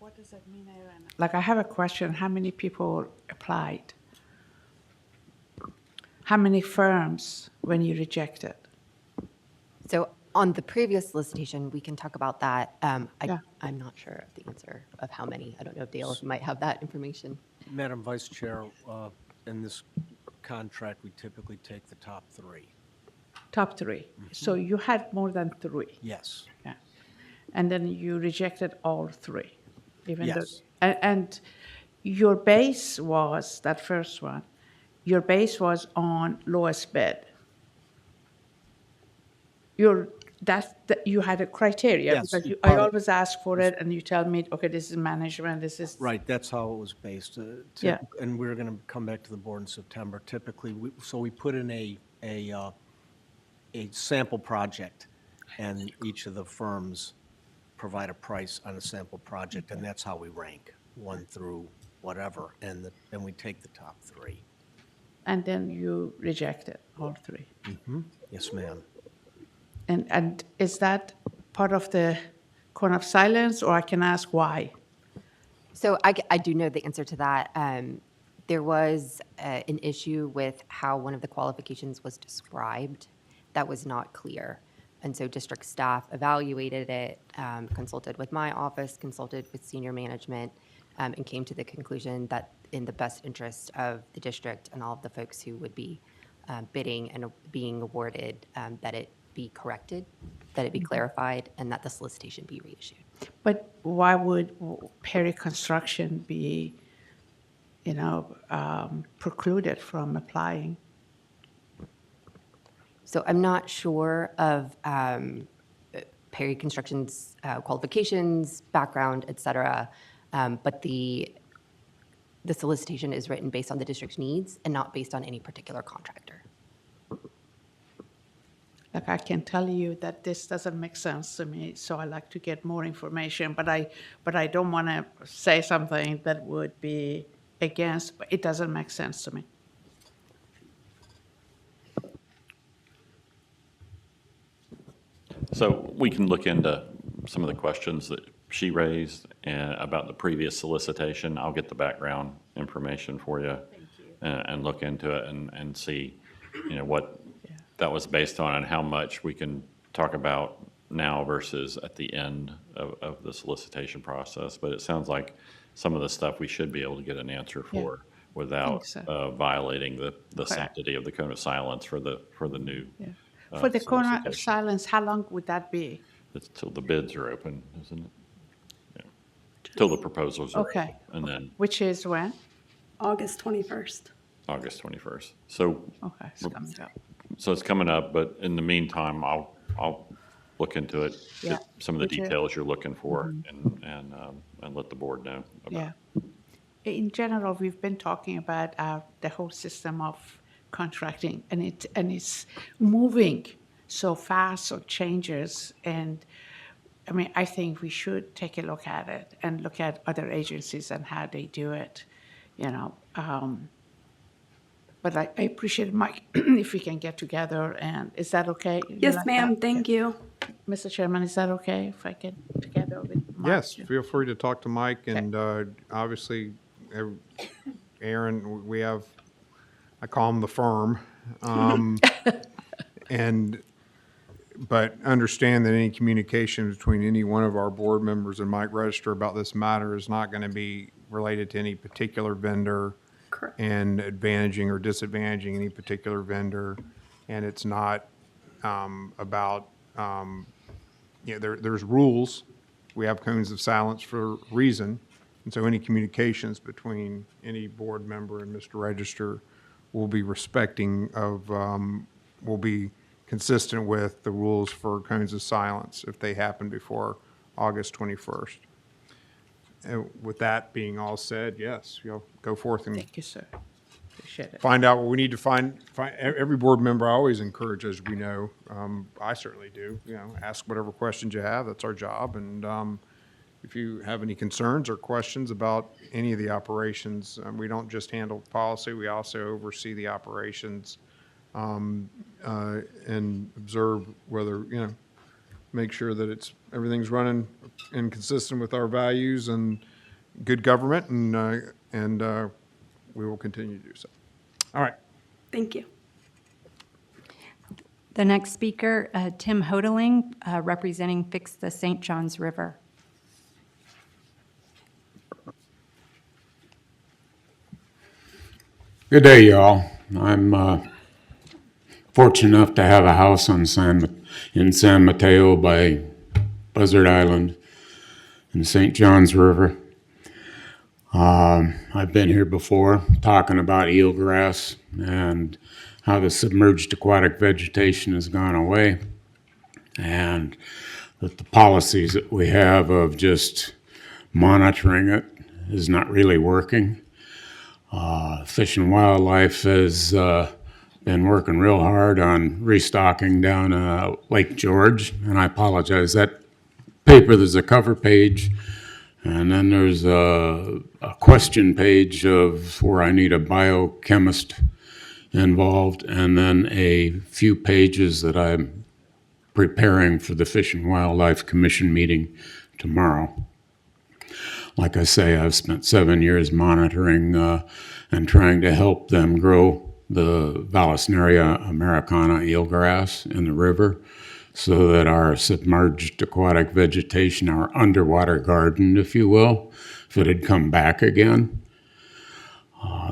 What does that mean, Aaron? Like, I have a question. How many people applied? How many firms when you rejected? So on the previous solicitation, we can talk about that. Yeah. I'm not sure of the answer of how many. I don't know if Dale might have that information. Madam Vice Chair, in this contract, we typically take the top three. Top three. So you had more than three. Yes. Yeah. And then you rejected all three, even Yes. though. And your base was, that first one, your base was on lowest bid. You had a criteria, Yes, because you- I always ask for it, and you tell me, okay, this is management, this is. Right, that's how it was based. Yeah. And we're going to come back to the board in September. Typically, so we put in a sample project, and each of the firms provide a price on a sample project, and that's how we rank, 1 through whatever, and we take the top three. And then you rejected all three. Yes, ma'am. And is that part of the cone of silence, or I can ask why? So I do know the answer to that. There was an issue with how one of the qualifications was described that was not clear. And so district staff evaluated it, consulted with my office, consulted with senior management, and came to the conclusion that in the best interest of the district and all of the folks who would be bidding and being awarded, that it be corrected, that it be clarified, and that the solicitation be reissued. But why would Perry Construction be, precluded from applying? So I'm not sure of Perry Construction's qualifications, background, et cetera, but the solicitation is written based on the district's needs and not based on any particular contractor. Like, I can tell you that this doesn't make sense to me, so I like to get more information, but I don't want to say something that would be against, but it doesn't make sense to me. So we can look into some of the questions that she raised about the previous solicitation. I'll get the background information for you. And look into it and see, what that was based on and how much we can talk about now versus at the end of the solicitation process. But it sounds like some of the stuff we should be able to get an answer for without violating the sanctity of the cone of silence for the new. For the cone of solicitation. silence, how long would that be? It's till the bids are open, isn't it? Yeah. Till the proposals are Okay. open, and then Which is when? August 21st. August 21st. So. Okay, it's coming up. So it's coming up, but in the meantime, I'll look into it, Yeah. get some of the Would you- details you're looking for, and let the board know about. Yeah. In general, we've been talking about the whole system of contracting, and it's moving so fast, so changes, and I mean, I think we should take a look at it and look at other agencies and how they do it, But I appreciate, Mike, if we can get together, and is that okay? You Yes, like ma'am, that? thank you. Mr. Chairman, is that okay if I get together with Mike? Yes, feel free to talk to Mike, and obviously, Aaron, we have, I call him the firm. But understand that any communication between any one of our board members and Mike Register about this matter is not going to be related to any particular vendor and advantaging or disadvantaging any particular vendor. And it's not about, there's rules. We have cones of silence for a reason. And so any communications between any board member and Mr. Register will be respecting of, will be consistent with the rules for cones of silence if they happen before August 21st. And with that being all said, yes, you'll go forth and Thank you, sir. Appreciate it. find out what we need to find. Every board member, I always encourage, as we know, I certainly do, ask whatever questions you have. That's our job. And if you have any concerns or questions about any of the operations, we don't just handle policy. We also oversee the operations and observe whether, make sure that everything's running and consistent with our values and good government, and we will continue to do so. All right. Thank you. The next speaker, Tim Hodeling, representing Fix the St. Johns River. Good day, y'all. I'm fortunate enough to have a house in San Mateo by Buzzard Island in St. Johns River. I've been here before talking about eelgrass and how the submerged aquatic vegetation has gone away, and that the policies that we have of just monitoring it is not really working. Fish and Wildlife has been working real hard on restocking down Lake George, and I apologize. That paper, there's a cover page, and then there's a question page of where I need a biochemist involved, and then a few pages that I'm preparing for the Fish and Wildlife Commission meeting tomorrow. Like I say, I've spent 7 years monitoring and trying to help them grow the Vallisneria americana eelgrass in the river so that our submerged aquatic vegetation, our underwater garden, if you will, if it had come back again.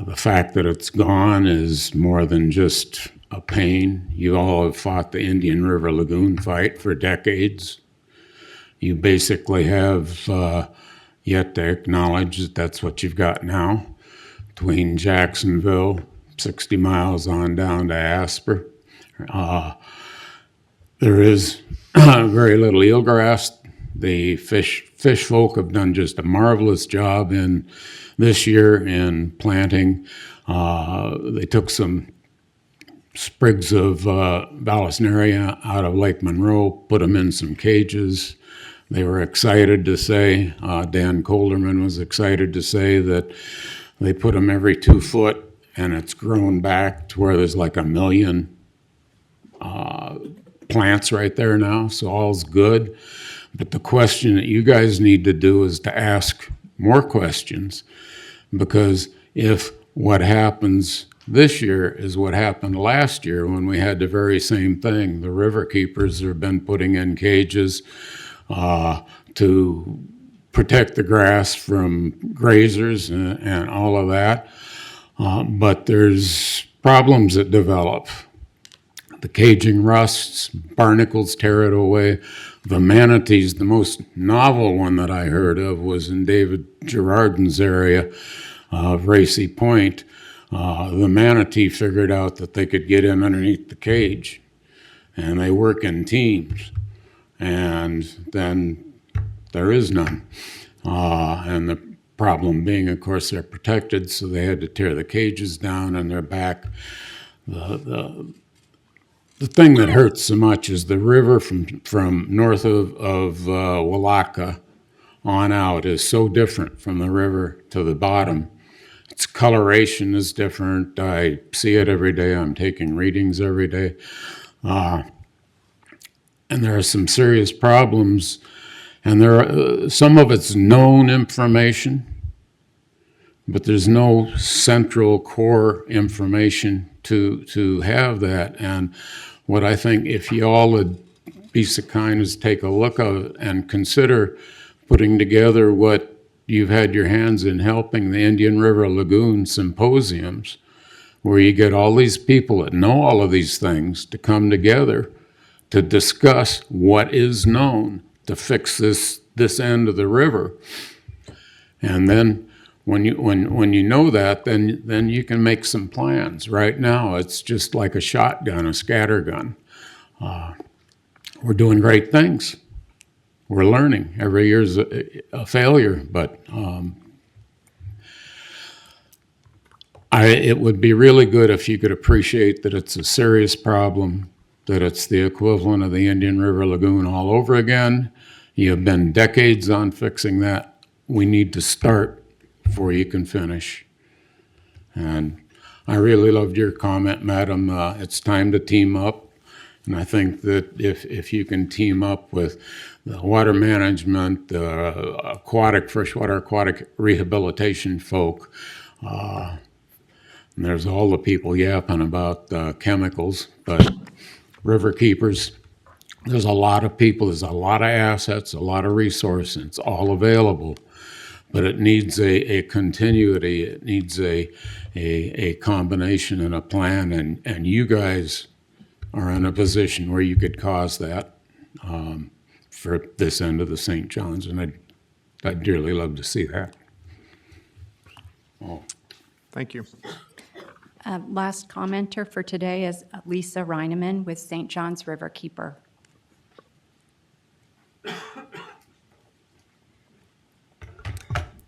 The fact that it's gone is more than just a pain. You all have fought the Indian River Lagoon fight for decades. You basically have yet to acknowledge that that's what you've got now between Jacksonville, 60 miles on down to Asper. There is very little eelgrass. The fish folk have done just a marvelous job this year in planting. They took some sprigs of Vallisneria out of Lake Monroe, put them in some cages. They were excited to say, Dan Colderman was excited to say that they put them every 2 foot, and it's grown back to where there's like 1 million plants right there now, so all's good. But the question that you guys need to do is to ask more questions, because if what happens this year is what happened last year when we had the very same thing, the river keepers have been putting in cages to protect the grass from grazers and all of that. But there's problems that develop. The caging rusts, barnacles tear it away. The manatees, the most novel one that I heard of was in David Girardin's area of Racy Point. The manatee figured out that they could get in underneath the cage, and they work in teams. And then there is none. And the problem being, of course, they're protected, so they had to tear the cages down, and they're back. The thing that hurts so much is the river from north of Palatka on out is so different from the river to the bottom. Its coloration is different. I see it every day. I'm taking readings every day. And there are some serious problems, and there are, some of it's known information, but there's no central core information to have that. And what I think, if you all would be so kind as take a look at it and consider putting together what you've had your hands in helping, the Indian River Lagoon symposiums, where you get all these people that know all of these things to come together to discuss what is known to fix this end of the river. And then when you know that, then you can make some plans. Right now, it's just like a shotgun, a scatter gun. We're doing great things. We're learning. Every year's a failure, but It would be really good if you could appreciate that it's a serious problem, that it's the equivalent of the Indian River Lagoon all over again. You have been decades on fixing that. We need to start before you can finish. And I really loved your comment, Madam. It's time to team up. And I think that if you can team up with the water management, the freshwater aquatic rehabilitation folk, and there's all the people yapping about chemicals, but river keepers, there's a lot of people, there's a lot of assets, a lot of resources, it's all available. But it needs a continuity, it needs a combination and a plan, and you guys are in a position where you could cause that for this end of the St. John's, and I'd dearly love to see that. Oh. Thank you. Last commenter for today is Lisa Reineman with St. John's River Keeper.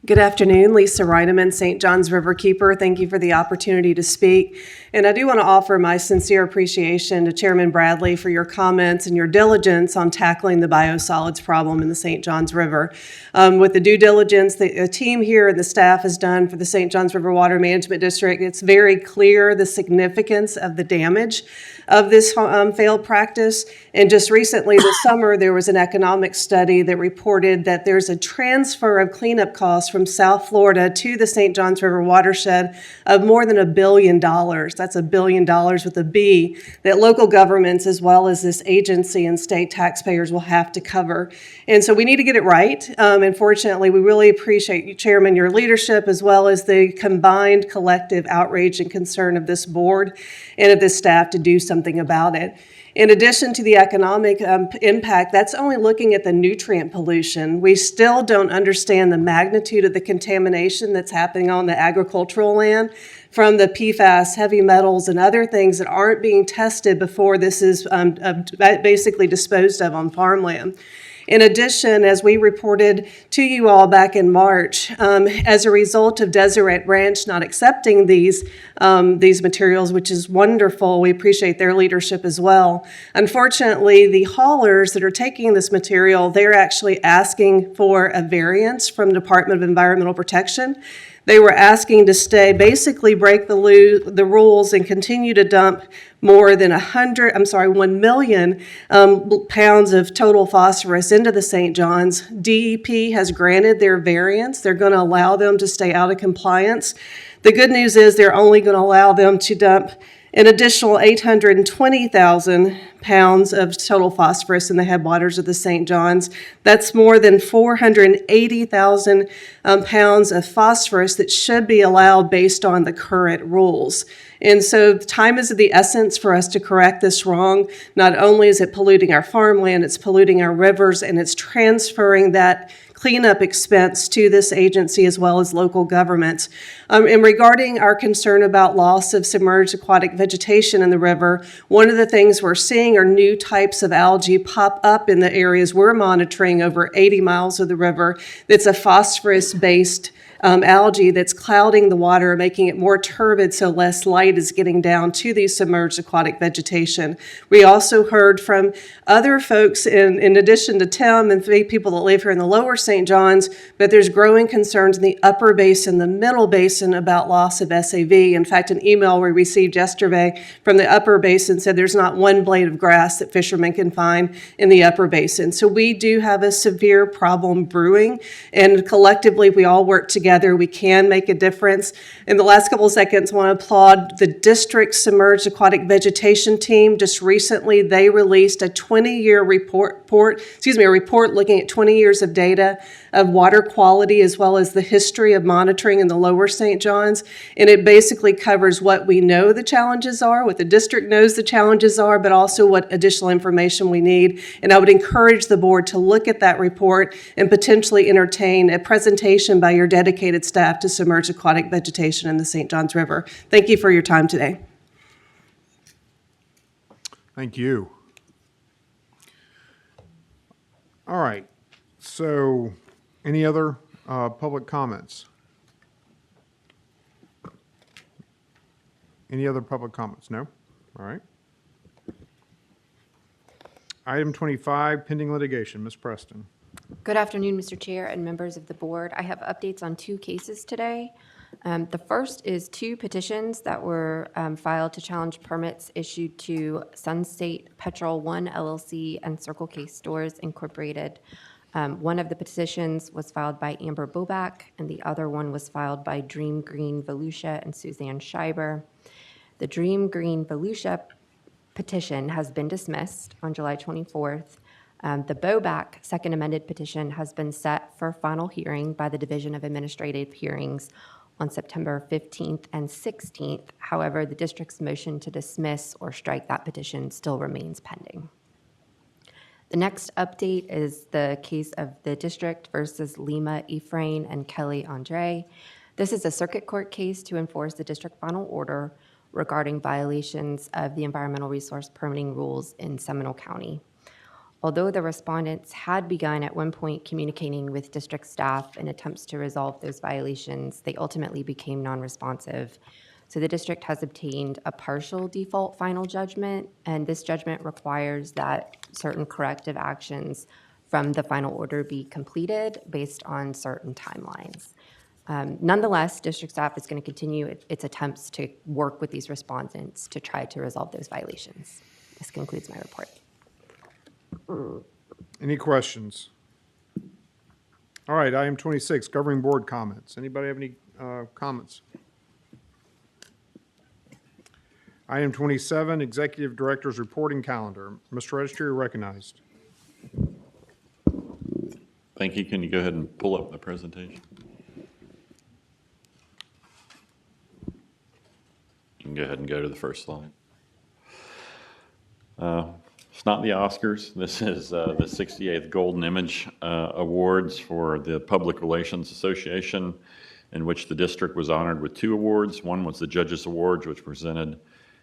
Good afternoon, Lisa Reineman, St. John's River Keeper. Thank you for the opportunity to speak. And I do want to offer my sincere appreciation to Chairman Bradley for your comments and your diligence on tackling the biosolids problem in the St. John's River. With the due diligence the team here and the staff has done for the St. John's River Water Management District, it's very clear the significance of the damage of this failed practice. And just recently this summer, there was an economic study that reported that there's a transfer of cleanup costs from South Florida to the St. John's River watershed of more than $1 billion. That's $1 billion with a B that local governments as well as this agency and state taxpayers will have to cover. And so we need to get it right. And fortunately, we really appreciate you, Chairman, your leadership as well as the combined collective outrage and concern of this board and of this staff to do something about it. In addition to the economic impact, that's only looking at the nutrient pollution. We still don't understand the magnitude of the contamination that's happening on the agricultural land from the PFAS, heavy metals, and other things that aren't being tested before this is basically disposed of on farmland. In addition, as we reported to you all back in March, as a result of Deseret Ranch not accepting these materials, which is wonderful, we appreciate their leadership as well. Unfortunately, the haulers that are taking this material, they're actually asking for a variance from the Department of Environmental Protection. They were asking to basically break the rules and continue to dump more than 1 million pounds of total phosphorus into the St. John's. DEP has granted their variance. They're going to allow them to stay out of compliance. The good news is they're only going to allow them to dump an additional 820,000 pounds of total phosphorus in the headwaters of the St. John's. That's more than 480,000 pounds of phosphorus that should be allowed based on the current rules. And so time is of the essence for us to correct this wrong. Not only is it polluting our farmland, it's polluting our rivers, and it's transferring that cleanup expense to this agency as well as local governments. And regarding our concern about loss of submerged aquatic vegetation in the river, one of the things we're seeing are new types of algae pop up in the areas we're monitoring over 80 miles of the river that's a phosphorus-based algae that's clouding the water, making it more turbid so less light is getting down to these submerged aquatic vegetation. We also heard from other folks, in addition to Tim and 3 people that live here in the lower St. John's, but there's growing concerns in the upper basin, the middle basin about loss of SAV. In fact, an email we received yesterday from the upper basin said there's not one blade of grass that fishermen can find in the upper basin. So we do have a severe problem brewing, and collectively we all work together. We can make a difference. In the last couple of seconds, I want to applaud the district submerged aquatic vegetation team. Just recently, they released a 20-year report looking at 20 years of data of water quality as well as the history of monitoring in the lower St. John's. And it basically covers what we know the challenges are, what the district knows the challenges are, but also what additional information we need. And I would encourage the board to look at that report and potentially entertain a presentation by your dedicated staff to submerged aquatic vegetation in the St. John's River. Thank you for your time today. Thank you. All right. So any other public comments? Any other public comments? No? All right. Item 25, pending litigation. Ms. Preston. Good afternoon, Mr. Chair and members of the board. I have updates on 2 cases today. The first is 2 petitions that were filed to challenge permits issued to Sun State Petrol 1 LLC and Circle K Stores Incorporated. One of the petitions was filed by Amber Boback, and the other one was filed by Dream Green Volusia and Suzanne Scheiber. The Dream Green Volusia petition has been dismissed on July 24th. The Boback second amended petition has been set for final hearing by the Division of Administrative Hearings on September 15th and 16th. However, the district's motion to dismiss or strike that petition still remains pending. The next update is the case of the district versus Lima Ephraim and Kelly Andre. This is a circuit court case to enforce the district final order regarding violations of the environmental resource permitting rules in Seminole County. Although the respondents had begun at one point communicating with district staff in attempts to resolve those violations, they ultimately became non-responsive. So the district has obtained a partial default final judgment, and this judgment requires that certain corrective actions from the final order be completed based on certain timelines. Nonetheless, district staff is going to continue its attempts to work with these respondents to try to resolve those violations. This concludes my report. Any questions? All right, item 26, governing board comments. Anybody have any comments? Item 27, executive director's reporting calendar. Mr. Registrar, you're recognized. Thank you. Can you go ahead and pull up the presentation? You can go ahead and go to the first slide. It's not the Oscars. This is the 68th Golden Image Awards for the Public Relations Association, in which the district was honored with 2 awards. One was the Judges Award, which presented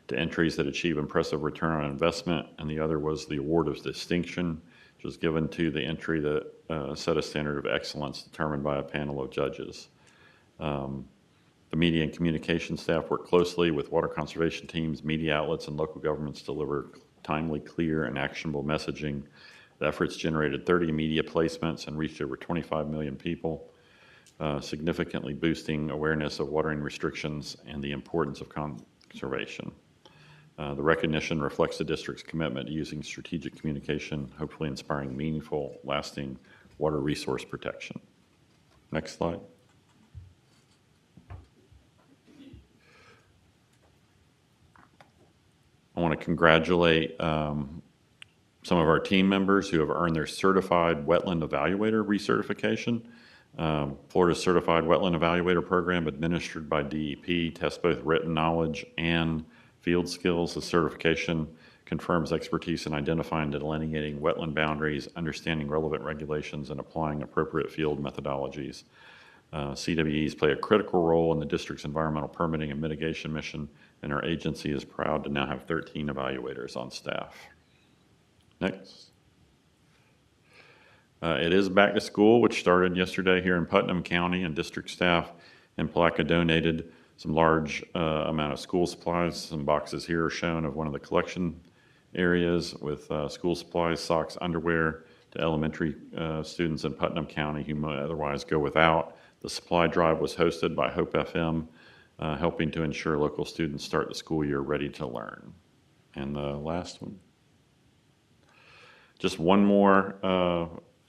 to entries that achieve impressive return on investment, and the other was the Award of Distinction, which was given to the entry that set a standard of excellence determined by a panel of judges. The media and communication staff worked closely with water conservation teams, media outlets, and local governments to deliver timely, clear, and actionable messaging. The efforts generated 30 media placements and reached over 25 million people, significantly boosting awareness of watering restrictions and the importance of conservation. The recognition reflects the district's commitment to using strategic communication, hopefully inspiring meaningful, lasting water resource protection. Next slide. I want to congratulate some of our team members who have earned their Certified Wetland Evaluator recertification. Florida's Certified Wetland Evaluator program, administered by DEP, tests both written knowledge and field skills. The certification confirms expertise in identifying and delineating wetland boundaries, understanding relevant regulations, and applying appropriate field methodologies. CWEs play a critical role in the district's environmental permitting and mitigation mission, and our agency is proud to now have 13 evaluators on staff. Next. It is back to school, which started yesterday here in Putnam County, and district staff in Palatka donated some large amount of school supplies. Some boxes here are shown of one of the collection areas with school supplies, socks, underwear to elementary students in Putnam County who might otherwise go without. The supply drive was hosted by Hope FM, helping to ensure local students start the school year ready to learn. And the last one. Just one more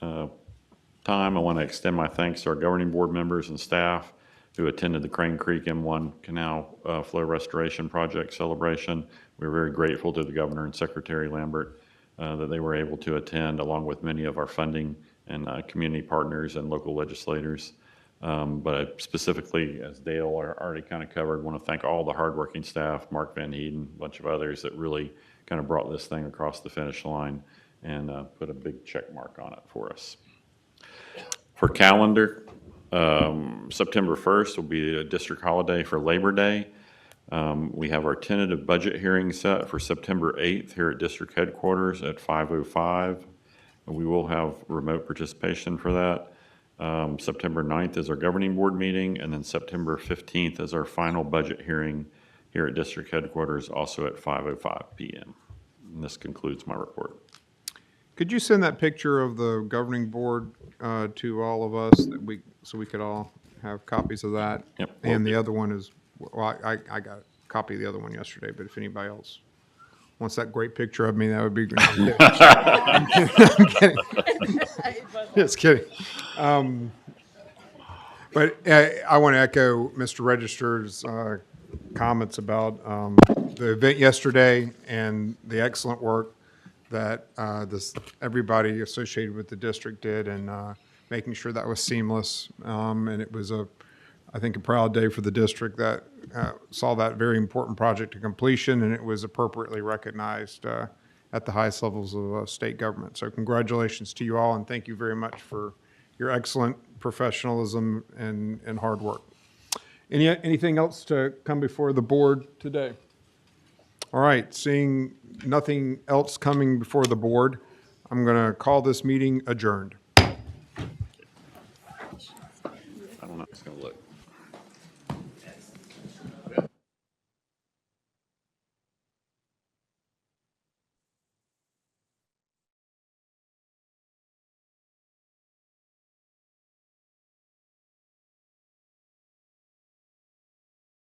time, I want to extend my thanks to our governing board members and staff who attended the Crane Creek M1 Canal Flow Restoration Project celebration. We're very grateful to the Governor and Secretary Lambert that they were able to attend, along with many of our funding and community partners and local legislators. But I specifically, as Dale already kind of covered, want to thank all the hardworking staff, Mark Van Heeden, a bunch of others that really kind of brought this thing across the finish line and put a big check mark on it for us. For calendar, September 1st will be a district holiday for Labor Day. We have our tentative budget hearing set for September 8th here at district headquarters at 5:05. We will have remote participation for that. September 9th is our governing board meeting, and then September 15th is our final budget hearing here at district headquarters, also at 5:05 p.m. And this concludes my report. Could you send that picture of the governing board to all of us so we could all have copies of that? Yep. And the other one is, well, I got a copy of the other one yesterday, but if anybody else wants that great picture of me, that would be great. I'm kidding. Just kidding. But I want to echo Mr. Register's comments about the event yesterday and the excellent work that everybody associated with the district did in making sure that was seamless. And it was, I think, a proud day for the district that saw that very important project to completion, and it was appropriately recognized at the highest levels of state government. So congratulations to you all, and thank you very much for your excellent professionalism and hard work. Anything else to come before the board today? All right, seeing nothing else coming before the board, I'm going to call this meeting adjourned.